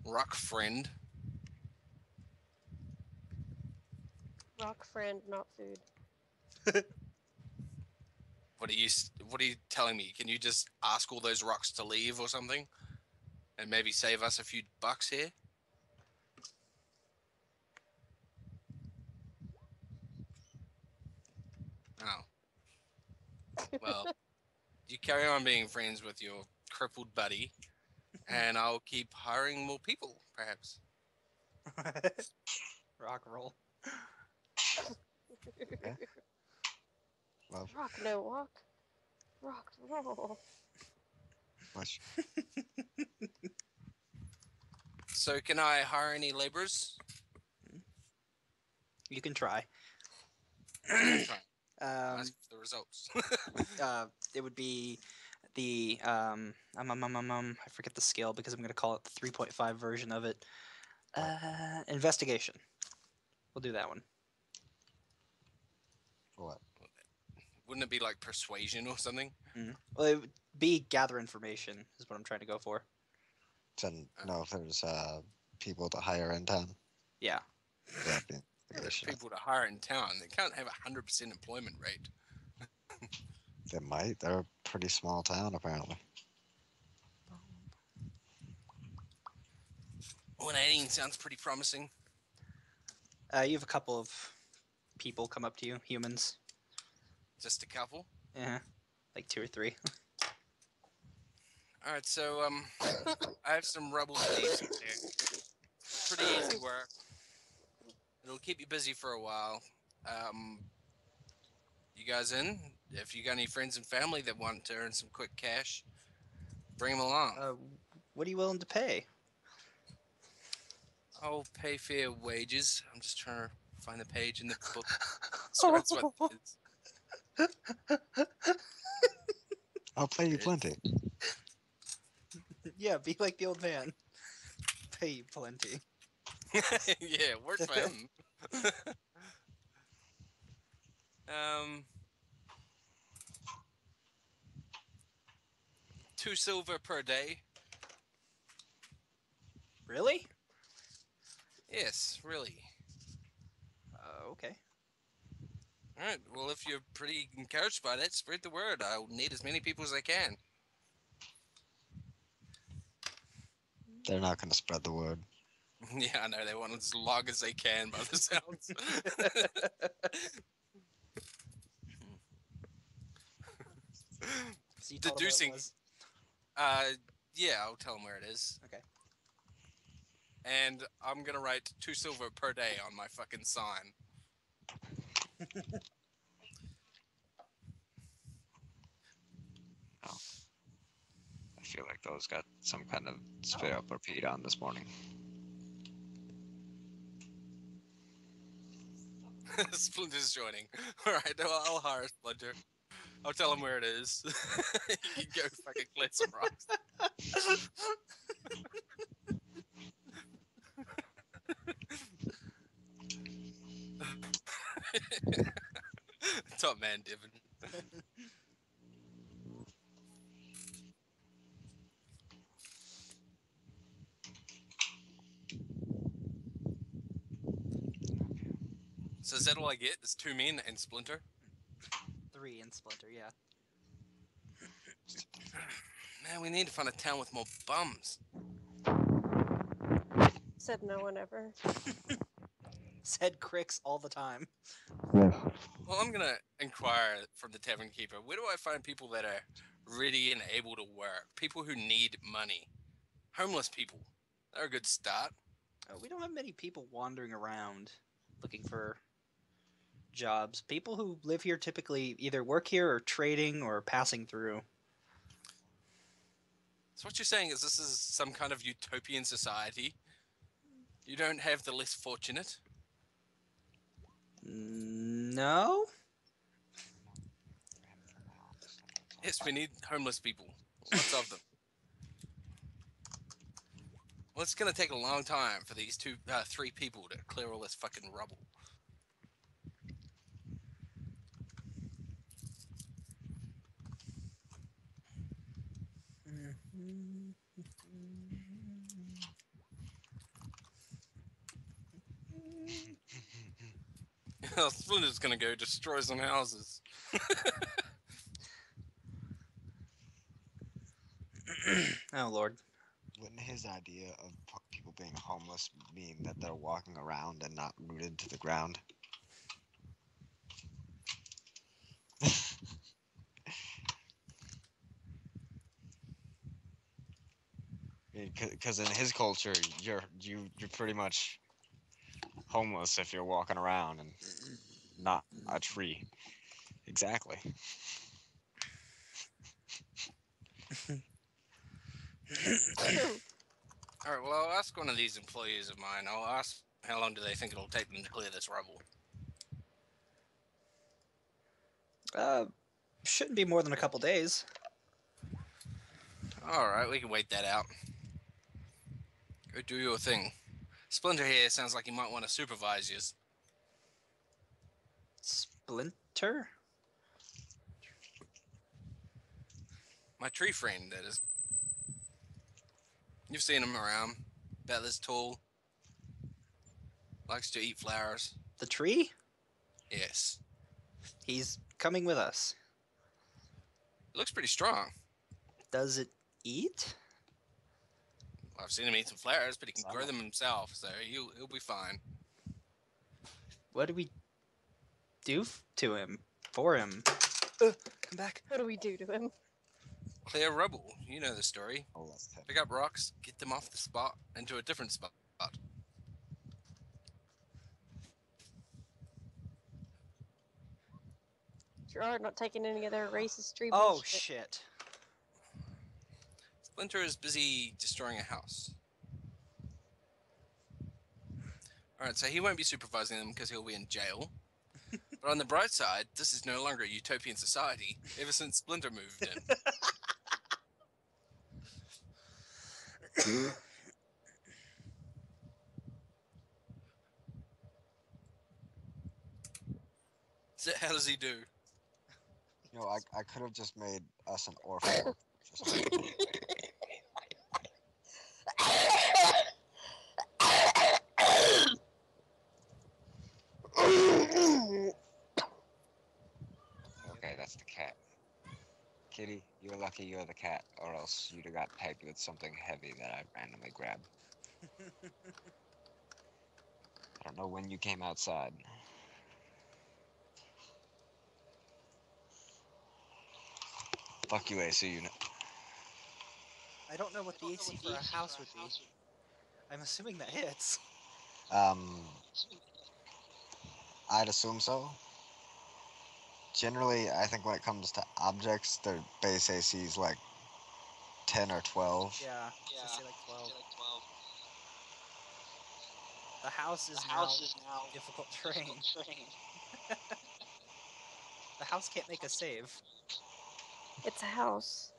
Rock friend. Rock friend, not food. What are you telling me? Can you just ask all those rocks to leave or something? And maybe save us a few bucks here? Oh. Well, you carry on being friends with your crippled buddy, and I'll keep hiring more people, perhaps. Rock roll. Love. Rock no walk. Rock roll. Much. So, can I hire any laborers? You can try. Fine. Um, Ask for the results. it would be the I forget the skill because I'm going to call it the 3.5 version of it. Investigation. We'll do that one. For what? Wouldn't it be like persuasion or something? Well, it would be gather information is what I'm trying to go for. To know if there's people to hire in town. Yeah. That'd be There's investigation. people to hire in town. They can't have a 100% employment rate. They might. They're a pretty small town, apparently. 118 sounds pretty promising. You have a couple of people come up to you, humans. Just a couple. Yeah, like 2 or 3. All right, so I have some rubble to leave some here. Pretty easy work. It'll keep you busy for a while. You guys in? If you got any friends and family that want to earn some quick cash, bring them along. What are you willing to pay? I'll pay fair wages. I'm just trying to find the page in the book. So that's what it is. I'll pay you plenty. Yeah, be like the old man. Pay you plenty. Yeah, work for him. um, 2 silver per day. Really? Yes, really. Okay. All right. Well, if you're pretty encouraged by that, spread the word. I'll need as many people as I can. They're not going to spread the word. Yeah, I know they want as long as they can by the sounds. So you told him what it Deducing. was. Yeah, I'll tell them where it is. Okay. And I'm gonna write 2 silver per day on my fucking sign. I feel like those got some kind of spit up repeat on this morning. Splinter's joining. Alright, I'll hire Splinter. I'll tell him where it is. You can go fucking clear some rocks. Top man, Devin. So is that all I get? Is 2 men and Splinter? 3 in Splinter, yeah. Man, we need to find a town with more bums. Said no one ever. Said cricks all the time. Yes. Well, I'm gonna inquire from the tavern keeper. Where do I find people that are ready and able to work? People who need money. Homeless people. They're a good start. We don't have many people wandering around looking for jobs. People who live here typically either work here or trading or passing through. So what you're saying is this is some kind of utopian society? You don't have the less fortunate? No? Yes, we need homeless people. Lots of them. Well, it's gonna take a long time for these 3 people to clear all this fucking rubble. Splinter's gonna go destroy some houses. Oh, Lord. Wouldn't his idea of people being homeless mean that they're walking around and not rooted to the ground? Because in his culture, you're pretty much homeless if you're walking around and not a tree. Exactly. Alright, well, I'll ask one of these employees of mine. I'll ask how long do they think it'll take them to clear this rubble. Shouldn't be more than a couple days. Alright, we can wait that out. Go do your thing. Splinter here sounds like he might want to supervise you. Splinter? My tree friend, that is. You've seen him around. About this tall. Likes to eat flowers. The tree? Yes. He's coming with us. It looks pretty strong. Does it eat? I've seen him eat some flowers, but he can grow them himself, so he'll be fine. What do we do to him? For him? Come back. What do we do to him? Clear rubble. You know the story. Oh, that's tough. Pick up rocks, get them off the spot into a different spot. Gerard not taking any of their racist tree Oh, bullshit. shit. Splinter is busy destroying a house. Alright, so he won't be supervising them because he'll be in jail. But on the bright side, this is no longer a utopian society ever since Splinter moved in. So how does he do? You know, I could have just made us an orphan. Just Okay, that's the cat. Kitty, you're lucky you're the cat, or else you'd have got pegged with something heavy that I randomly grabbed. I don't know when you came outside. Fuck you, AC unit. I don't know what the AC for a house would be. I'm assuming that hits. Um, I'd assume so. Generally, I think when it comes to objects, their base AC is like 10 or 12. Yeah, let's say like 12. The house is now difficult terrain. The house can't make a save. It's a house.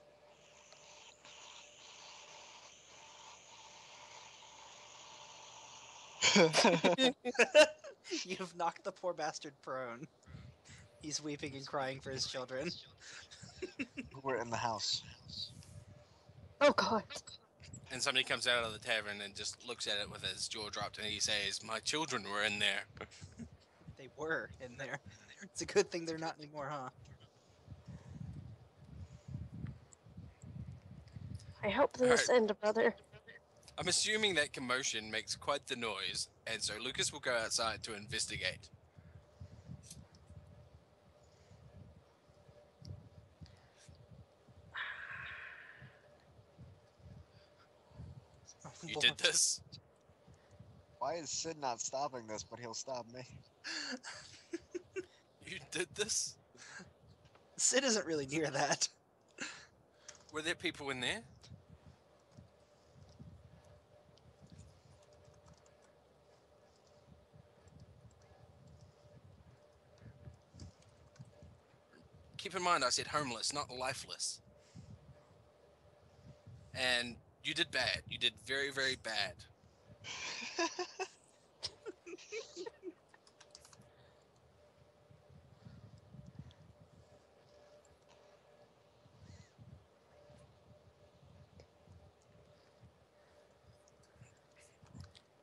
You've knocked the poor bastard prone. He's weeping and crying for his children. Who were in the house? Oh god. And somebody comes out of the tavern and just looks at it with his jaw dropped, and he says, "My children were in there." They were in there. It's a good thing they're not anymore, huh? I hope All this right. end, brother. I'm assuming that commotion makes quite the noise, and so Lucas will go outside to investigate. Oh, You Lord. did this? Why is Sid not stopping this, but he'll stop me? You did this? Sid isn't really near that. Were there people in there? Keep in mind, I said homeless, not lifeless. And you did bad. You did very, very bad.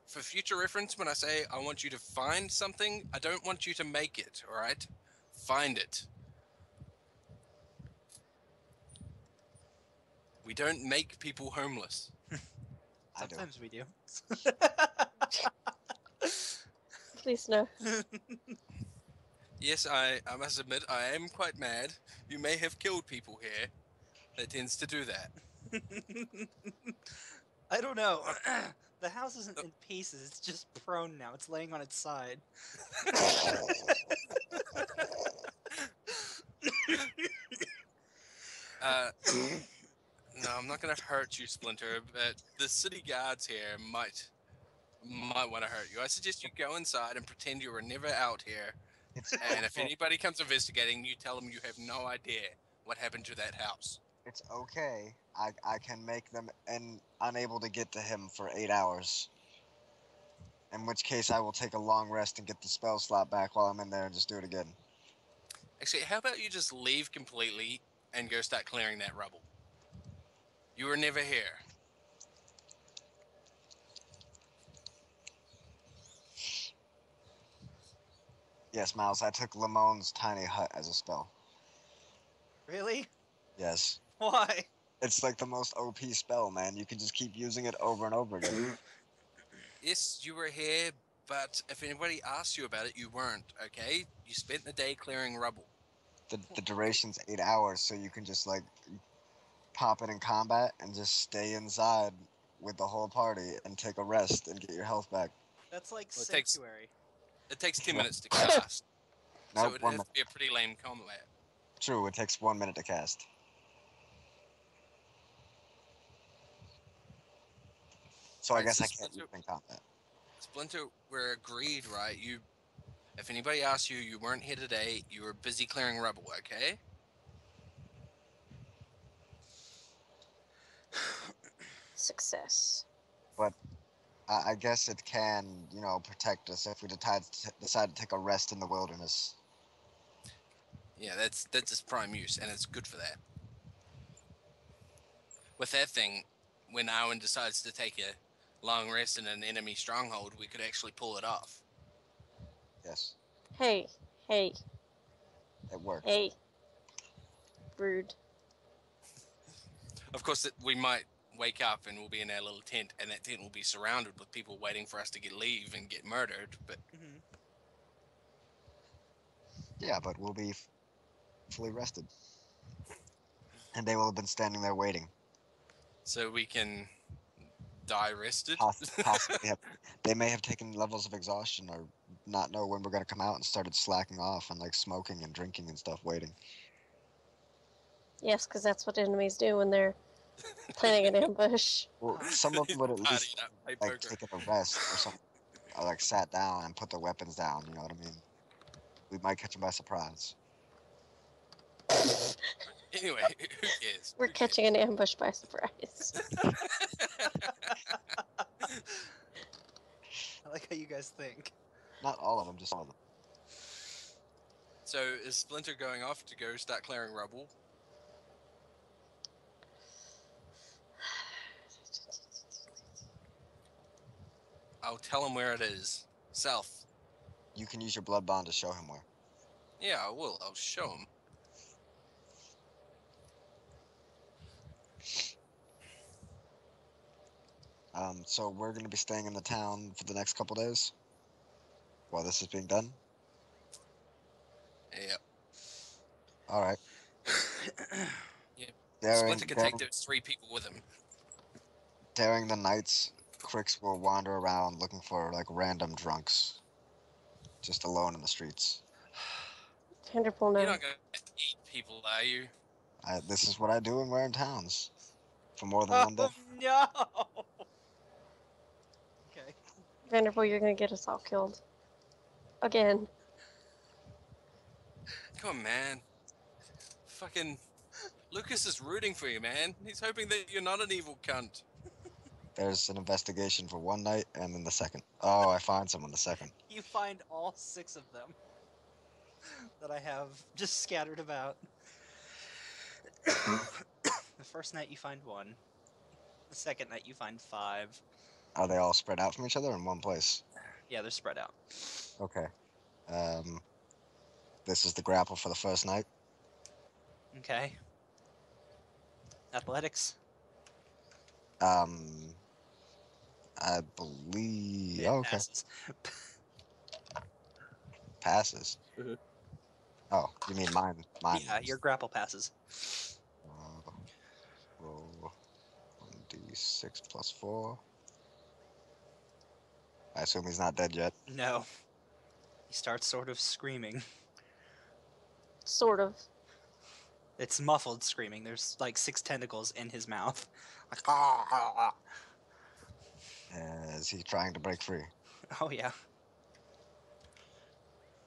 For future reference, when I say I want you to find something, I don't want you to make it, alright? Find it. We don't make people homeless. I do. Sometimes we do. Please no. Yes, I must admit, I am quite mad. You may have killed people here. That tends to do that. I don't know. The house isn't in pieces. It's just prone now. It's laying on its side. No, I'm not gonna hurt you, Splinter, but the city guards here might want to hurt you. I suggest you go inside and pretend you were never out here. It's And if okay. anybody comes investigating, you tell them you have no idea what happened to that house. It's okay. I can make them unable to get to him for 8 hours. In which case, I will take a long rest and get the spell slot back while I'm in there and just do it again. Actually, how about you just leave completely and go start clearing that rubble? You were never here. Yes, Miles, I took Lamone's tiny hut as a spell. Really? Yes. Why? It's like the most OP spell, man. You can just keep using it over and over again. Yes, you were here, but if anybody asked you about it, you weren't, okay? You spent the day clearing rubble. The duration's 8 hours, so you can just, like, pop it in combat and just stay inside with the whole party and take a rest and get your health back. That's like Well, it takes- sanctuary. It takes 10 minutes to cast, so Nope, it'd 1 have minute. to be a pretty lame combat. True, it takes 1 minute to cast. So I Right, guess so I can't use it in combat. Splinter, we're agreed, right? If anybody asks you, you weren't here today. You were busy clearing rubble, okay? success. But I guess it can, you know, protect us if we decide to take a rest in the wilderness. Yeah, that's its prime use, and it's good for that. With that thing, when Owen decides to take a long rest in an enemy stronghold, we could actually pull it off. Yes, Hey, hey, it works. hey. Rude. Of course, we might wake up and we'll be in our little tent, and that tent will be surrounded with people waiting for us to leave and get murdered. But Mhm. Yeah, but we'll be fully rested, and they will have been standing there waiting. so we can die rested. Possibly have. They may have taken levels of exhaustion or not know when we're gonna come out and started slacking off and like smoking and drinking and stuff, waiting. Yes, because that's what enemies do when they're planning an ambush. Well, some of them would at Partying least up, play like poker. taken a rest or something, or like sat down and put their weapons down. You know what I mean? We might catch them by surprise. Anyway, who cares? We're catching an ambush by surprise. I like how you guys think. Not all of them, just some of them. So is Splinter going off to go start clearing rubble? I'll tell him where it is. South. You can use your blood bond to show him where. Yeah, I will. I'll show him. So we're gonna be staying in the town for the next couple days while this is being done. Yep. All right. Yep. During, Splinter can take those 3 people with him. during the nights, Crix will wander around looking for like random drunks, just alone in the streets. Vanderpool, You're no. not going to eat people, are you? This is what I do when we're in towns for more than Oh one day. no! Okay. Vanderpool, you're gonna get us all killed. Again. Come on, man. Fucking Lucas is rooting for you, man. He's hoping that you're not an evil cunt. There's an investigation for one night, and then the second. Oh, I find someone the second. You find all 6 of them that I have just scattered about. The first night you find 1. The second night you find 5. Are they all spread out from each other in one place? Yeah, they're spread out. Okay. This is the grapple for the first night. Okay. Athletics. I believe. It Okay. passes. Passes. Mhm. Oh, you mean mine? Mine. Yeah, your grapple passes. Roll 1d6 plus 4. I assume he's not dead yet. No. He starts sort of screaming. Sort of. It's muffled screaming. There's like 6 tentacles in his mouth. Like, ah, ah, ah. Is he trying to break free? Oh yeah.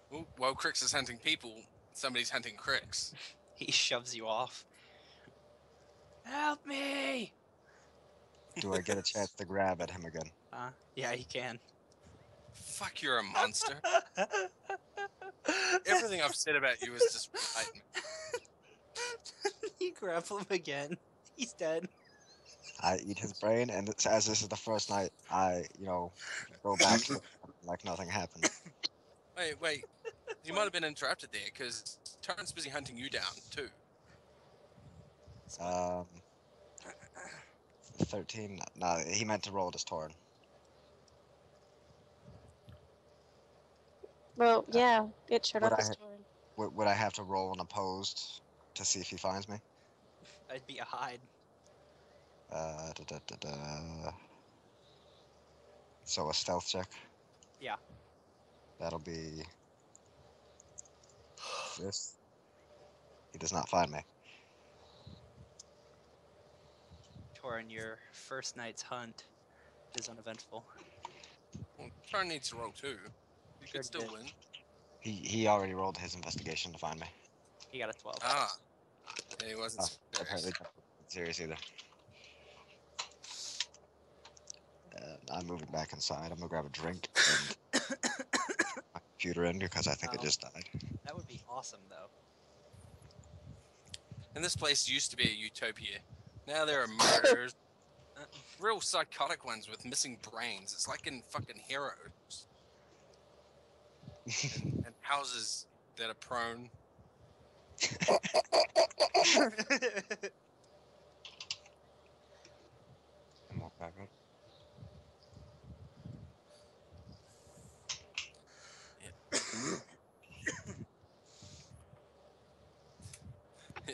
Well, while Crix is hunting people, somebody's hunting Crix. He shoves you off. Help me! Do I get a chance to grab at him again? Yeah, he can. Fuck, you're a monster. Everything I've said about you is just right. You grapple him again. He's dead. I eat his brain, and as this is the first night, I, go back to like nothing happened. Wait. You might have been interrupted there, because Tyrant's busy hunting you down, too. 13? No, he meant to roll it as Torin. Well, yeah, it showed Would up I as ha- Torin. Would I have to roll an opposed to see if he finds me? I'd be a hide. Da, da, da, da. So a stealth check? Yeah. That'll be this. He does not find me. Torin, your first night's hunt is uneventful. Well, Tyrant needs to roll, too. You Sure could still did. win. He already rolled his investigation to find me. He got a 12. Ah. And he wasn't Oh, serious. apparently not serious either. I'm moving back inside. I'm gonna grab a drink and my computer in because I think it Oh. just died. That would be awesome, though. And this place used to be a utopia. Now there are murders, real psychotic ones with missing brains. It's like in fucking Heroes. And houses that are prone. And walk back up.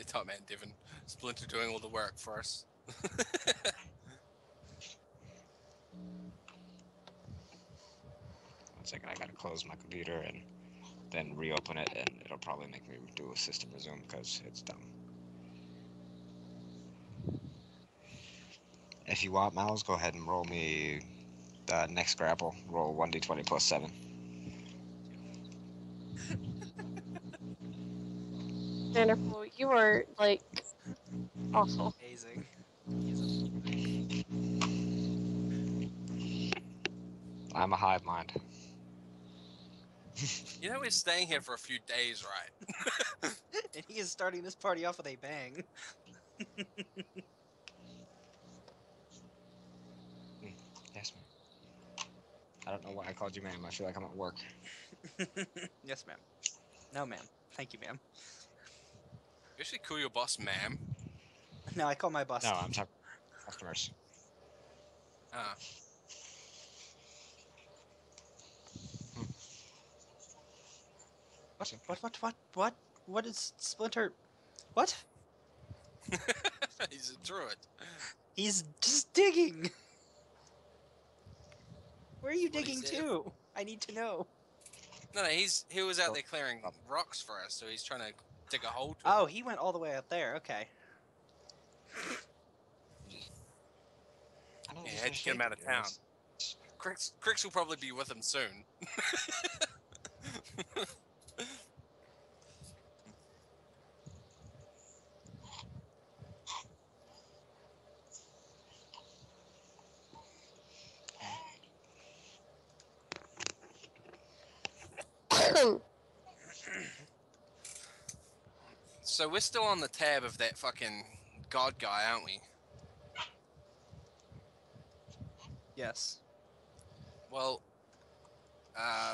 Top man, Devin. Splinter doing all the work for us. One second, I gotta close my computer and then reopen it, and it'll probably make me do a system resume because it's dumb. If you want, Miles, go ahead and roll me the next grapple. Roll 1d20 plus 7. Wonderful. You are like awful. Amazing. He's amazing. I'm a hive mind. You know we're staying here for a few days, right? And he is starting this party off with a bang. Yes, ma'am. I don't know why I called you ma'am. I feel like I'm at work. Yes, ma'am. No, ma'am. Thank you, ma'am. You actually call your boss ma'am. No, I call my boss. No, Steve. I'm talking customers. Ah, What is Splinter? What? he's a druid. He's just digging. Where are you That's what he digging said. to? I need to know. No, he was out there clearing rocks for us, so he's trying to dig a hole to Oh, he went all the way up there. Okay. I know Yeah, this had is to get him out of town. ridiculous. Crix will probably be with him soon. So we're still on the tab of that fucking god guy, aren't we? Yes. Well,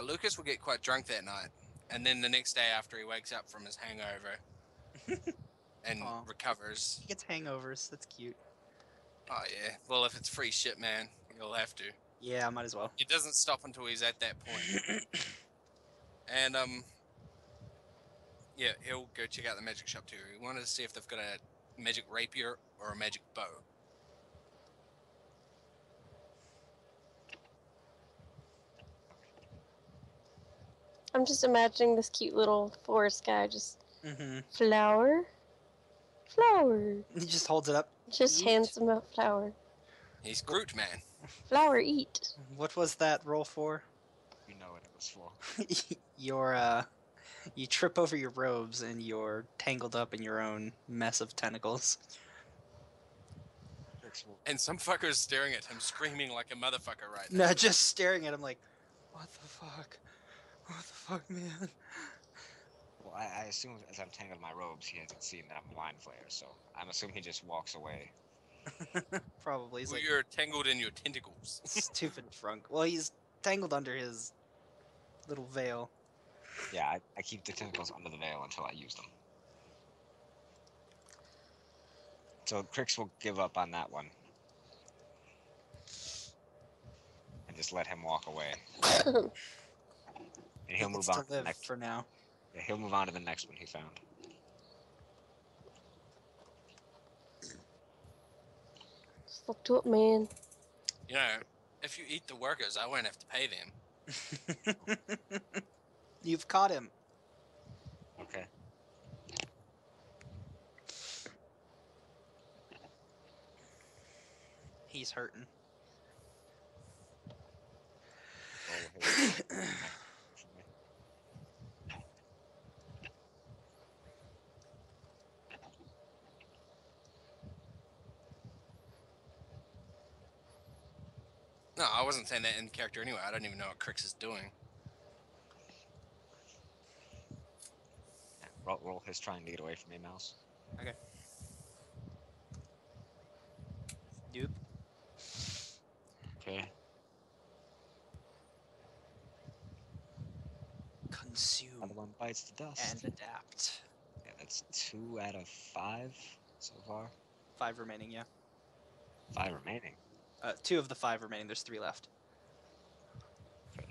Lucas will get quite drunk that night, and then the next day after he wakes up from his hangover and Aw. recovers. He gets hangovers. That's cute. Oh yeah. Well, if it's free shit, man, he'll have to. Yeah, might as well. It doesn't stop until he's at that point. And yeah, he'll go check out the magic shop too. He wanted to see if they've got a magic rapier or a magic bow. I'm just imagining this cute little forest guy just Mm-hmm. flower, flower. He just holds it up. Just Eat. hands him a flower. He's Groot, man. Flower, eat. What was that roll for? You know what it was for. You trip over your robes and you're tangled up in your own mess of tentacles. And some fucker is staring at him, screaming like a motherfucker right No, now. just staring at him like, what the fuck? What the fuck, man? Well, I assume as I'm tangled in my robes, he hasn't seen that I'm a mind flayer, so I'm assuming he just walks away. Probably. He's Well, like, you're tangled in your tentacles. stupid frunk. Well, he's tangled under his little veil. Yeah, I keep the tentacles under the veil until I use them. So Crix will give up on that one. And just let him walk away. And he'll He move gets on to to the live next for now. Yeah, he'll move on to the next one he found. Just look to it, man. You know, if you eat the workers, I won't have to pay them. You've caught him. Okay. He's hurting. Roll his- No, I wasn't saying that in character anyway. I don't even know what Crix is doing. Yeah, roll his trying to get away from me, Mouse. Okay. Dupe. Okay. Consume Another one bites the dust. and adapt. Yeah, that's 2 out of 5 so far. 5 remaining, yeah. 5 remaining. 2 of the 5 remaining. There's 3 left.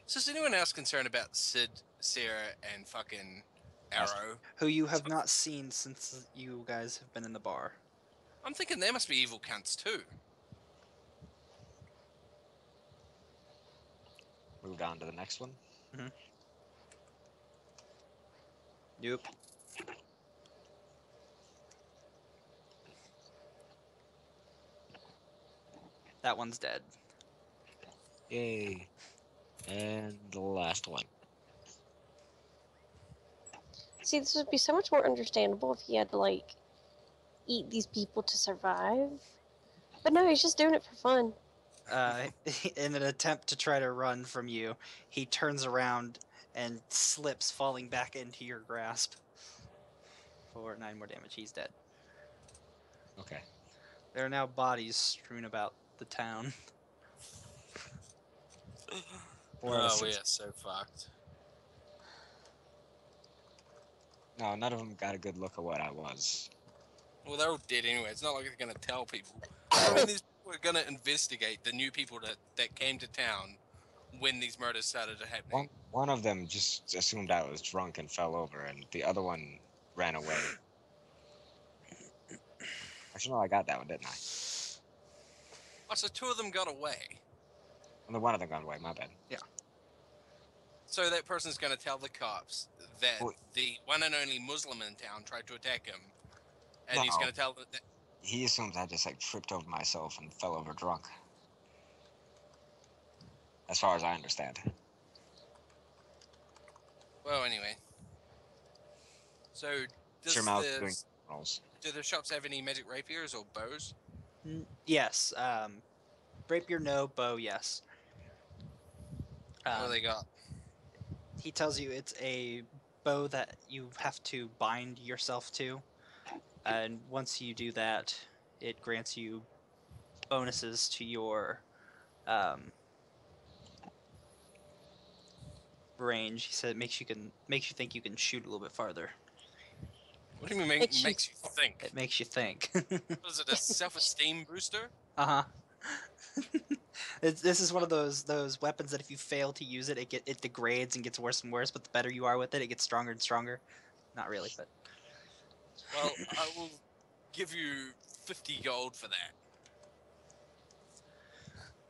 So is anyone else concerned about Sid, Sarah, and fucking Arrow? Who you have not seen since you guys have been in the bar. I'm thinking they must be evil cunts too. Moved on to the next one. Nope. That one's dead. Yay. And the last one. See, this would be so much more understandable if he had to, like, eat these people to survive. But no, he's just doing it for fun. In an attempt to try to run from you, he turns around and slips, falling back into your grasp. For 9 more damage, he's dead. Okay. There are now bodies strewn about the town. 4 out of Oh, 6. we are so fucked. No, none of them got a good look at what I was. Well, they're all dead anyway. It's not like they're gonna tell people. I mean, these people are gonna investigate the new people that came to town when these murders started happening. One of them just assumed I was drunk and fell over, and the other one ran away. Actually, no, I got that one, didn't I? Oh, so 2 of them got away. And the one of them got away, my bad. So that person's gonna tell the cops that Well- the one and only Muslim in town tried to attack him, and he's No. gonna tell them that. He assumes I just, like, tripped over myself and fell over drunk. As far as I understand. Well, anyway. So does Sure, Mouse doing the rolls. do the shops have any magic rapiers or bows? Yes. Rapier, no. Bow, yes. What do they got? He tells you it's a bow that you have to bind yourself to, and once you do that, it grants you bonuses to your range. He said it makes you think you can shoot a little bit farther. What do you mean Makes makes you- you think? It makes you think. What is it, a self-esteem booster? Uh-huh. This is one of those weapons that if you fail to use it, it degrades and gets worse and worse. But the better you are with it, it gets stronger and stronger. Not really, but Well, I will give you 50 gold for that.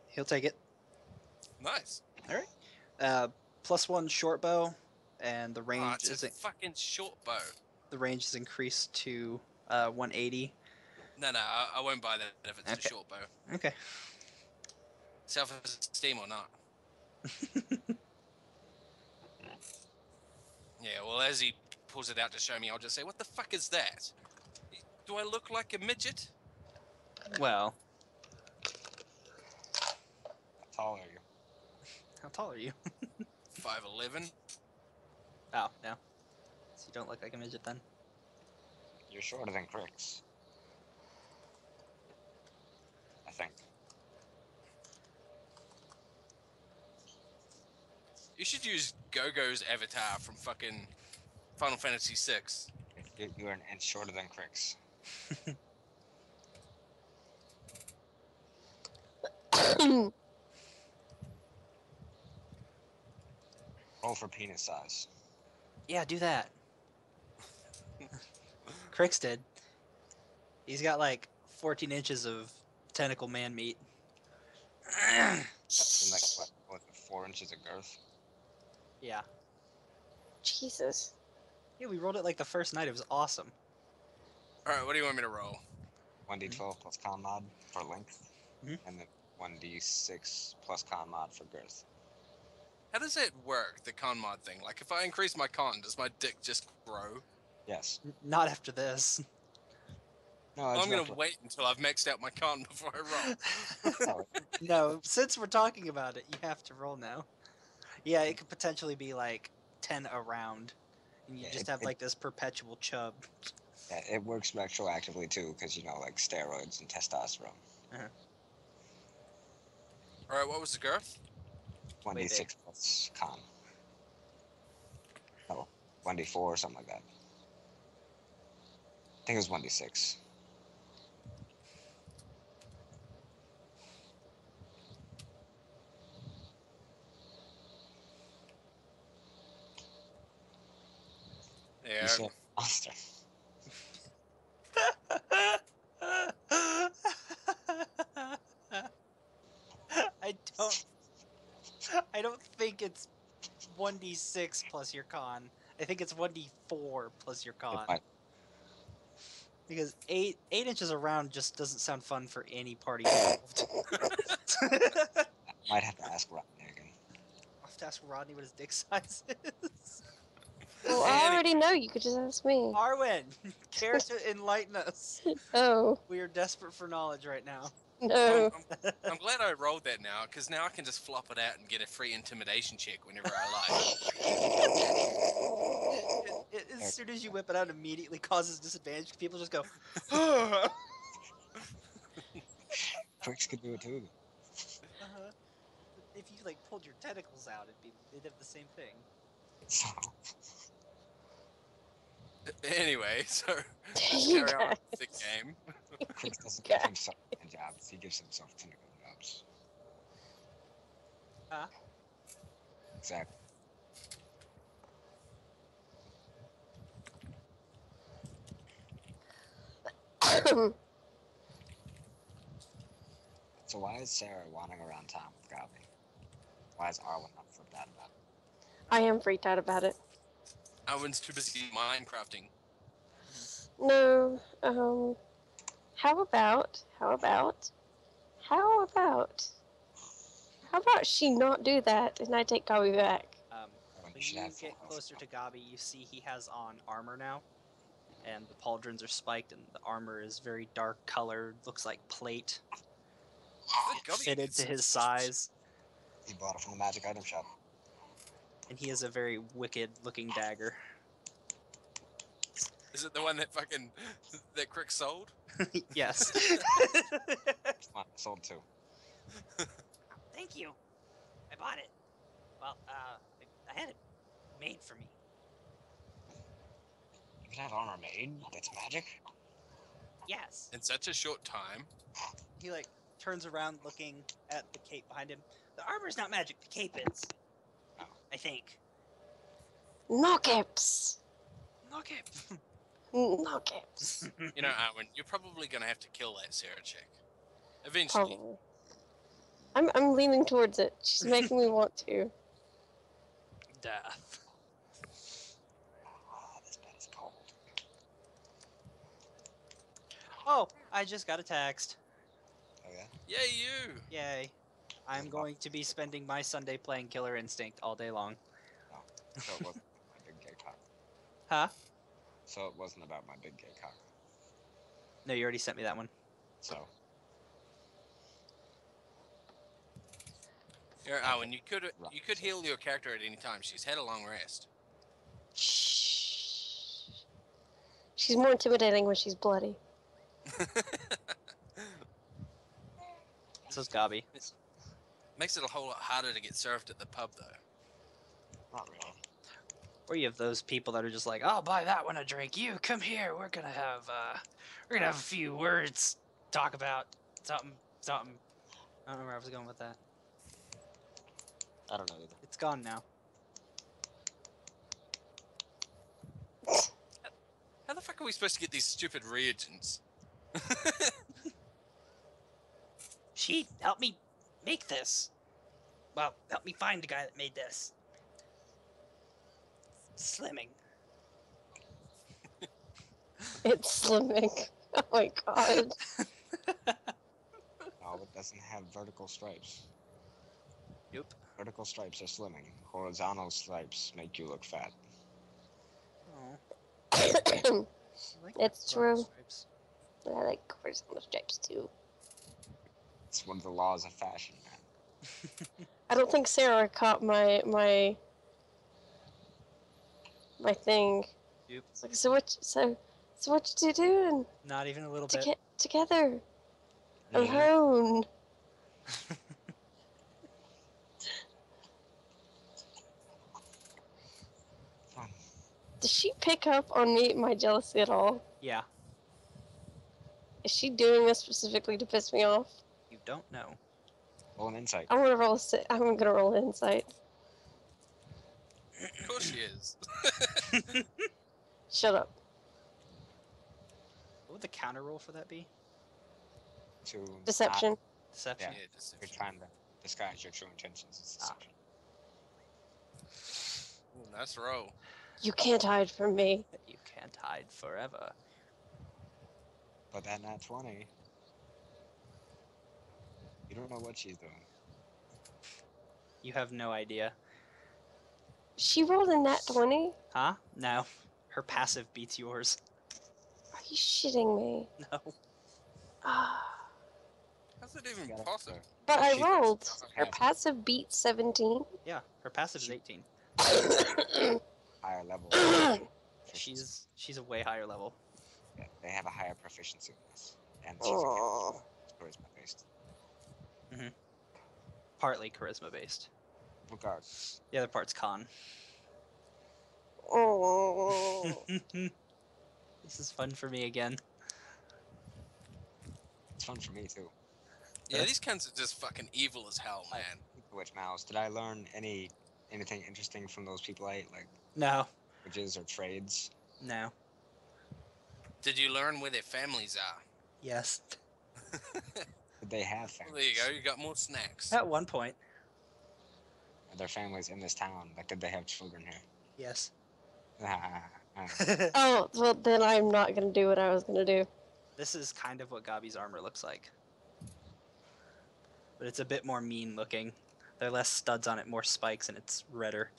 he'll take it. Nice. +1 short bow, and the Oh, range it's a fucking short bow. increased to 180. No, I won't buy that if it's Okay. a short bow. Okay. Self-esteem or not. Yeah, well, as he pulls it out to show me, I'll just say, what the fuck is that? Do I look like a midget? Well, How tall are you? how tall are you? 5'11"? Oh, no. So you don't look like a midget then. You're shorter than Crix. I think. You should use Gogo's avatar from fucking Final Fantasy VI. You're an inch shorter than Crix. Roll for penis size. Yeah, do that. Crix did. He's got like 14 inches of tentacle man meat. And like, what, 4 inches of girth? Yeah. Jesus. Yeah, we rolled it like the first night. It was awesome. Alright, what do you want me to roll? 1d12 plus con mod for length. Mhm. And then 1d6 plus con mod for girth. How does that work, the con mod thing? Like, if I increase my con, does my dick just grow? Yes. Not after this. No, I'm it's gonna retro. wait until I've maxed out my con before I roll. Oh, No, since we're talking about it, you have to roll now. Yeah, it could potentially be like 10 a round, and you Yeah, just have like this perpetual chub. yeah, it works retroactively too, because like steroids and testosterone. All right, what was the girth? 1d6 plus con. No, 1d4 or something like that. I think it was 1d6. You Yeah. said monster. I don't. I don't think it's 1d6 plus your con. I think it's 1d4 plus your It con. might, Because 8 inches around just doesn't sound fun for any party involved. might have to ask Rodney again. I'll have to ask Rodney what his dick size is. Well, I already know. You could just ask me. Arwen, care to enlighten us? Oh, We are desperate for knowledge right now. no. I'm glad I rolled that now, because now I can just flop it out and get a free intimidation check whenever I like. As soon as you whip it out, it immediately causes disadvantage. People just go, Pricks could do it too. uh-huh. If you like pulled your tentacles out, it'd have the same thing. So, Anyway, so let's You carry on guys. with the game. Pricks doesn't Okay. give himself hand jobs, he gives himself tentacle jobs. Huh? Exactly. So why is Sarah wandering around town with Gabi? Why is Arwen not flipped out about it? I am freaked out about it. Owen's too busy Minecrafting. No. How about she not do that and I take Gabi back? Arwen, When you should you have full get health closer now. to Gabi, you see he has on armor now, and the pauldrons are spiked, and the armor is very dark colored, looks like plate, Gabi fitted gets to some his switches. size, He bought it from the magic item shop. and he has a very wicked looking dagger. Is it the one that fucking that Crick sold? Yes. Come on, sold two. Thank you. I bought it. Well, I had it made for me. You can have armor made? That's magic? Yes. In such a short time. He like turns around looking at the cape behind him. The armor's not magic, the cape is. Oh. I think. Knockips. No cape. Knockips. You know, Owen, you're probably gonna have to kill that Sarah chick. Eventually. Probably. I'm leaning towards it. She's making me want to. Death. Oh, this bed is cold. Oh, I just got a text. Oh yeah? Yay, you! Yay. I'm going to be spending my Sunday playing Killer Instinct all day long. So it wasn't my big gay cock. Huh? So it wasn't about my big gay cock. No, you already sent me that one. So Here, Owen, you could heal your character at any time. She's had a long rest. Shh. She's more intimidating when she's bloody. So's Gabi. Makes it a whole lot harder to get served at the pub, though. not really. Or you have those people that are just like, I'll buy that one a drink. You come here. We're gonna have a few words. Talk about something. I don't know where I was going with that. I don't know either. It's gone now. How the fuck are we supposed to get these stupid reagents? She helped me make this. Well, help me find the guy that made this. Slimming. It's slimming. Oh my god. No, it doesn't have vertical stripes. Nope. Vertical stripes are slimming. Horizontal stripes make you look fat. Oh. I like It's horizontal true. stripes. but I like horizontal stripes too. It's one of the laws of fashion, man. I don't think Sarah caught my thing. Oop. It's like, so what you doing? Not even a little bit. Together, Mhm. alone. Fun. Does she pick up on my jealousy at all? Yeah, Is she doing this specifically to piss me off? you don't know. Roll an insight. I'm gonna roll insight. Of course she is. Shut up. What would the counter roll for that be? To Deception. Deception. Yeah, You're deception. trying to disguise your true intentions. It's deception. Ooh, nice roll. You can't hide from me. You can't hide forever. But that nat 20. You don't know what she's doing. You have no idea. She rolled a nat 20? Huh? No. Her passive beats yours. Are you shitting me? No. Ah. How's it even Got it. possible? But I She- rolled. Her Yeah. passive beat 17. Yeah, her passive is 18. Higher level. She's a way higher level. Yeah, they have a higher proficiency in this. And she's a Oh. charisma based. Partly charisma based. Regardless. The other part's con. Oh. This is fun for me again. It's fun for me too. Yeah, these cunts are just fucking evil as hell, man. Which mouse? Did I learn anything interesting from those people I ate, like No. languages or trades? No. Did you learn where their families are? Yes. Did they have Well, families? there you go. You got more snacks. At one point. Are there families in this town? Like, did they have children here? Yes. Oh, well, then I'm not gonna do what I was gonna do. This is kind of what Gabi's armor looks like. But it's a bit more mean looking. There are less studs on it, more spikes, and it's redder.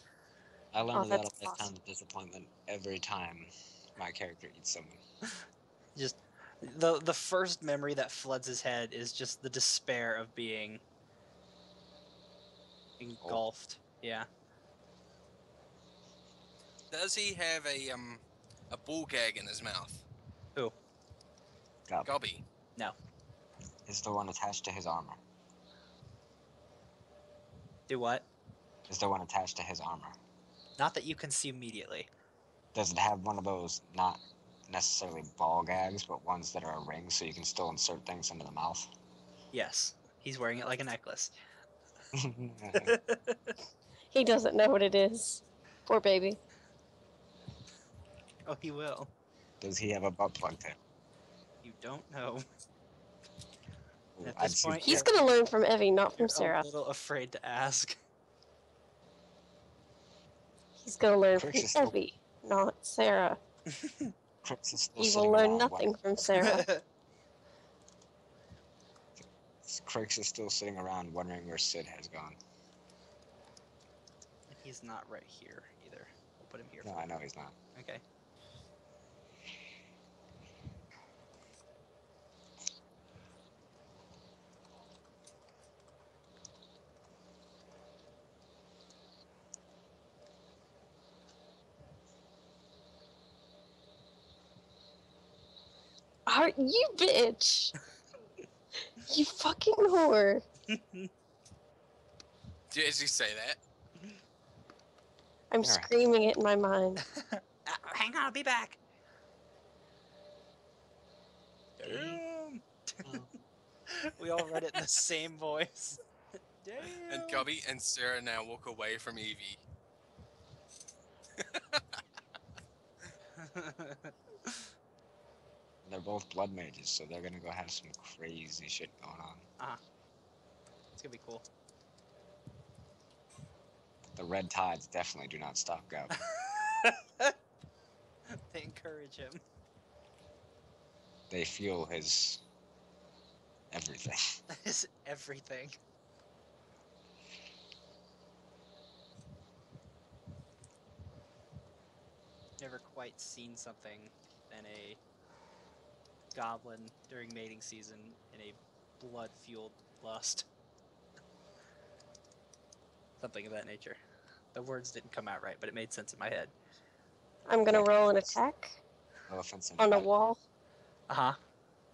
I learned that's about a lifetime awesome. of disappointment every time my character eats someone. Just the first memory that floods his head is just the despair of being engulfed. Yeah. Does he have a ball gag in his mouth? Who? Gobby. Is there one attached to his armor? Do what? Is there one attached to his armor? Not that you can see immediately. Does it have one of those, not necessarily ball gags, but ones that are a ring so you can still insert things into the mouth? Yes. He's wearing it like a necklace. He doesn't know what it is. Poor baby. Oh, he will. Does he have a butt plug tip? You don't know. Ooh, At I'd this see point, He's gonna learn from Evie, not from You're Sarah. a little afraid to ask. He's gonna learn from Crix is still- Evie, not Sarah. Crix is still He sitting will learn around nothing from Sarah. Crix is still sitting around wondering where Sid has gone. He's not right here either. We'll put him here. No, for I know he's not. Okay. Are you bitch? You fucking whore. Did you actually say that? I'm Alright. screaming it in my mind. Hang on, I'll be back. Damn. We all read it in the same voice. Damn. And Gobby and Sarah now walk away from Evie. They're both blood mages, so they're gonna go have some crazy shit going on. It's gonna be cool. The red tides definitely do not stop Gab. They encourage him. They fuel his everything. That is everything. Never quite seen something in a goblin during mating season in a blood-fueled lust. Something of that nature. The words didn't come out right, but it made sense in my head. I'm gonna roll an attack No offense on a anybody. wall. Uh-huh.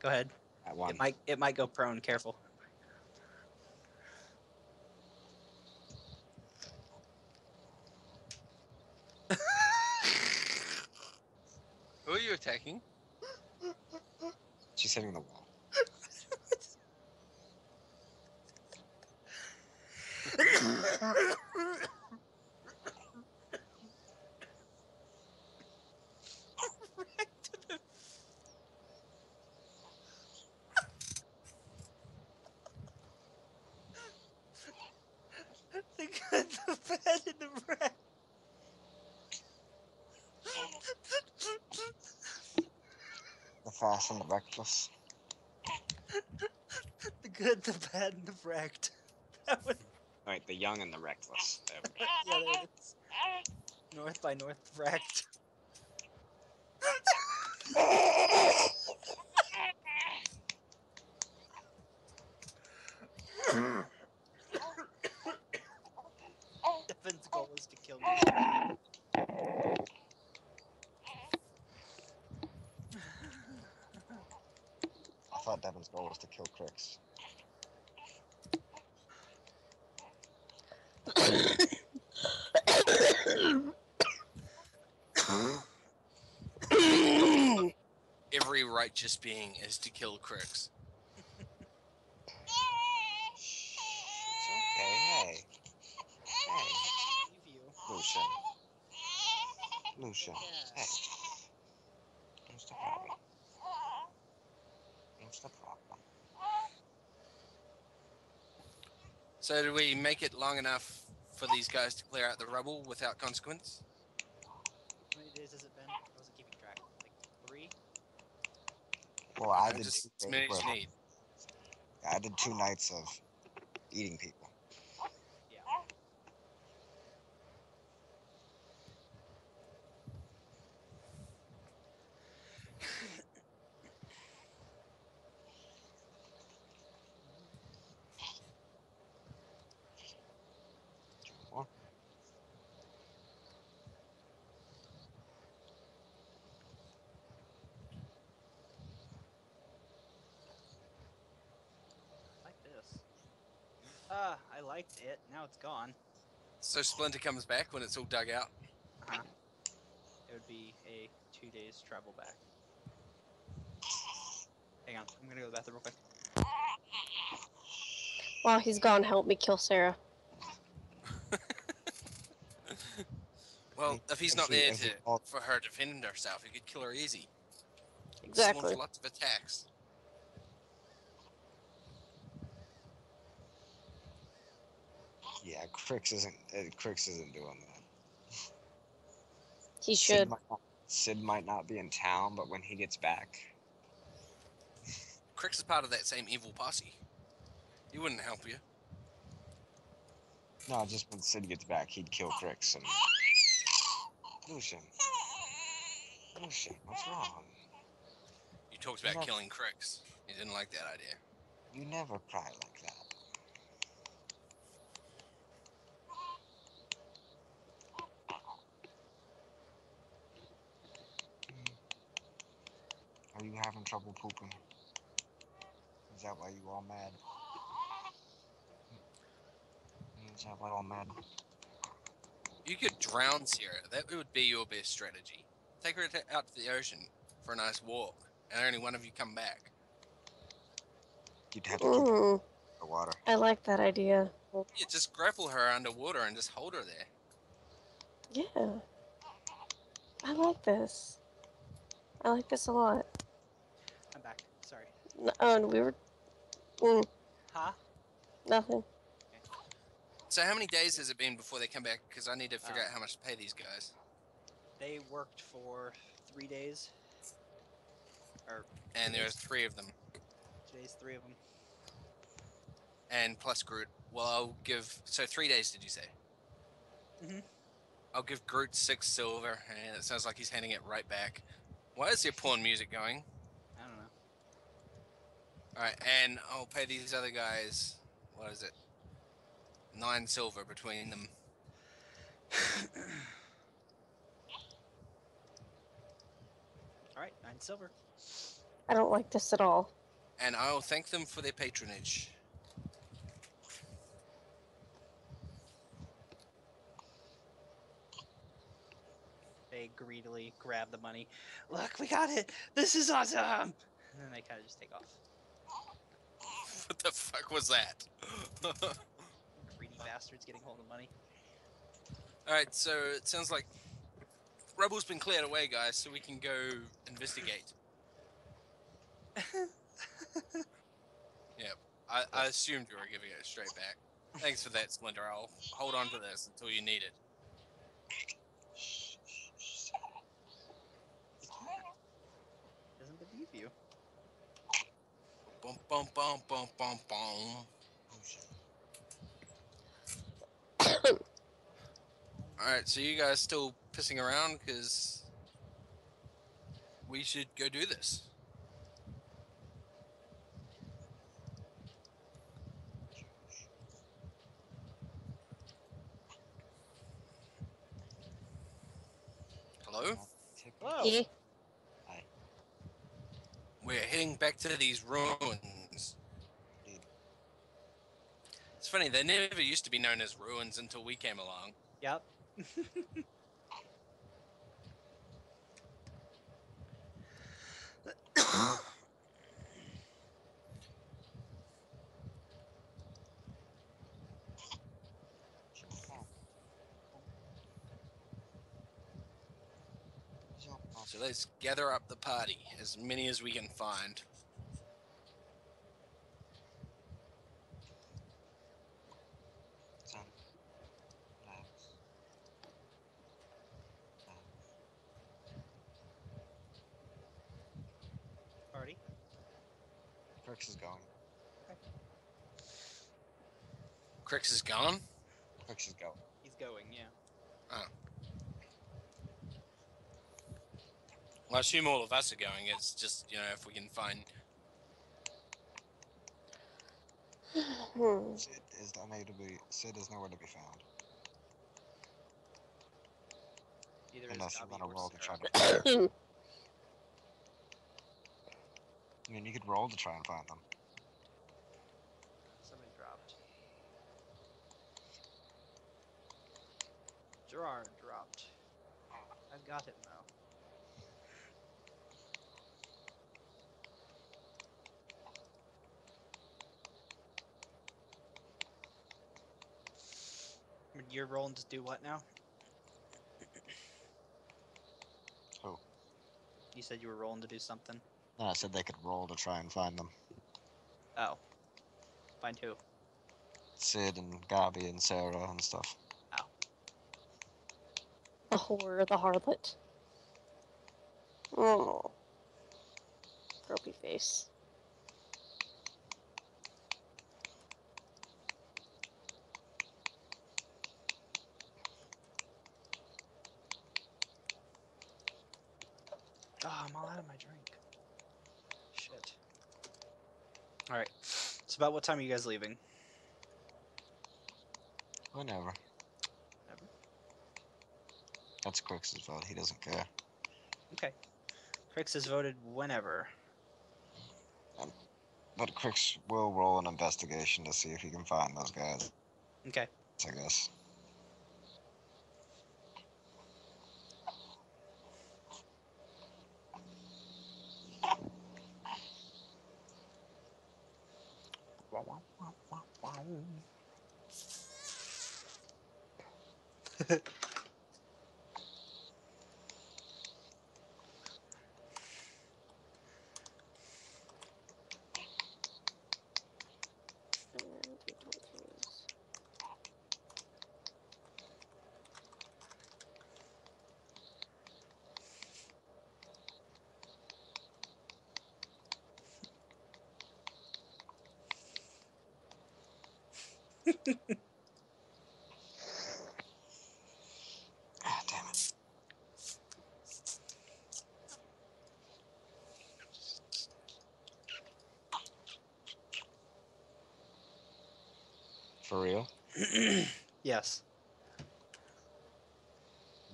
Go ahead. At one. It might go prone, careful. Who are you attacking? She's hitting the wall. The good, the bad, and the red. The fast and the reckless. The good, the bad, and the wrecked. That would, Right, the young and the reckless. There we go. yeah, there it is. North by North wrecked. Devin's goal is to kill you. I thought Devin's goal was to kill Crix. Every righteous being is to kill Crix. It's okay, hey. Hey, Leave you. Lucian. Lucian, Yeah. hey. What's the problem? What's the problem? So do we make it long enough for these guys to clear out the rubble without consequence? How many days has it been? I wasn't keeping track. Like 3? Well, I No, did just 2 as days many as you worth. need. I did 2 nights of eating people. Yeah. More? I like this. I liked it. Now it's gone. So Splinter comes back when it's all dug out. Uh-huh. It would be a 2 days travel back. Hang on, I'm gonna go to the bathroom real quick. While he's gone, help me kill Sarah. Well, if he's If not he- there if he to called- for her defending herself, he could kill her easy. Exactly. Launch lots of attacks. Yeah, Crix isn't doing that. He should. Sid might not be in town, but when he gets back, Crix is part of that same evil posse. He wouldn't help you. no, just when Sid gets back, he'd kill Crix and Lucian. Lucian, what's wrong? You talked about No. killing Crix. He didn't like that idea. You never cry like that. Are you having trouble pooping? Is that why you all mad? Is that why you all mad? You could drown Sarah. That would be your best strategy. Take her out to the ocean for a nice walk, and only one of you come back. You'd have to keep Mm, the water. I like that idea. Yeah, just grapple her underwater and just hold her there. Yeah. I like this. I like this a lot. I'm back. Sorry. Oh, and we were... Huh? Nothing. So how many days has it been before they come back? Because I need to figure out how much to pay these guys. They worked for 3 days. Or And there are 3 of them. today's 3 of them. And plus Groot. Well, I'll give... So 3 days, did you say? Mhm. I'll give Groot 6 silver, and it sounds like he's handing it right back. Why is there porn music going? I don't know. All right, and I'll pay these other guys. What is it? 9 silver between them. All right, 9 silver. I don't like this at all. And I'll thank them for their patronage. They greedily grab the money. Look, we got it. This is awesome. And then they kind of just take off. What the fuck was that? Greedy bastards getting hold of money. Alright, so it sounds like rubble's been cleared away, guys, so we can go investigate. Yep. I assumed you were giving it straight back. Thanks for that, Splinter. I'll hold on to this until you need it. Doesn't believe you. Bum bum bum bum bum bum. Alright, so you guys still pissing around? Because we should go do this. Hello? Hello. Yeah. Hi. We're heading back to these ruins. Indeed. It's funny, they never used to be known as ruins until we came along. Yep. So let's gather up the party, as many as we can find. Son, relax. Party. Crix is going. Crix is gone? Crix is going. He's going, yeah. Well, I assume all of us are going. It's just, if we can find... Sid is nowhere to be found. Either Unless is you Gabi want to or roll to try Sarah. to find them. I mean, you could roll to try and find them. Somebody dropped. Gerard dropped. I've got him though. You're rolling to do what now? Who? You said you were rolling to do something. No, I said they could roll to try and find them. Oh. Find who? Sid and Gabi and Sarah and stuff. The whore, the harlot. Oh. Gropey face. Oh, I'm all out of my drink. Shit. Alright. So about what time are you guys leaving? Whenever. Never. That's Crix's vote. He doesn't care. Okay. Crix has voted whenever. But Crix will roll an investigation to see if he can find those guys, Okay. I guess. Ah, damn it. For real? Yes.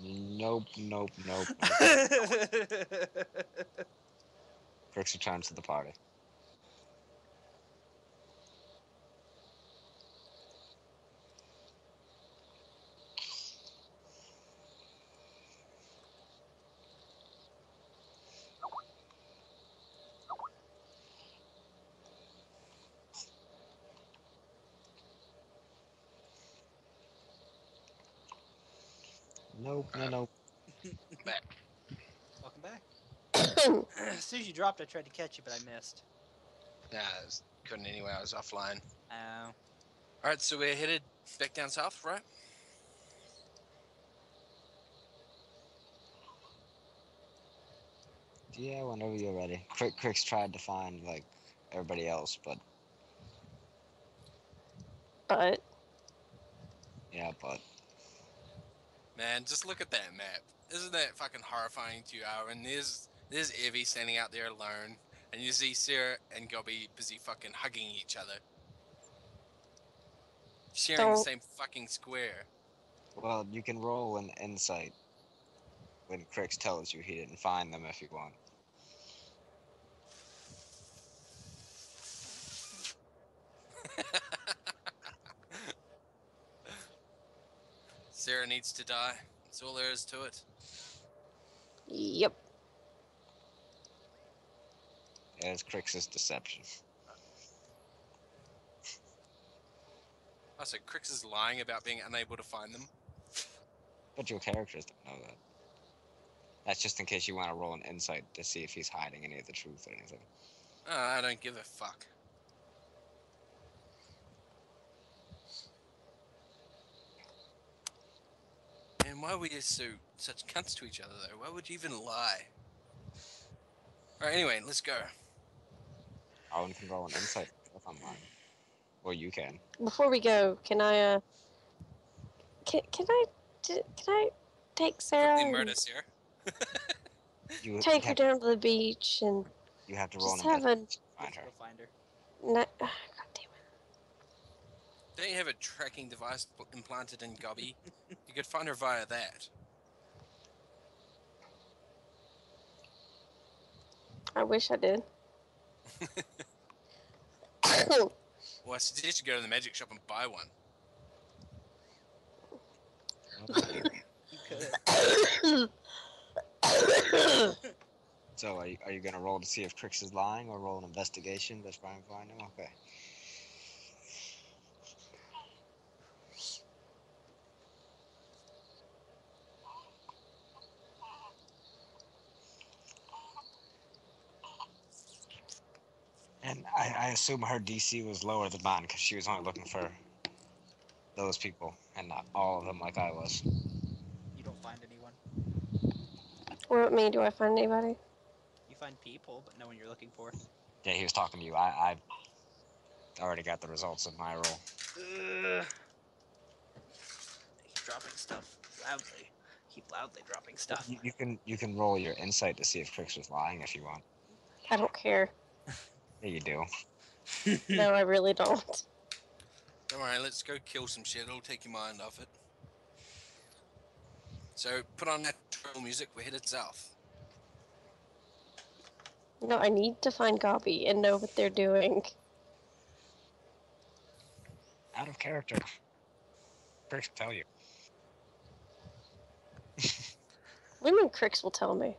Nope, nope, nope, nope. Crix returns to the party. Nope, no, nope. Back. Welcome back. As soon as you dropped, I tried to catch you, but I missed. Nah, couldn't anyway. I was offline. Oh. All right, so we're headed back down south, right? Yeah, whenever you're ready. Crix tried to find like everybody else, but But yeah, but Man, just look at that map. Isn't that fucking horrifying to you, Aaron? There's Evie standing out there alone, and you see Sarah and Gobby busy fucking hugging each other, sharing the don't. same fucking square. well, you can roll an insight when Crix tells you he didn't find them if you want. Sarah needs to die. That's all there is to it. Yep. As Crix's deception. Oh, so Crix is lying about being unable to find them? But your characters don't know that. That's just in case you want to roll an insight to see if he's hiding any of the truth or anything. Oh, I don't give a fuck. And why were you such cunts to each other, though? Why would you even lie? Alright, anyway, let's go. Owen can roll an insight if I'm lying. Well, you can. Before we go, can I can I take Sarah Quickly and murder Sarah. You take her have, down to the beach and you have to roll just an have a investigation to find Let's her. go find her. God damn it. Don't you have a tracking device implanted in Gobby? You could find her via that. I wish I did. Well, I suggest you go to the magic shop and buy one. You could. So, are you going to roll to see if Crix is lying or roll an investigation to try and find him? Okay. And I assume her DC was lower than mine because she was only looking for those people and not all of them like I was. You don't find anyone. What about me? Do I find anybody? You find people, but no one you're looking for. Yeah, he was talking to you. I already got the results of my roll. Ugh. Keep dropping stuff loudly. Keep loudly dropping stuff. You can roll your insight to see if Crix was lying if you want. I don't care. Yeah, you do. No, I really don't. Don't worry, let's go kill some shit. It'll take your mind off it. So, put on that trail music. We're headed south. No, I need to find Gobby and know what they're doing. Out of character. Crix will tell you. Women Crix will tell me.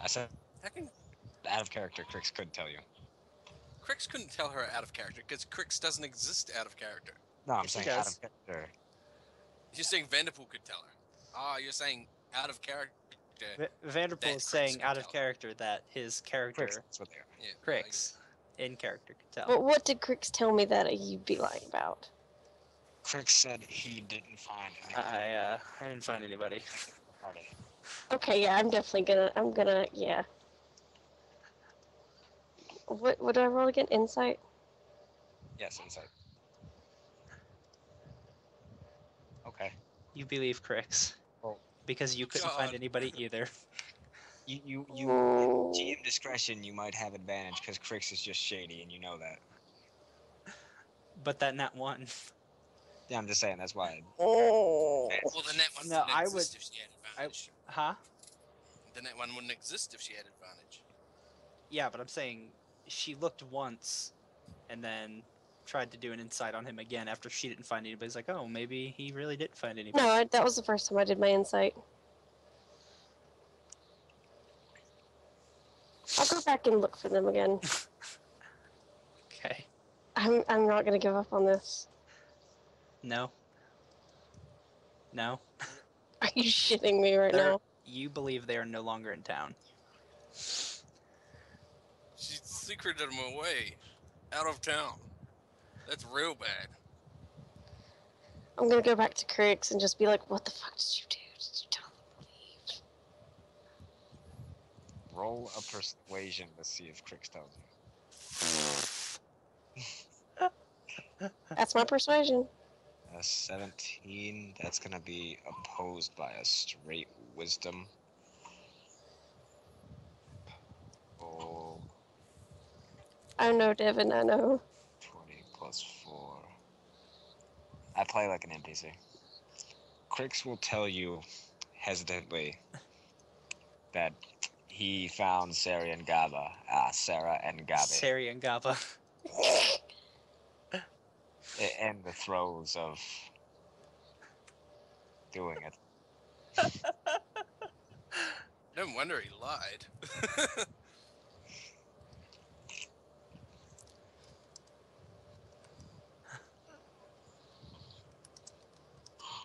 I said How can out of character. Crix could tell you. Crix couldn't tell her out of character because Crix doesn't exist out of character. No, I'm Yes, he saying out does. of character. You're saying Vanderpool could tell her. Ah, you're saying out of character. Vanderpool That is saying Crix out could of tell. character that his character, Crix, that's what they are. Yeah, Crix, in character, could tell. But what did Crix tell me that you'd be lying about? Crix said he didn't find anything. I didn't find anybody. Okay, yeah, I'm gonna, yeah. What do I roll again? Insight? Yes, insight. Okay. You believe Crix. Well, Because you couldn't find God. anybody either. You Mm, GM discretion, you might have advantage because Crix is just shady, and you know that. But that nat one. Yeah, I'm just saying that's why. Oh. Well, the net one No, wouldn't I exist would- if she had I advantage. huh? The net one wouldn't exist if she had advantage. Yeah, but I'm saying she looked once, and then tried to do an insight on him again after she didn't find anybody. It's like, oh, maybe he really didn't find anybody. No, that was the first time I did my insight. I'll go back and look for them again. Okay. I'm not gonna give up on this. No. No. Are you shitting me right They're- now? You believe they are no longer in town. She secreted him away, out of town. That's real bad. I'm gonna go back to Cricks and just be like, what the fuck did you do? Did you tell them to leave? Roll a persuasion to see if Crix tells you. That's my persuasion. 17. That's gonna be opposed by a straight wisdom. Oh, I know, Devin, I know. 20 plus 4. I play like an NPC. Crix will tell you hesitantly that he found Sarah and Gaba. Sarah and Gabi. Sari and Gaba. In the throes of doing it. No wonder he lied.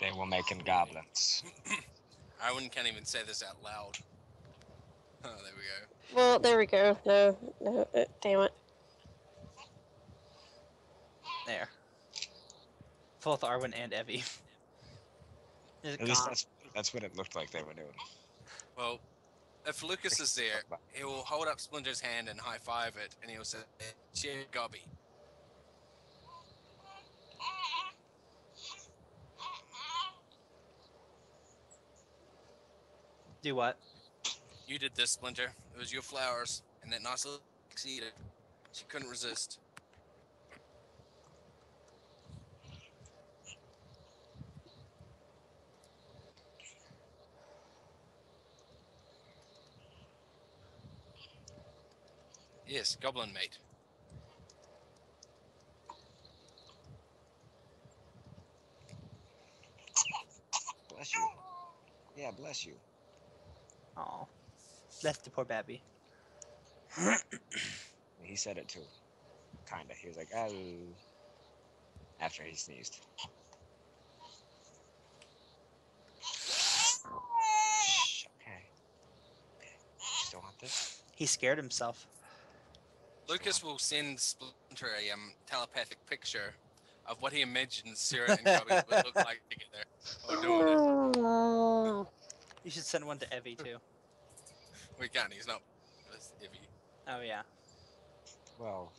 They were making goblins. Arwen can't even say this out loud. Oh, there we go. Well, there we go. No, damn it. There. Both Arwen and Evie. At least that's what it looked like they were doing. Well, if Lucas is there, he will hold up Splinter's hand and high five it, and he'll say, "Cheer, Gobby." Do what? You did this, Splinter. It was your flowers, and that nice little succeeded. She couldn't resist. Yes, Goblin Mate. Bless you. Yeah, bless you. Oh, that's the poor babby. He said it too. Kinda. He was like, oh. After he sneezed. Shh, okay. Okay. You still want this? He scared himself. Lucas will send Splinter a telepathic picture of what he imagines Sarah and Gobby would look like together. Or doing it. You should send one to Evie too. We can't. He's not with Ivy. Oh yeah, Well,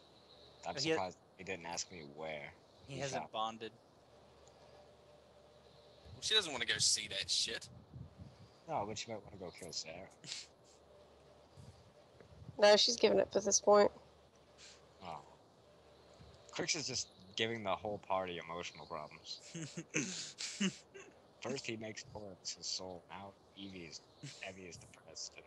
I'm He- surprised he didn't ask me where. he He hasn't found- bonded. Well, she doesn't want to go see that shit. No, but you might want to go kill Sarah. No, she's giving up at this point. Oh. Crix is just giving the whole party emotional problems. First he makes Taurus his soul, now Evie is depressed. And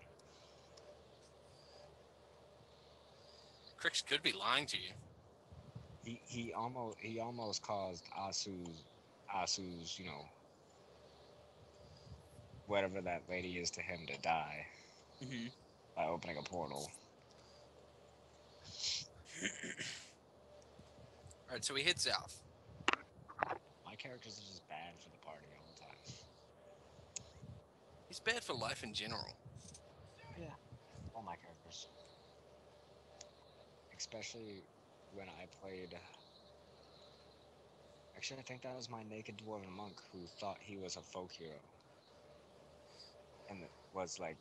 Crix could be lying to you. he almost caused Asu's, whatever that lady is to him to die hmm by opening a portal. Alright, so we head south. My characters are just bad for the party all the time. He's bad for life in general. All my characters. Especially when I played. Actually, I think that was my naked dwarven monk who thought he was a folk hero. And was like,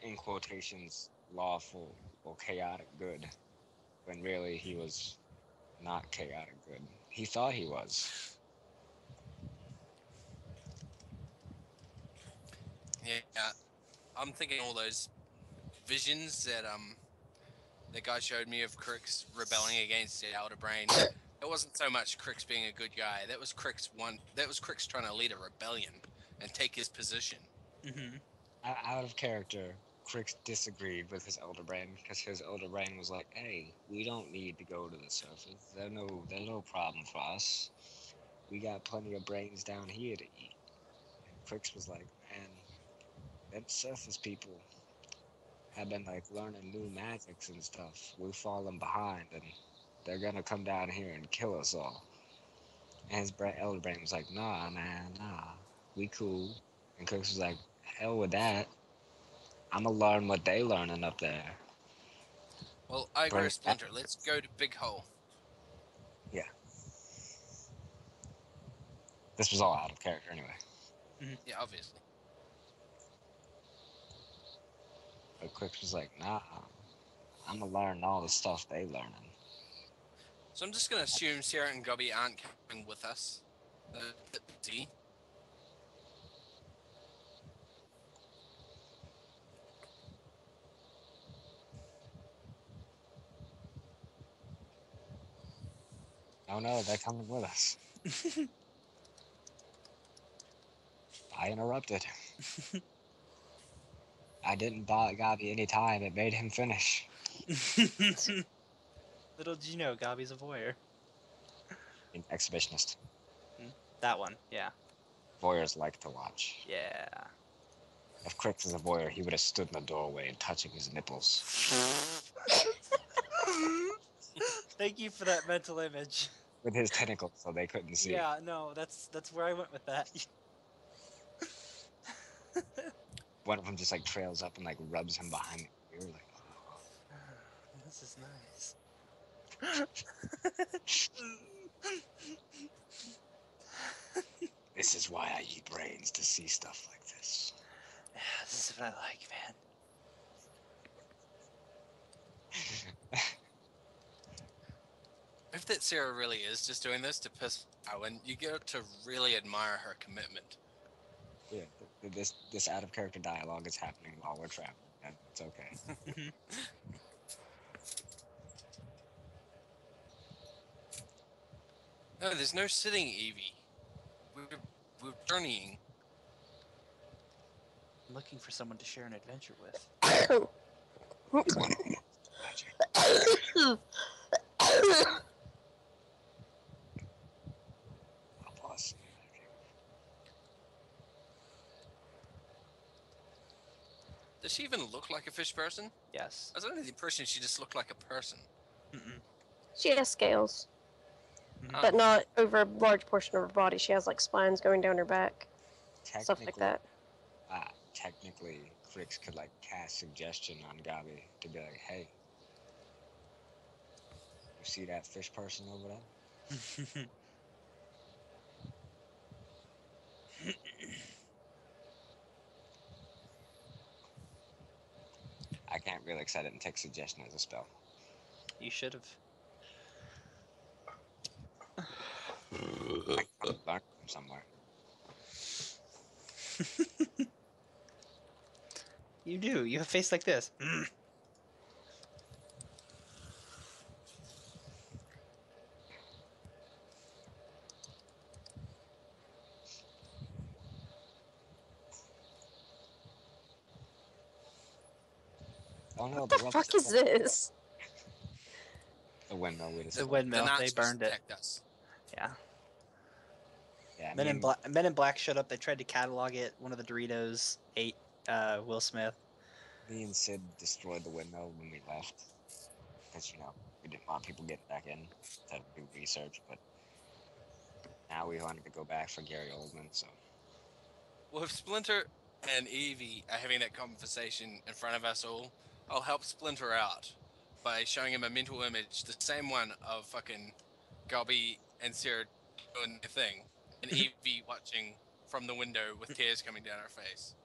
in quotations, lawful or chaotic good. When really he was not chaotic good. He thought he was. Yeah, I'm thinking all those visions that that guy showed me of Crix rebelling against the Elder Brain, it wasn't so much Crix being a good guy. That was Crix trying to lead a rebellion and take his position. Mm-hmm. Out of character, Crix disagreed with his elder brain because his elder brain was like, "Hey, we don't need to go to the surface. There's no problem for us. We got plenty of brains down here to eat." And Crix was like, "Man, them surface people have been like learning new magics and stuff. We're falling behind, and they're gonna come down here and kill us all." And his elder brain was like, "Nah, man, nah, we cool." And Crix was like, "Hell with that. I'ma learn what they learning up there." Well, I agree Bring with Splinter. Let's go to Big Hole. Yeah. This was all out of character anyway. Yeah, obviously. But Crix was like, "Nah, I'ma learn all the stuff they learning." So I'm just going to assume Sarah and Gobby aren't coming with us. They're a bit busy. Oh no, they're coming with us. I interrupted. I didn't buy Gabi any time. It made him finish. Little did you know, Gobby's a voyeur. An exhibitionist. That one, yeah. Voyeurs like to watch. Yeah. If Crix is a voyeur, he would have stood in the doorway and touching his nipples. Thank you for that mental image. With his tentacles so they couldn't see. Yeah, no, that's where I went with that. One of them just like trails up and like rubs him behind the ear like, This is nice. "This is why I eat brains, to see stuff like this." Yeah, this is what I like, man. If that Sarah really is just doing this to piss out, and you get to really admire her commitment. Yeah, this out of character dialogue is happening while we're traveling, and it's okay. No, there's no sitting, Evie. We're journeying. I'm looking for someone to share an adventure with. Plus, Does she even look like a fish person? Yes. I was under the impression she just looked like a person. She has scales, Oh. but not over a large portion of her body. She has like spines going down her back, stuff like technically, that. technically, Crix could like cast suggestion on Gabi to be like, "Hey, you see that fish person over there?" I can't really because I didn't take suggestion as a spell. You should have. I can learn from somewhere. You do. You have a face like this. Oh no, What the fuck is this? The windmill we The discovered. windmill. The They Nazis burned it. attacked us. Yeah. Yeah, Men me in and- Black. Men in Black showed up. They tried to catalog it. One of the Doritos ate Will Smith. Me and Sid destroyed the windmill when we left. Because, we didn't want people getting back in to do research, but now we wanted to go back for Gary Oldman, so. Well, if Splinter and Evie are having that conversation in front of us all, I'll help Splinter out by showing him a mental image, the same one of fucking Gobby and Sarah doing their thing, and Evie watching from the window with tears coming down her face.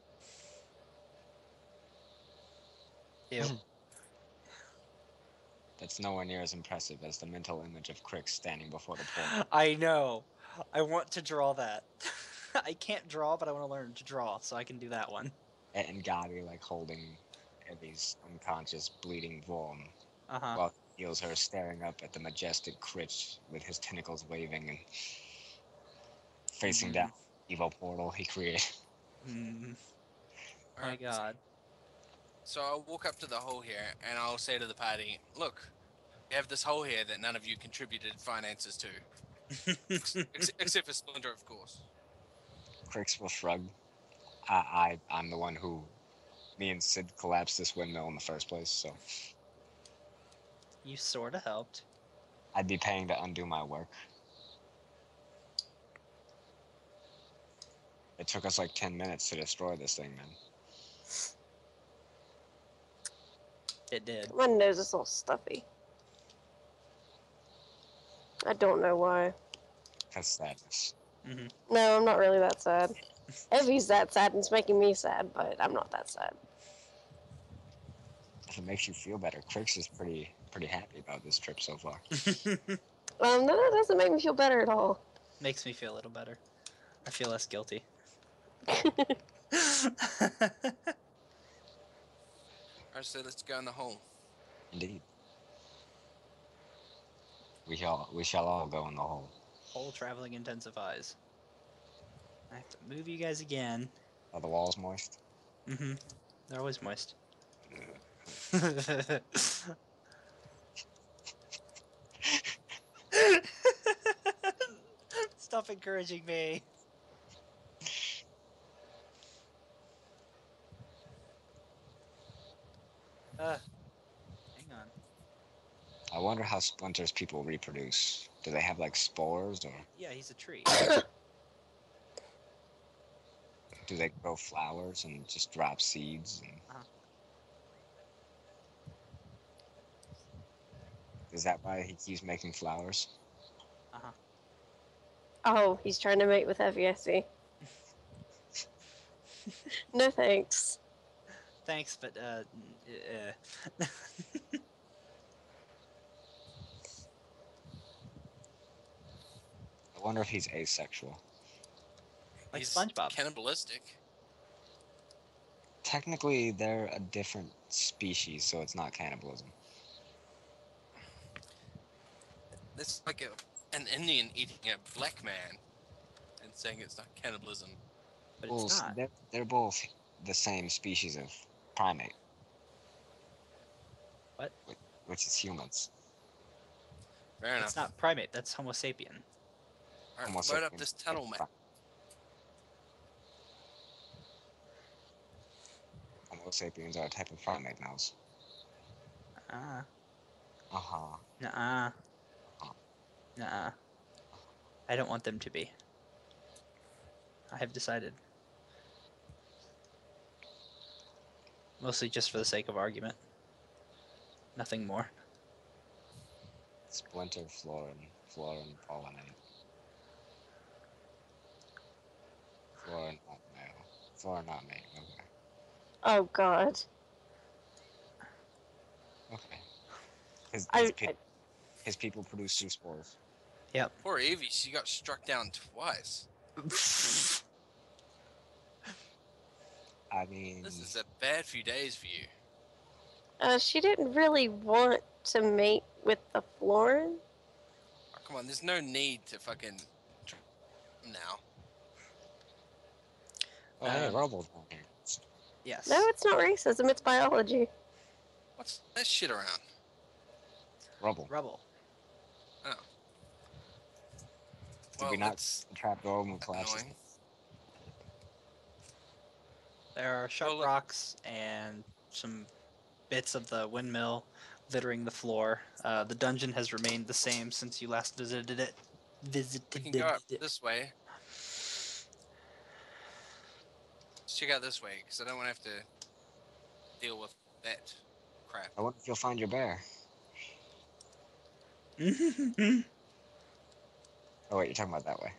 Ew. That's nowhere near as impressive as the mental image of Crix standing before the portal. I know. I want to draw that. I can't draw, but I want to learn to draw, so I can do that one. And Gabi, like, holding Evie's unconscious, bleeding form Uh-huh. while he heals her, staring up at the majestic crit with his tentacles waving and facing down the evil portal he created. Mm. All My right. God. So I'll walk up to the hole here and I'll say to the party, "Look, we have this hole here that none of you contributed finances to, except for Splinter, of course." Crix will shrug. I'm the one who, me and Sid collapsed this windmill in the first place, so You sort of helped. I'd be paying to undo my work. It took us like 10 minutes to destroy this thing, man. It did. My nose is all stuffy. I don't know why. That's sadness. Mm-hmm. No, I'm not really that sad. Evie's that sad and it's making me sad, but I'm not that sad. If it makes you feel better, Crix is pretty happy about this trip so far. No, that doesn't make me feel better at all. Makes me feel a little better. I feel less guilty. All right, so let's go in the hole. Indeed. We shall all go in the hole. Whole traveling intensifies. I have to move you guys again. Are the walls moist? Mm-hmm. They're always moist. Stop encouraging me. Hang on. I wonder how Splinter's people reproduce. Do they have like spores, or Yeah, he's a tree. do they grow flowers and just drop seeds? And is that why he keeps making flowers? Uh-huh. Oh, he's trying to mate with Evie, I see. No thanks. Thanks, but I wonder if he's asexual. like He's SpongeBob. cannibalistic. Technically, they're a different species, so it's not cannibalism. It's like an Indian eating a black man and saying it's not cannibalism. But Well, it's not. they're both the same species of primate. What? Which is humans. Fair enough. That's not primate. That's Homo sapien. All right, Homo load up sapiens this is tunnel, a man. pri- Homo sapiens are a type of primate mouse. Uh-uh. Uh-huh. Nuh-uh. Uh-huh. Nuh-uh. I don't want them to be. I have decided. Mostly just for the sake of argument. Nothing more. Splinter, Florin, pollinate. Florin, not male. Florin, not male. Okay. Oh god. Okay. His, I, his, pe- his people produce 2 spores. Yep. Poor Evie, she got struck down twice. I mean, This is a bad few days for you. she didn't really want to mate with the Florin. Oh, come on, there's no need to fucking now. oh hey, Um, Rubble's down here. Yes. No, it's not racism, it's biology. What's that shit around? Rubble. Rubble. Oh. Did Well, we not that's trap door when we collapsed? annoying. There are sharp Well, look- rocks and some bits of the windmill littering the floor. The dungeon has remained the same since you last visited it. We can go up this way. Let's check out this way, because I don't want to have to deal with that crap. I wonder if you'll find your bear. Oh wait, you're talking about that way.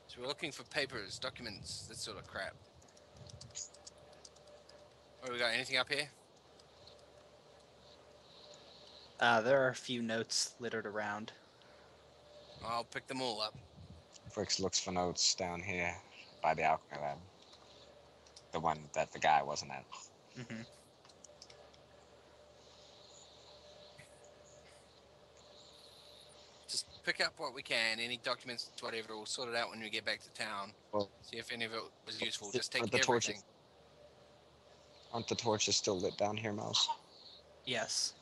So we're looking for papers, documents, that sort of crap. Oh, we got anything up here? There are a few notes littered around. I'll pick them all up. Fricks looks for notes down here by the alchemy lab. The one that the guy wasn't at. Mm-hmm. Just pick up what we can, any documents, whatever. We'll sort it out when we get back to town. Well, See if any of it was useful. th- Just take aren't the everything. torches aren't the torches still lit down here, Mouse? Yes.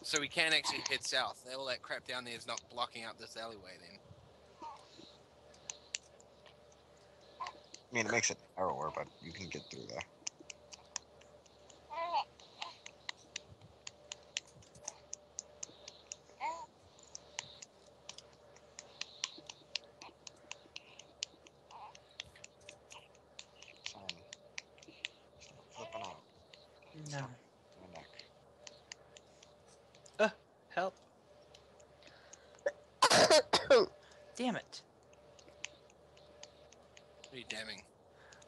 So we can actually head south. All that crap down there is not blocking up this alleyway then. I mean, it makes it narrower, but you can get through there. Simon, stop flipping out. No. My neck. Help. Damn it. What are you damning?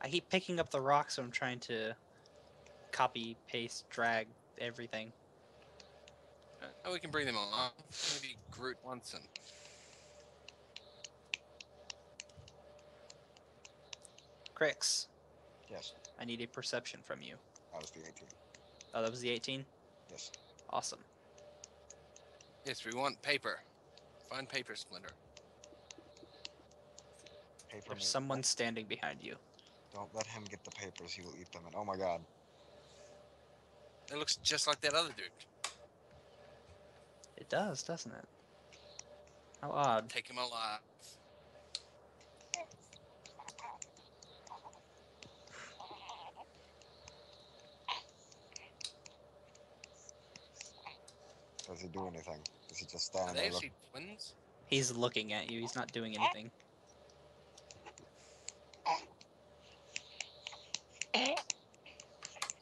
I keep picking up the rocks, so I'm trying to copy, paste, drag everything. Oh, we can bring them along. Maybe Groot wants them. Crix, Yes, I need a perception from you. that was the 18. Oh, that was the 18? Yes. Awesome. Yes, we want paper. Find paper, Splinter. Paper There's me. someone standing behind you. Don't let him get the papers. He will eat them. And oh my god. It looks just like that other dude. It does, doesn't it? How odd. Take him alive. Does he do anything? Is he just Are standing they there actually looking? twins? He's looking at you. He's not doing anything.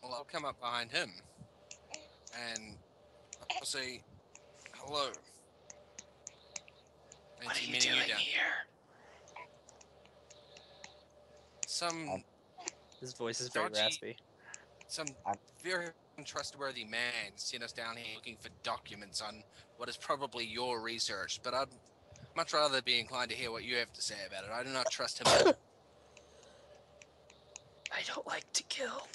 Well, I'll come up behind him. And I'll say, hello. Fancy meeting you down. here? Some His voice is very Dodgy. raspy. some I'm- very untrustworthy man sent us down here looking for documents on what is probably your research, but I'd much rather be inclined to hear what you have to say about it. I do not trust him at all. I don't like to kill.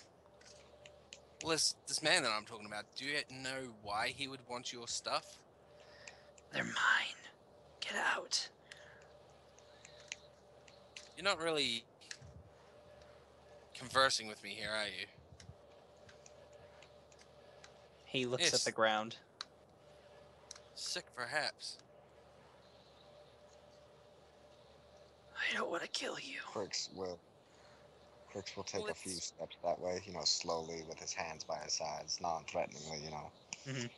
Well, this man that I'm talking about, do you know why he would want your stuff? They're mine. Get out. You're not really conversing with me here, are you? He looks Yes. at the ground. Sick, perhaps. I don't want to kill you. Crix will take Well, a few it's- steps that way, slowly with his hands by his sides, non-threateningly, Mhm.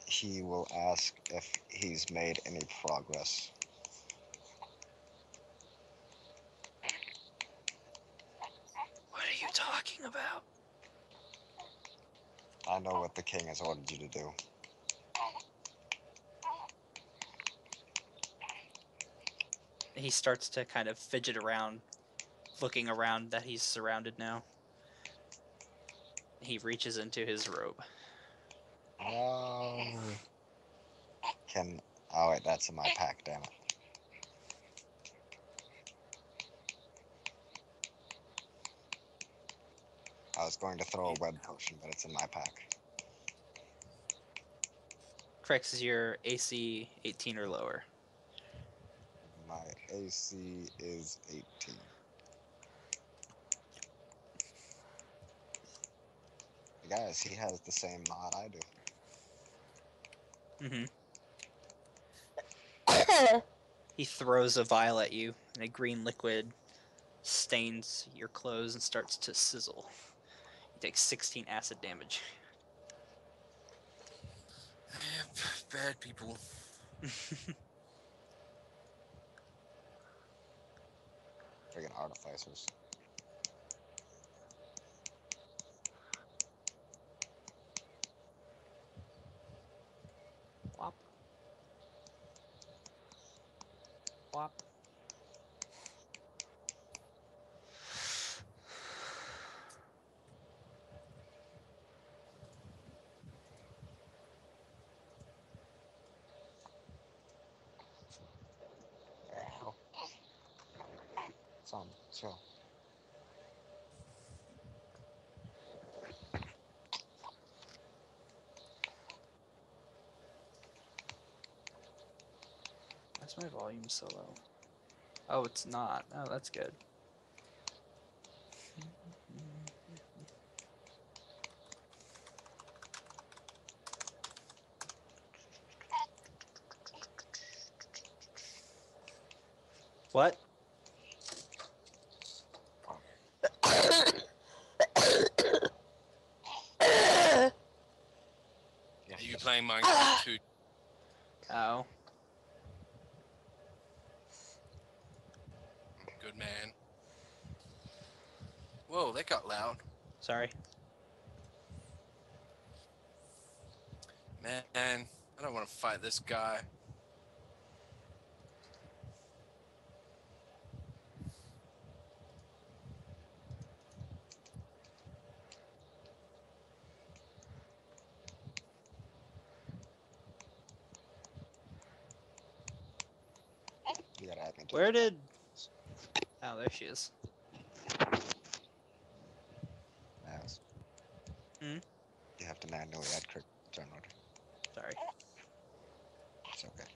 He will ask if he's made any progress. What are you talking about? I know what the king has ordered you to do. He starts to kind of fidget around, looking around that he's surrounded now. He reaches into his robe. Oh. Oh wait, that's in my pack, damn it. I was going to throw a web potion, but it's in my pack. Crix, is your AC 18 or lower? My AC is 18. Guys, he has the same mod I do. He throws a vial at you, and a green liquid stains your clothes and starts to sizzle. You take 16 acid damage. Yep, bad people. Friggin' artificers. Whop. Whop. So, Why's my volume so low? Oh, it's not. Oh, that's good. What? yeah. Are you playing Minecraft 2? Oh. Good man. Whoa, that got loud. Sorry. Man, I don't want to fight this guy. You gotta add me to Where the did... Oh, there she is. Mouse. Hmm? You have to manually add Kirk turn order. Sorry. It's okay.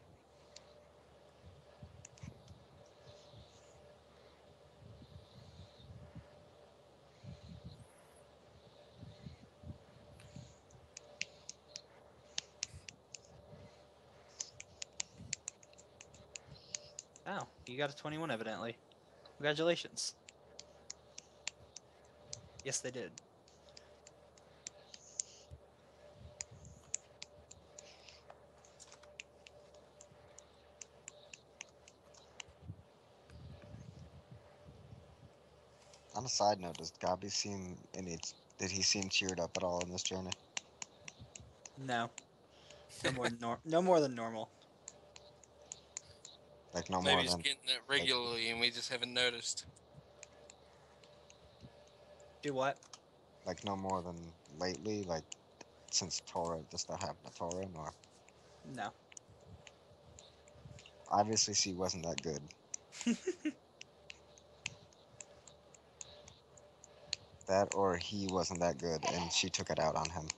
Oh, you got a 21 evidently. Congratulations. Yes, they did. On a side note, does Gabi seem any? Did he seem cheered up at all in this journey? No. No more than normal. Like no more Maybe he's than getting it regularly and we just haven't noticed. Do what? like no more than lately, like since Torah, the stuff happened to Torah, or No. obviously she wasn't that good. That or he wasn't that good, and she took it out on him.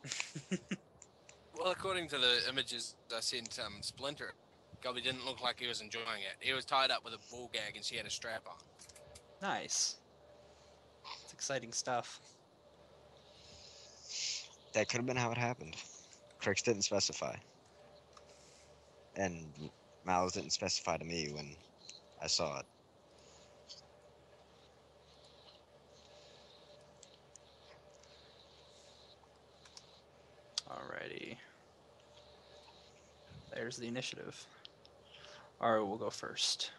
Well, according to the images I sent Splinter, Gubby didn't look like he was enjoying it. He was tied up with a ball gag and she had a strap on. Nice. It's exciting stuff. That could have been how it happened. Crix didn't specify, and Miles didn't specify to me when I saw it. Alrighty. There's the initiative. Alright, we'll go first.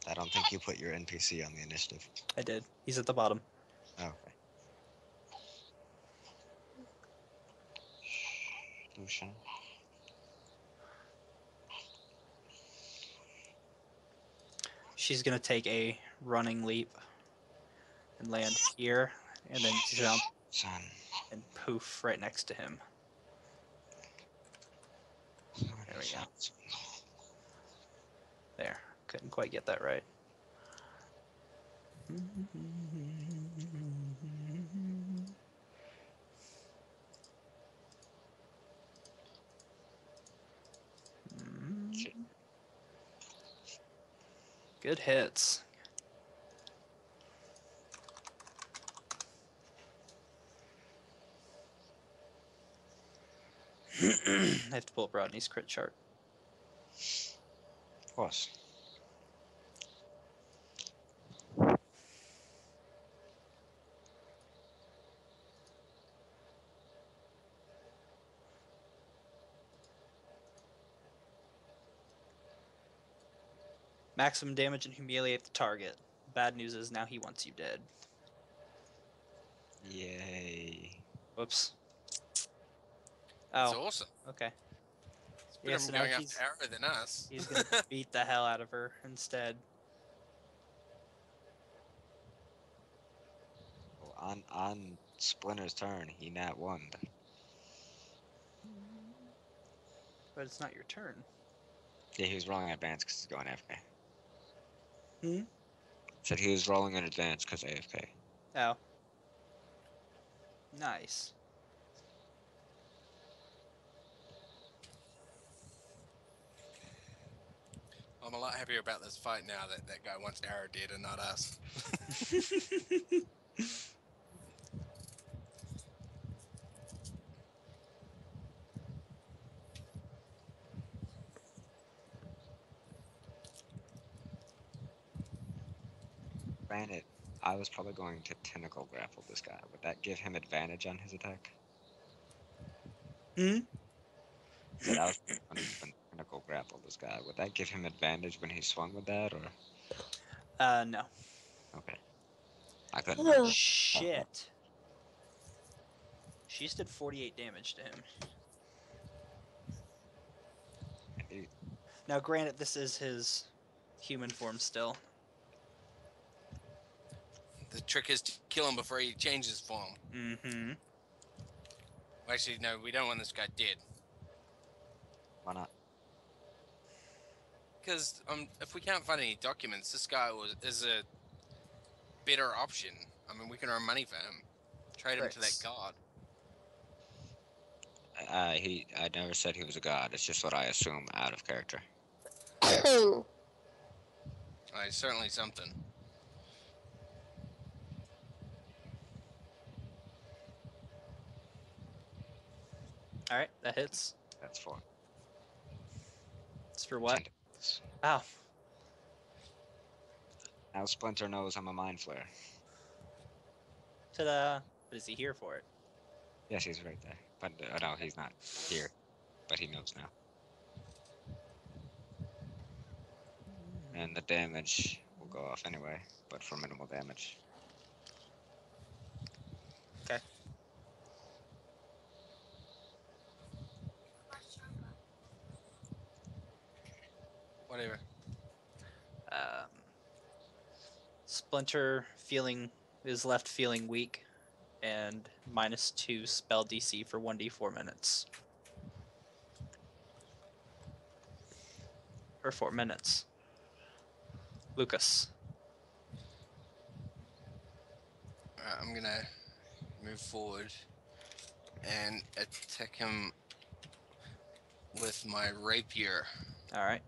I don't think you put your NPC on the initiative. I did. He's at the bottom. Oh, okay. Lucian. She's gonna take a running leap and land here, and then jump Son. and poof right next to him. There we go. There. Couldn't quite get that right. Good hits. I have to pull up Rodney's crit chart. Of course. Maximum damage and humiliate the target. Bad news is now he wants you dead. Yay. Whoops. That's Oh, awesome. okay. It's Yeah, better so him now going after Arrow than us. he's gonna beat the hell out of her instead. Well, on Splinter's turn, he nat one. But it's not your turn. Yeah, he was rolling advance because he's going after me. Hmm? Said he was rolling in advance because AFK. Oh. Nice. I'm a lot happier about this fight now that that guy wants Arrow dead and not us. Granted, I was probably going to tentacle grapple this guy. Would that give him advantage on his attack? Hmm? Said I was going to tentacle grapple this guy. Would that give him advantage when he swung with that, or No. okay? I couldn't remember. Shit. She just did 48 damage to him. Indeed. Now, granted, this is his human form still. The trick is to kill him before he changes form. Mm-hmm. Well, actually, no, we don't want this guy dead. Why not? Because if we can't find any documents, this guy is a better option. I mean, we can earn money for him. Trade him to that Right. god. I never said he was a god. It's just what I assume out of character. He's certainly something. All right, that hits. That's for It's for what? tentacles. Oh, Now Splinter knows I'm a mind flayer. ta-da! But is he here for it? Yes, he's right there. But no, he's not here. But he knows now. And the damage will go off anyway, but for minimal damage. Okay. Whatever. Splinter is left feeling weak, and -2 spell DC for 1d4 minutes. Or 4 minutes. Lucas. Alright, I'm gonna move forward and attack him with my rapier. All right.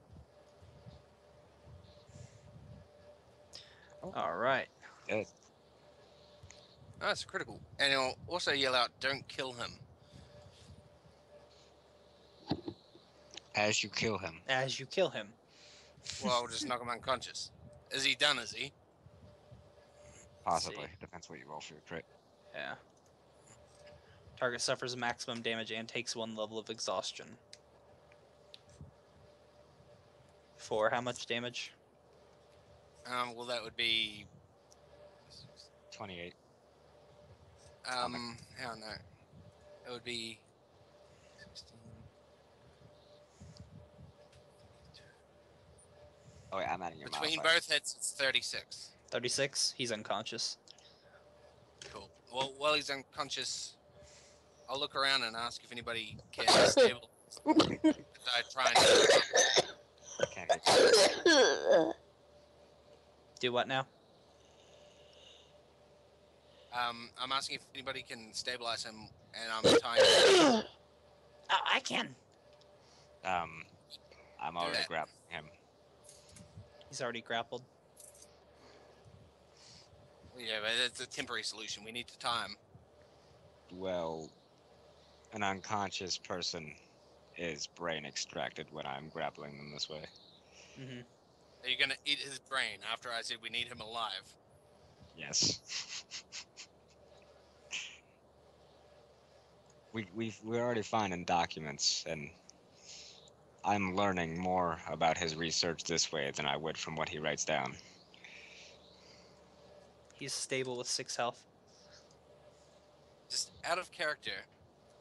All right. Good. Oh, it's critical. And he'll also yell out, "Don't kill him." As you kill him. As you kill him. Well, I'll just knock him unconscious. Is he done, is he? Possibly. See. Depends what you roll for your crit. Yeah. Target suffers maximum damage and takes 1 level of exhaustion. For how much damage? Well, that would be 28. hell no. It would be 16. Oh wait, I'm adding your Between modifier. both hits, it's 36. 36. He's unconscious. Cool. Well, while he's unconscious, I'll look around and ask if anybody can stabilize. I try and I can't hit you. Do what now? I'm asking if anybody can stabilize him, and I'm tying. I can. I'm already that. grabbing him. He's already grappled. Yeah, but it's a temporary solution. We need to tie him. Well, an unconscious person is brain extracted when I'm grappling them this way. Mm-hmm. Are you gonna eat his brain after I said we need him alive? Yes. We're already finding documents, and I'm learning more about his research this way than I would from what he writes down. He's stable with 6 health. Just out of character,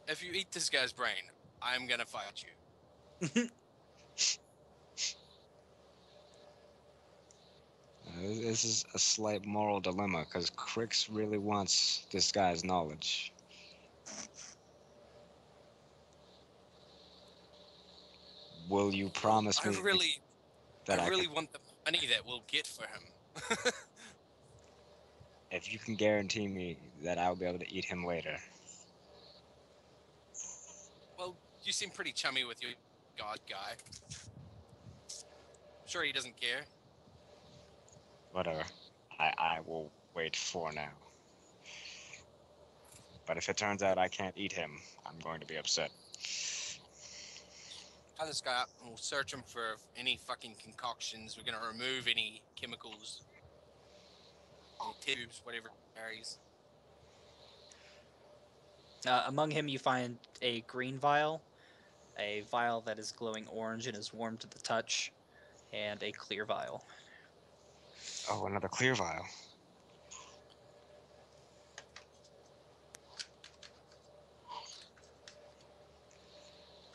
if you eat this guy's brain, I'm gonna fight you. This is a slight moral dilemma, because Crix really wants this guy's knowledge. Will you promise me I really that I really can... want the money that we'll get for him. If you can guarantee me that I'll be able to eat him later, Well, you seem pretty chummy with your god guy. Sure, he doesn't care. whatever. I will wait for now. But if it turns out I can't eat him, I'm going to be upset. Tie this guy up and we'll search him for any fucking concoctions. We're gonna remove any chemicals, any tubes, whatever he carries. Among him, you find a green vial, a vial that is glowing orange and is warm to the touch, and a clear vial. Oh, another clear vial.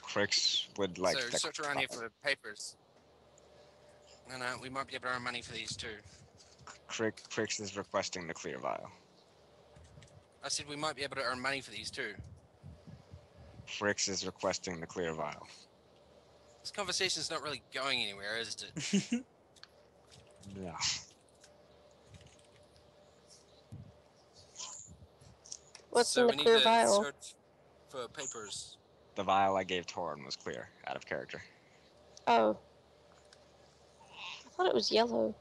Crix would like So the search around here for papers. No, we might be able to earn money for these too. Crix is requesting the clear vial. I said we might be able to earn money for these too. Crix is requesting the clear vial. This conversation's not really going anywhere, is it? No. What's So in the we need clear to vial? search for papers. The vial I gave Torin was clear, out of character. Oh. I thought it was yellow.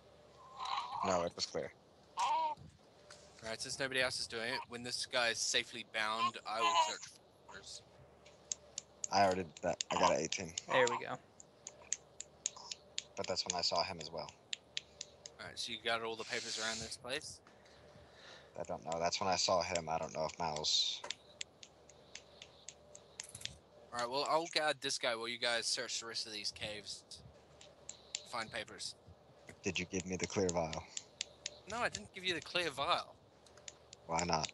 No, it was clear. Alright, since nobody else is doing it, when this guy is safely bound, I will search for papers. I already did that. I got an 18. There we go. But that's when I saw him as well. Alright, so you got all the papers around this place? I don't know. That's when I saw him. I don't know if Miles. Alright, well, I'll guard this guy while you guys search the rest of these caves. Find papers. Did you give me the clear vial? No, I didn't give you the clear vial. Why not?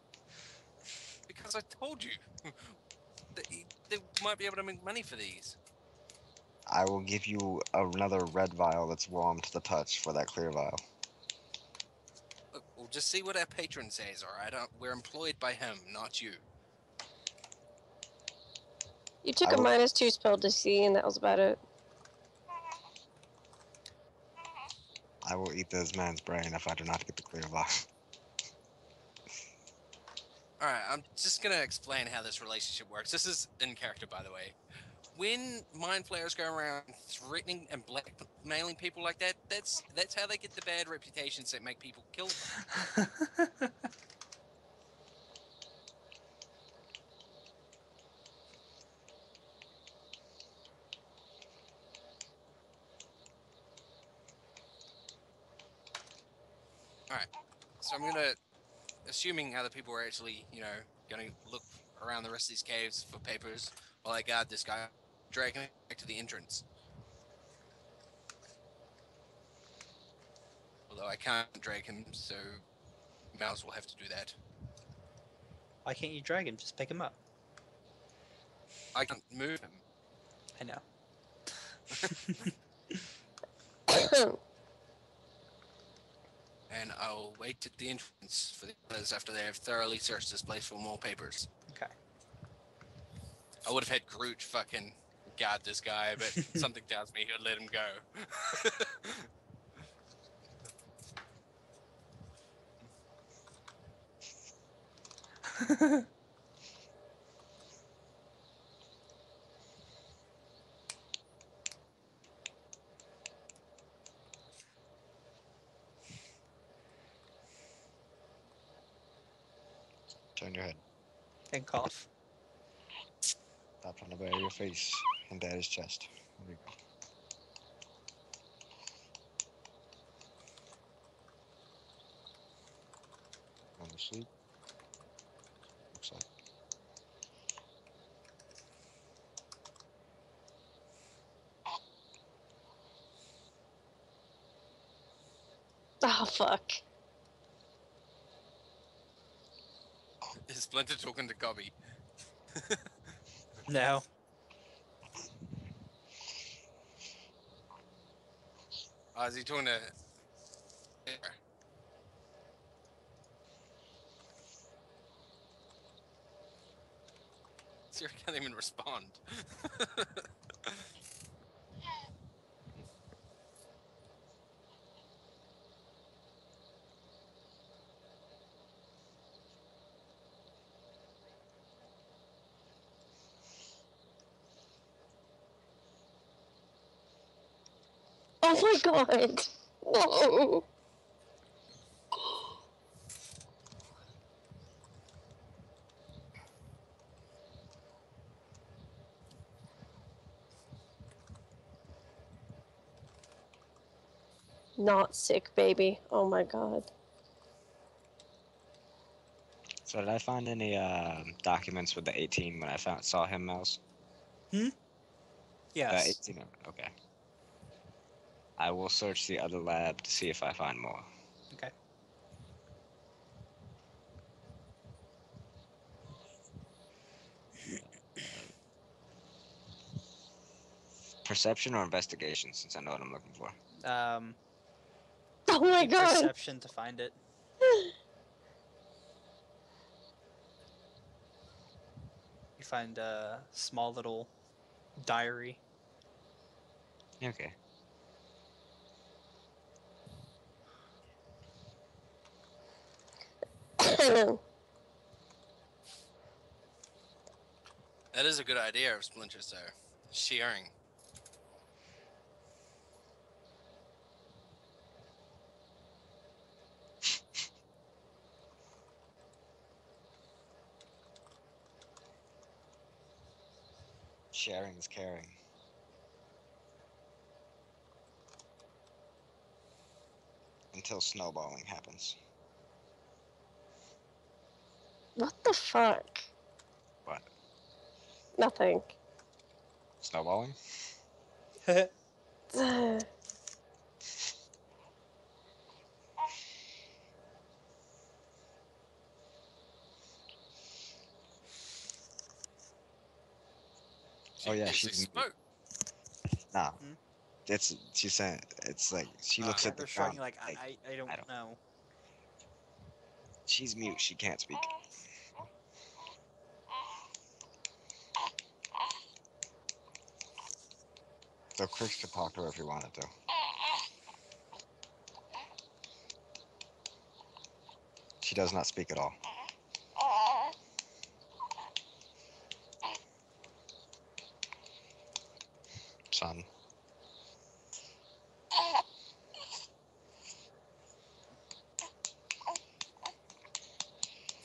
Because I told you. that they might be able to make money for these. I will give you another red vial that's warm to the touch for that clear vial. Look, we'll just see what our patron says, alright? We're employed by him, not you. You took I a will- -2 spell DC, and that was about it. I will eat this man's brain if I do not get the clear vial. Alright, I'm just gonna explain how this relationship works. This is in character, by the way. When mind flayers go around threatening and blackmailing people like that, that's how they get the bad reputations that make people kill them. Alright, so I'm gonna, assuming other people are actually, gonna look around the rest of these caves for papers while I guard this guy, drag him back to the entrance. Although I can't drag him, so Mouse will have to do that. Why can't you drag him? Just pick him up. I can't move him. I know. And I'll wait at the entrance for the others after they have thoroughly searched this place for more papers. Okay. I would have had Groot fucking guard this guy, but something tells me he'll let him go. Turn your head. And cough. Tap on the back of your face and Daddy's chest. There you go. Going to sleep. Looks like. Oh, fuck. Is Splinter talking to Gobby? No. Oh, is he talking to... Siri can't even respond. Oh my god! No! Not sick, baby. Oh my god. So did I find any documents with the 18 when I saw him, Mouse? The Yes. 18. Okay. I will search the other lab to see if I find more. Okay. Perception or investigation, since I know what I'm looking for. Oh my god! Perception to find it. You find a small little diary. Okay. That is a good idea of Splinter Cell. Sharing. Sharing is caring. Until snowballing happens. What the fuck? What? Nothing. Snowballing? She yeah, actually she's spoke. Nah. Hmm? She's saying, it's like, she looks Yeah, at the They're shrugging ground. like, I don't I don't- know. She's mute, she can't speak. So Chris could talk to her if he wanted to. She does not speak at all. Son.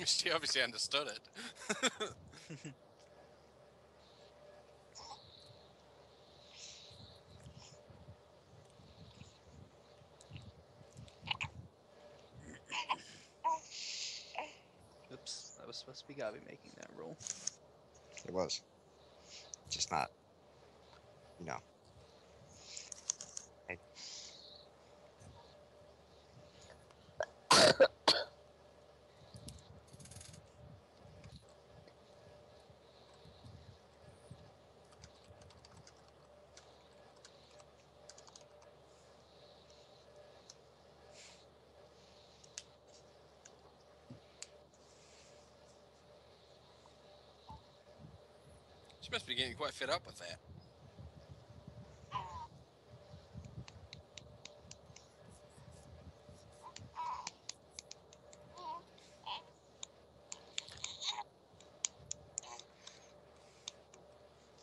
She obviously understood it. Oops, that was supposed to be Gabi making that roll. It was. Just not, you know. Hey, She must be getting quite fed up with that.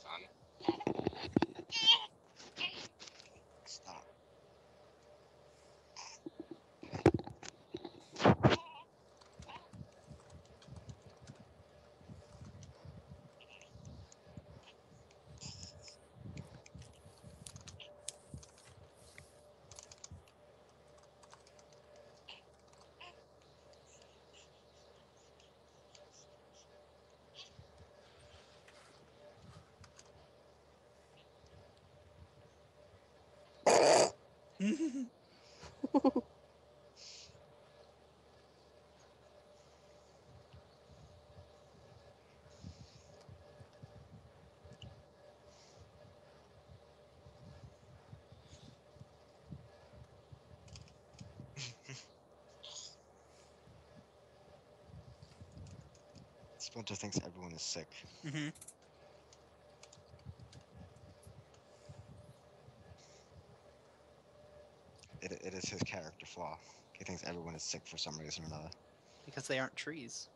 Son. stop. Splinter thinks everyone is sick. Mm-hmm. It is his character flaw. He thinks everyone is sick for some reason or another. Because they aren't trees.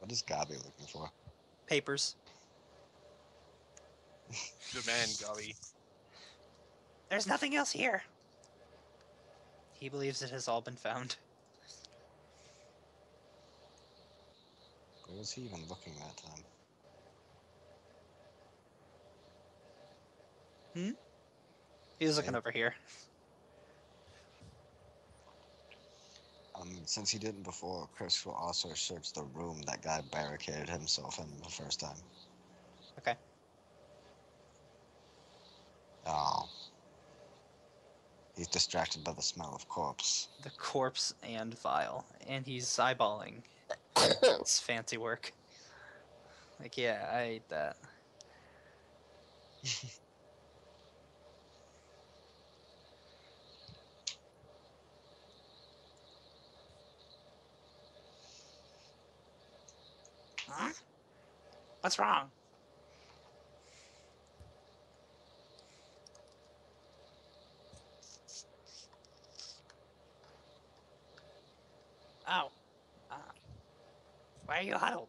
What is Gabi looking for? Papers. Good man, Gobby. There's nothing else here. He believes it has all been found. Where was he even looking that time? He was looking Hey. over here. Since he didn't before, Chris will also search the room that guy barricaded himself in the first time. Okay. Oh. He's distracted by the smell of corpse. The corpse and vial. And he's eyeballing. It's fancy work. Like, yeah, I ate that. Huh? What's wrong? Oh. Why are you huddled?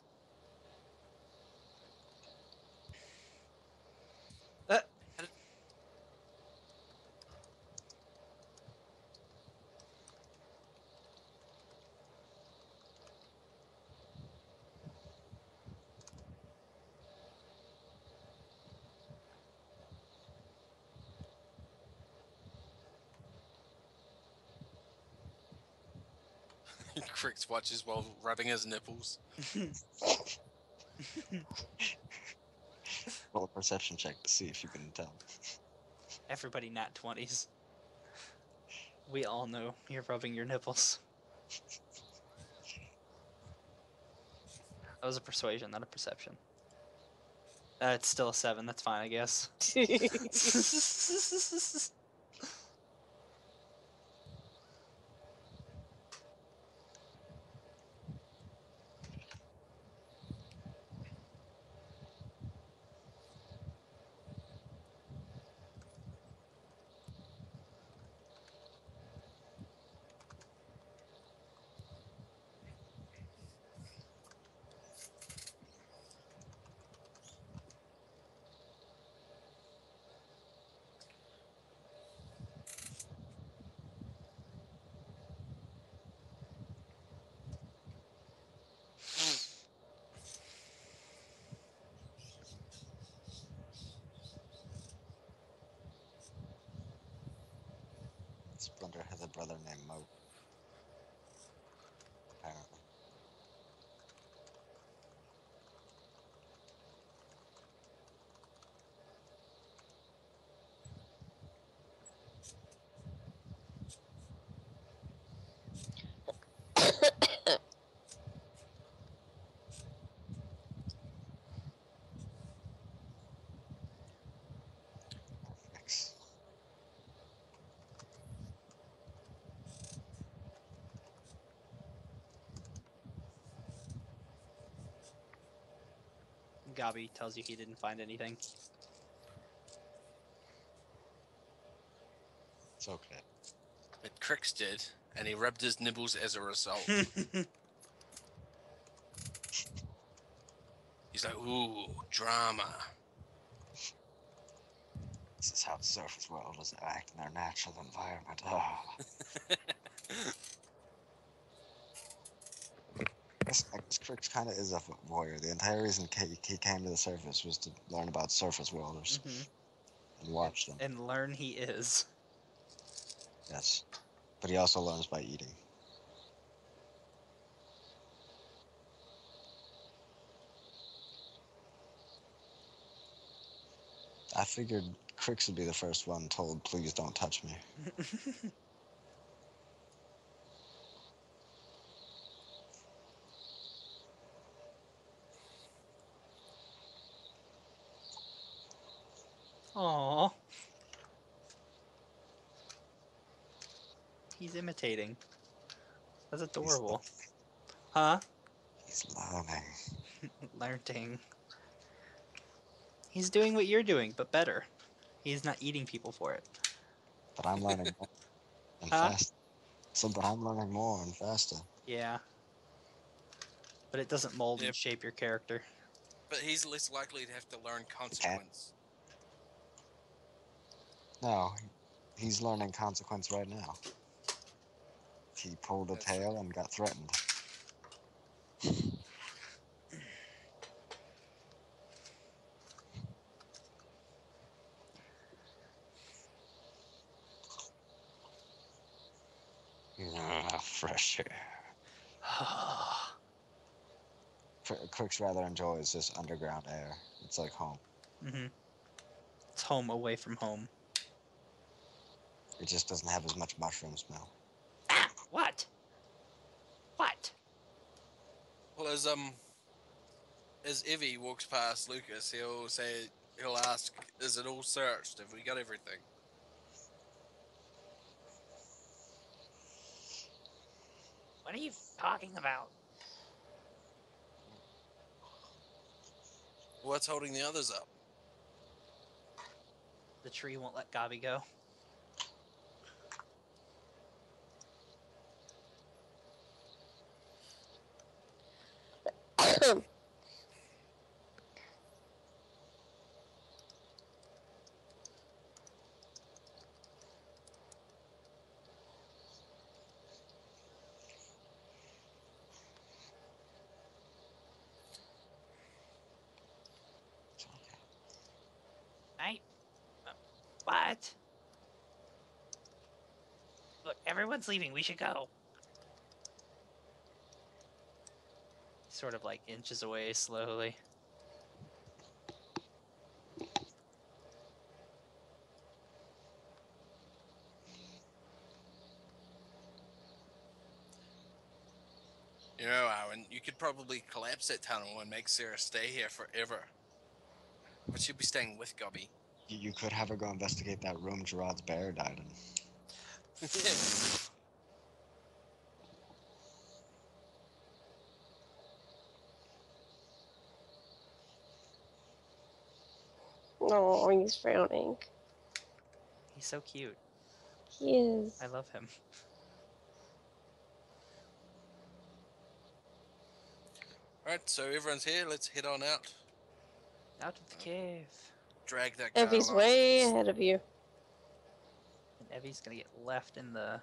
Crix watches while rubbing his nipples. Roll a perception check to see if you can tell. Everybody nat 20s. We all know you're rubbing your nipples. That was a persuasion, not a perception. It's still a 7, that's fine, I guess. Splinter has a brother named Mo. Apparently. Thanks. Gabi tells you he didn't find anything. It's okay. But Crix did, and he rubbed his nibbles as a result. He's like, ooh, drama. This is how the surface world is act in their natural environment. Ah. I guess Crix kind of is a voyeur. The entire reason he came to the surface was to learn about surface worlders and watch them. And learn he is. Yes. But he also learns by eating. I figured Crix would be the first one told, please don't touch me. Aww. He's imitating. That's adorable. Huh? He's learning. Learning. He's doing what you're doing, but better. He's not eating people for it. But I'm learning more and Huh? faster. So, but I'm learning more and faster. Yeah. but it doesn't mold Yep. and shape your character. But he's less likely to have to learn consequence. No, he's learning consequence right now. He pulled a That's true. tail and got threatened. Fresh air. Crix rather enjoys this underground air. It's like home. Mm-hmm. It's home away from home. It just doesn't have as much mushroom smell. What? What? Well, as Evie walks past Lucas, he'll ask, "Is it all searched? Have we got everything?" What are you talking about? What's holding the others up? The tree won't let Gabi go. It's okay. What? Look, everyone's leaving. We should go. Sort of like inches away slowly. You know, Aaron, you could probably collapse that tunnel and make Sarah stay here forever. But she'll be staying with Gobby. You could have her go investigate that room Gerard's bear died in. Oh, he's frowning. He's so cute. He is. I love him. Alright, so everyone's here. Let's head on out. Out of the cave. Drag that guy Evie's along. way ahead of you. And Evie's gonna get left in the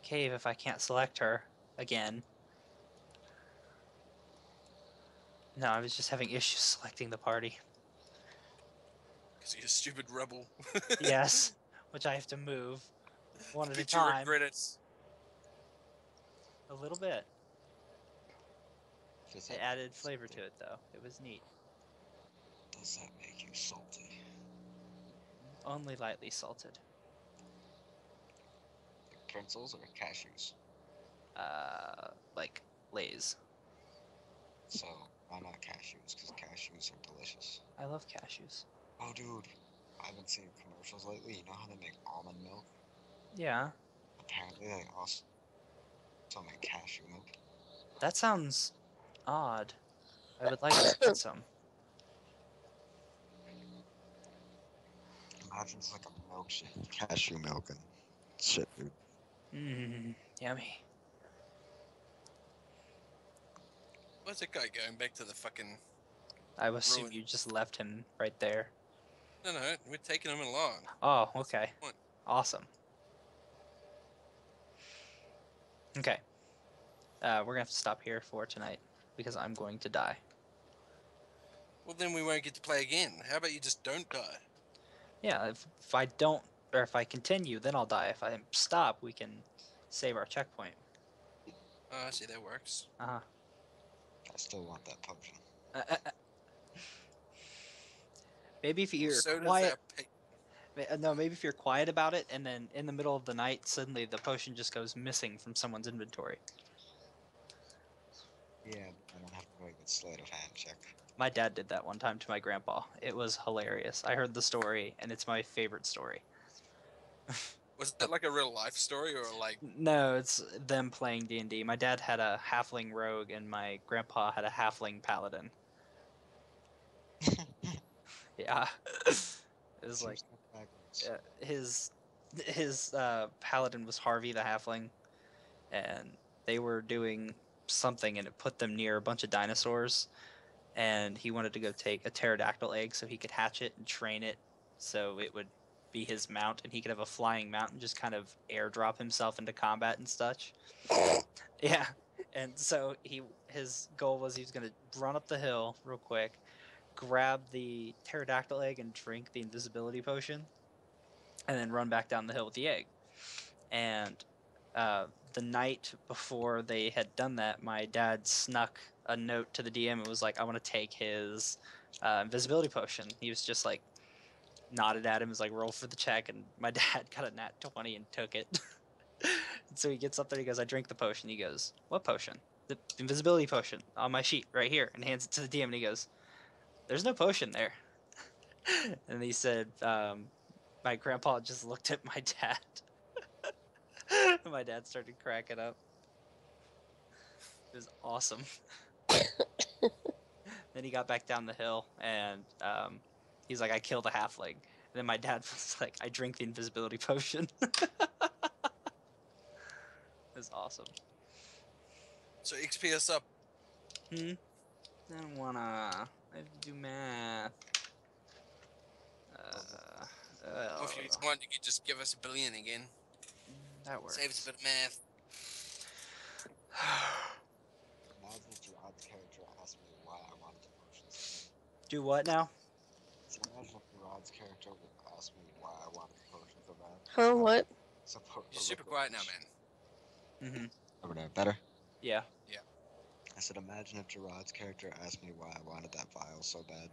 cave if I can't select her again. No, I was just having issues selecting the party. Because you're a stupid rebel. Yes, which I have to move one at a Bet you time. regret it. A little bit. Does It that, added flavor to it, though. It was neat. does that make you salty? Only lightly salted. Like pretzels or cashews? Like Lay's. So, why not cashews? Because cashews are delicious. I love cashews. Oh, dude. I haven't seen commercials lately. You know how they make almond milk? Yeah, Apparently, they also make cashew milk. that sounds odd. I would like to get some. Imagine it's like a milkshake, cashew milk and shit, dude. Mmm, yummy. Where's that guy going back to the fucking... I assume Ruin. you just left him right there. No, we're taking him along. Oh, okay. Point. Awesome. Okay. We're gonna have to stop here for tonight because I'm going to die. Well, then we won't get to play again. How about you just don't die? Yeah, if I don't, or if I continue, then I'll die. If I stop, we can save our checkpoint. Oh, I see, that works. Uh-huh. I still want that potion. Maybe if you're So does quiet. that No, maybe if you're quiet about it, and then in the middle of the night, suddenly the potion just goes missing from someone's inventory. Yeah, I don't have to make a sleight of hand check. My dad did that one time to my grandpa. It was hilarious. I heard the story, and it's my favorite story. Was that like a real life story or like... No, it's them playing D&D. My dad had a halfling rogue, and my grandpa had a halfling paladin. Yeah. It was like his paladin was Harvey the halfling, and they were doing something, and it put them near a bunch of dinosaurs. And he wanted to go take a pterodactyl egg so he could hatch it and train it so it would be his mount, and he could have a flying mount and just kind of airdrop himself into combat and such. Yeah. And so his goal was he was going to run up the hill real quick, grab the pterodactyl egg and drink the invisibility potion, and then run back down the hill with the egg. And the night before they had done that, my dad snuck a note to the DM. It was like, I want to take his invisibility potion. He was just like, nodded at him, was like, roll for the check, and my dad got a nat 20 and took it. And so he gets up there, he goes, I drink the potion. He goes, what potion? The invisibility potion on my sheet right here, and hands it to the DM, and he goes, there's no potion there. And he said, my grandpa just looked at my dad. And my dad started cracking up. It was awesome. Then he got back down the hill, and he's like, I killed a halfling. And then my dad was like, I drink the invisibility potion. It was awesome. So XP us up. I don't wanna. I have to do math. Or if you want, you could just give us $1 billion again. That works. Save us a bit of math. Imagine if Gerard's character asked me why I wanted the potions. Do what now? So imagine if Gerard's character would ask me why I wanted the potions so bad. Huh? What? You're super quiet now, man. Mm-hmm. Over there, better? Yeah. I said, imagine if Gerard's character asked me why I wanted that vial so bad.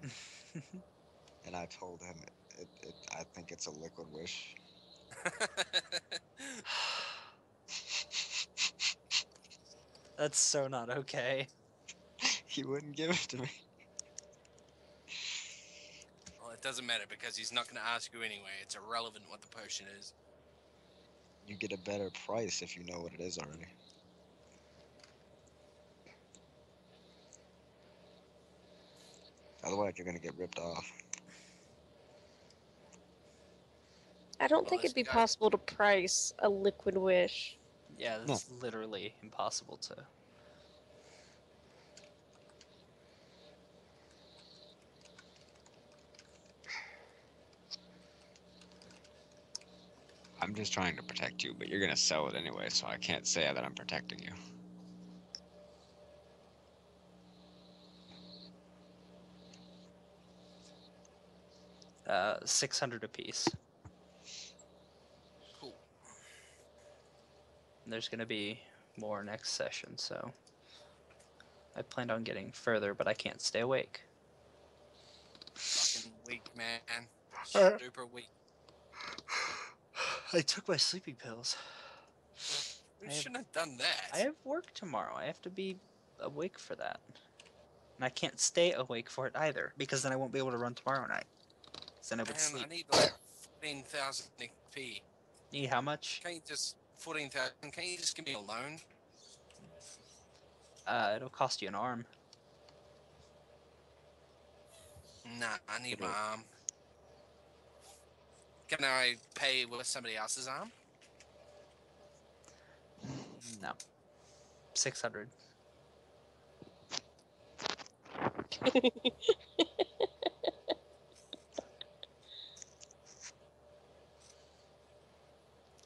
And I told him, I think it's a liquid wish. That's so not okay. He wouldn't give it to me. Well, it doesn't matter because he's not going to ask you anyway. It's irrelevant what the potion is. You get a better price if you know what it is already. Otherwise, you're gonna get ripped off. I don't Well, think this it'd be guy- possible to price a liquid wish. Yeah, that's literally impossible to. I'm just trying to protect you, but you're gonna sell it anyway, so I can't say that I'm protecting you. $600 apiece. Cool. And there's gonna be more next session, so I planned on getting further, but I can't stay awake. Fucking weak, man. Uh. Super weak. I took my sleeping pills. You I have- shouldn't have done that. I have work tomorrow. I have to be awake for that. And I can't stay awake for it either, because then I won't be able to run tomorrow night. So then I would Man, sleep. I need like 14,000 XP. Need how much? Can't you just 14,000? Can't you just give me a loan? It'll cost you an arm. Nah, I need my arm. Can I pay with somebody else's arm? No. 600.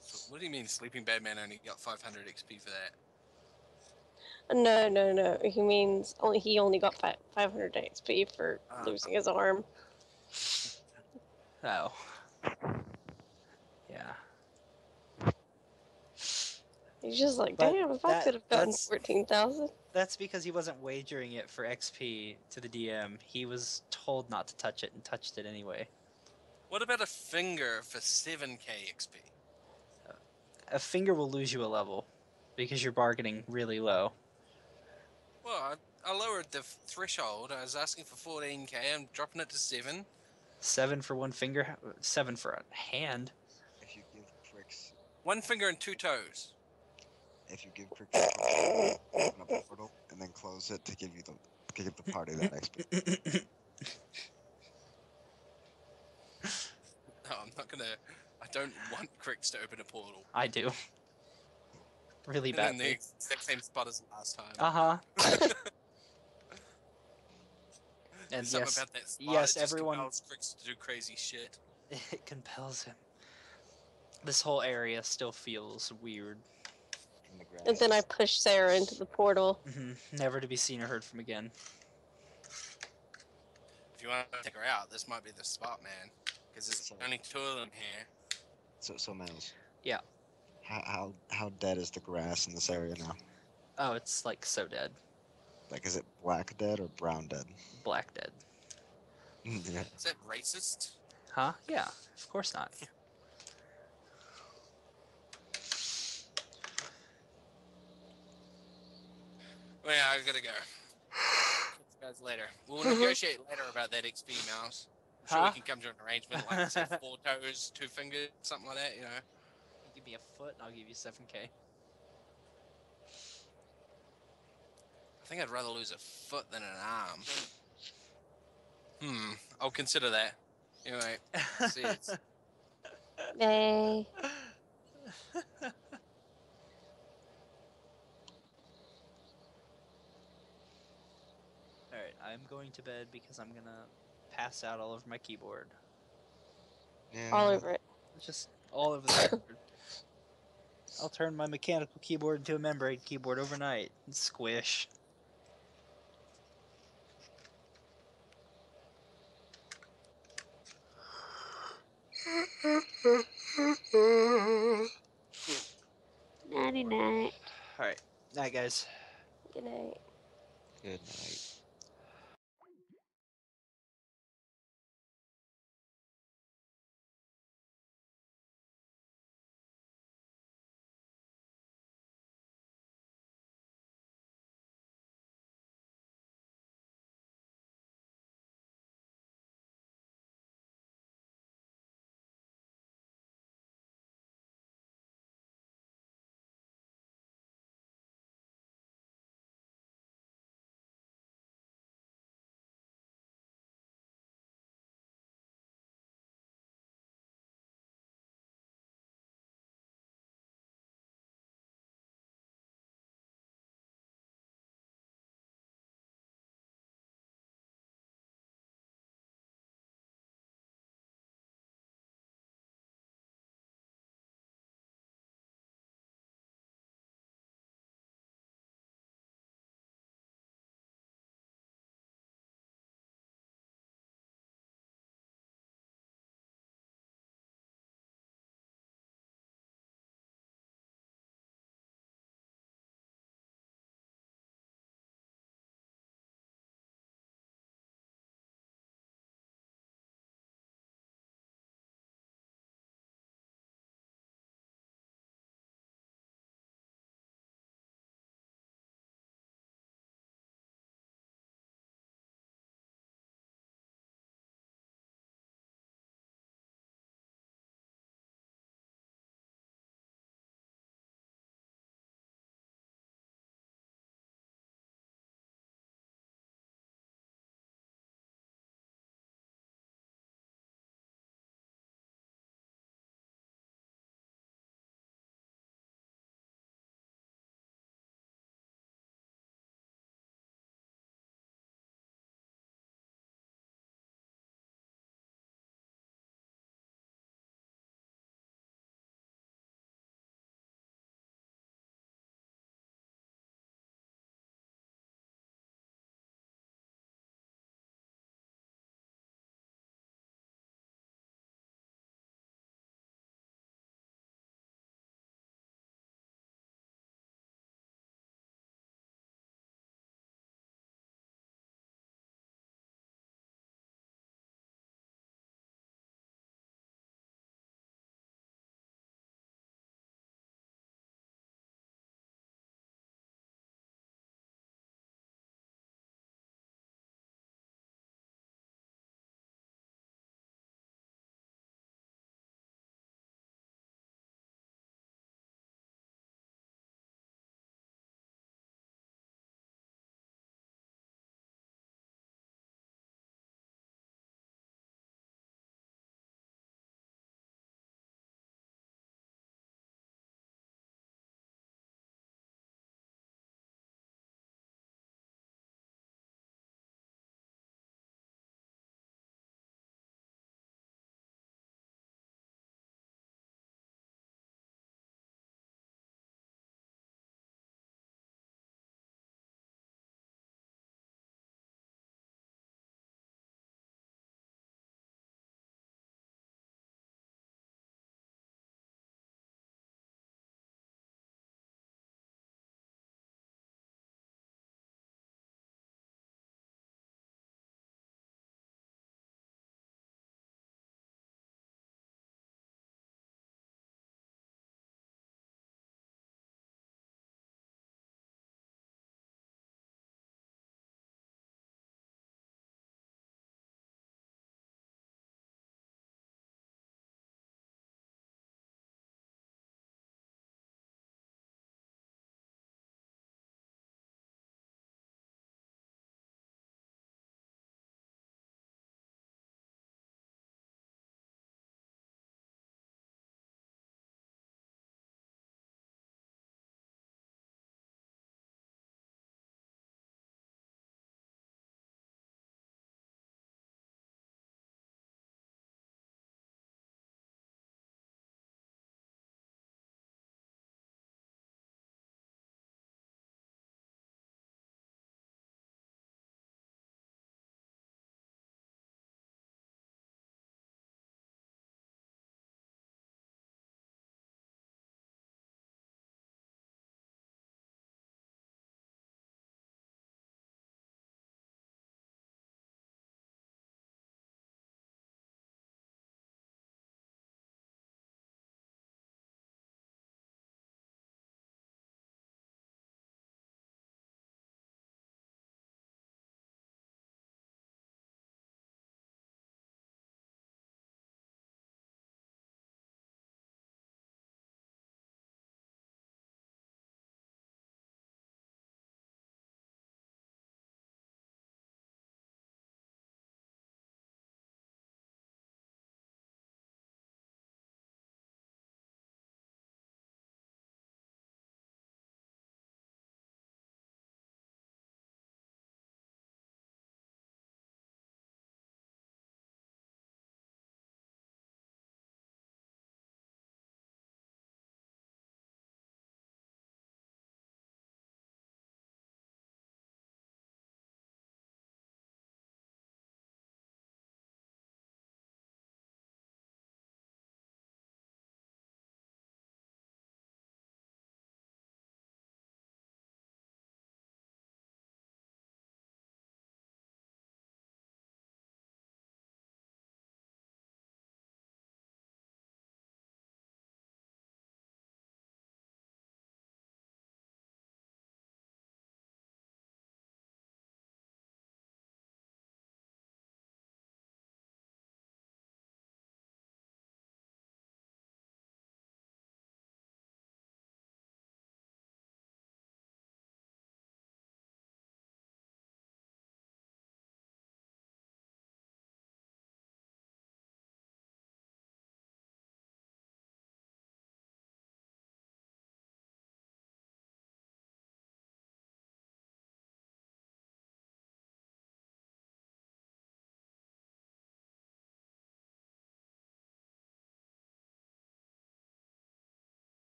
So what do you mean Sleeping Bad Man only got 500 XP for that? No. He means he only got 500 XP for Ah. losing his arm. Oh. Yeah. He's just like, But damn, if I could have gotten that's- 14,000. That's because he wasn't wagering it for XP to the DM. He was told not to touch it and touched it anyway. What about a finger for 7k XP? A finger will lose you a level because you're bargaining really low. Well, I lowered the threshold. I was asking for 14k. I'm dropping it to 7. 7 for one finger, 7 for a hand. If you give pricks, 1 finger and 2 toes. if you give pricks, open a portal and then close it to give the party that XP. No, I'm not gonna. I don't want Cricks to open a portal. I do. really And in the badly. exact same spot as last time. Uh-huh. And There's something yes, about that spot. yes, It just everyone, compels Crix to do crazy shit. it compels him. This whole area still feels weird. And the grass. And then I push Sarah into the portal. Never to be seen or heard from again. If you want to take her out, this might be the spot, man. Because there's So- only two of them here. So Miles. Yeah. How dead is the grass in this area now? Oh, it's like so dead. Like, is it black dead or brown dead? Black dead. Yeah. Is that racist? Huh? Yeah, of course not. Well, yeah, I gotta go. Catch you guys later. We'll negotiate later about that XP, Mouse. I'm sure Huh? we can come to an arrangement, like say 4 toes, 2 fingers, something like that. You know. You give me a foot, and I'll give you 7K. I think I'd rather lose a foot than an arm. I'll consider that. Anyway, see you. Hey. Alright, I'm going to bed because I'm gonna pass out all over my keyboard. Yeah. All over it. Just all over the keyboard. I'll turn my mechanical keyboard into a membrane keyboard overnight. Squish. Nighty night. Alright. Night, guys. Good night. Good night.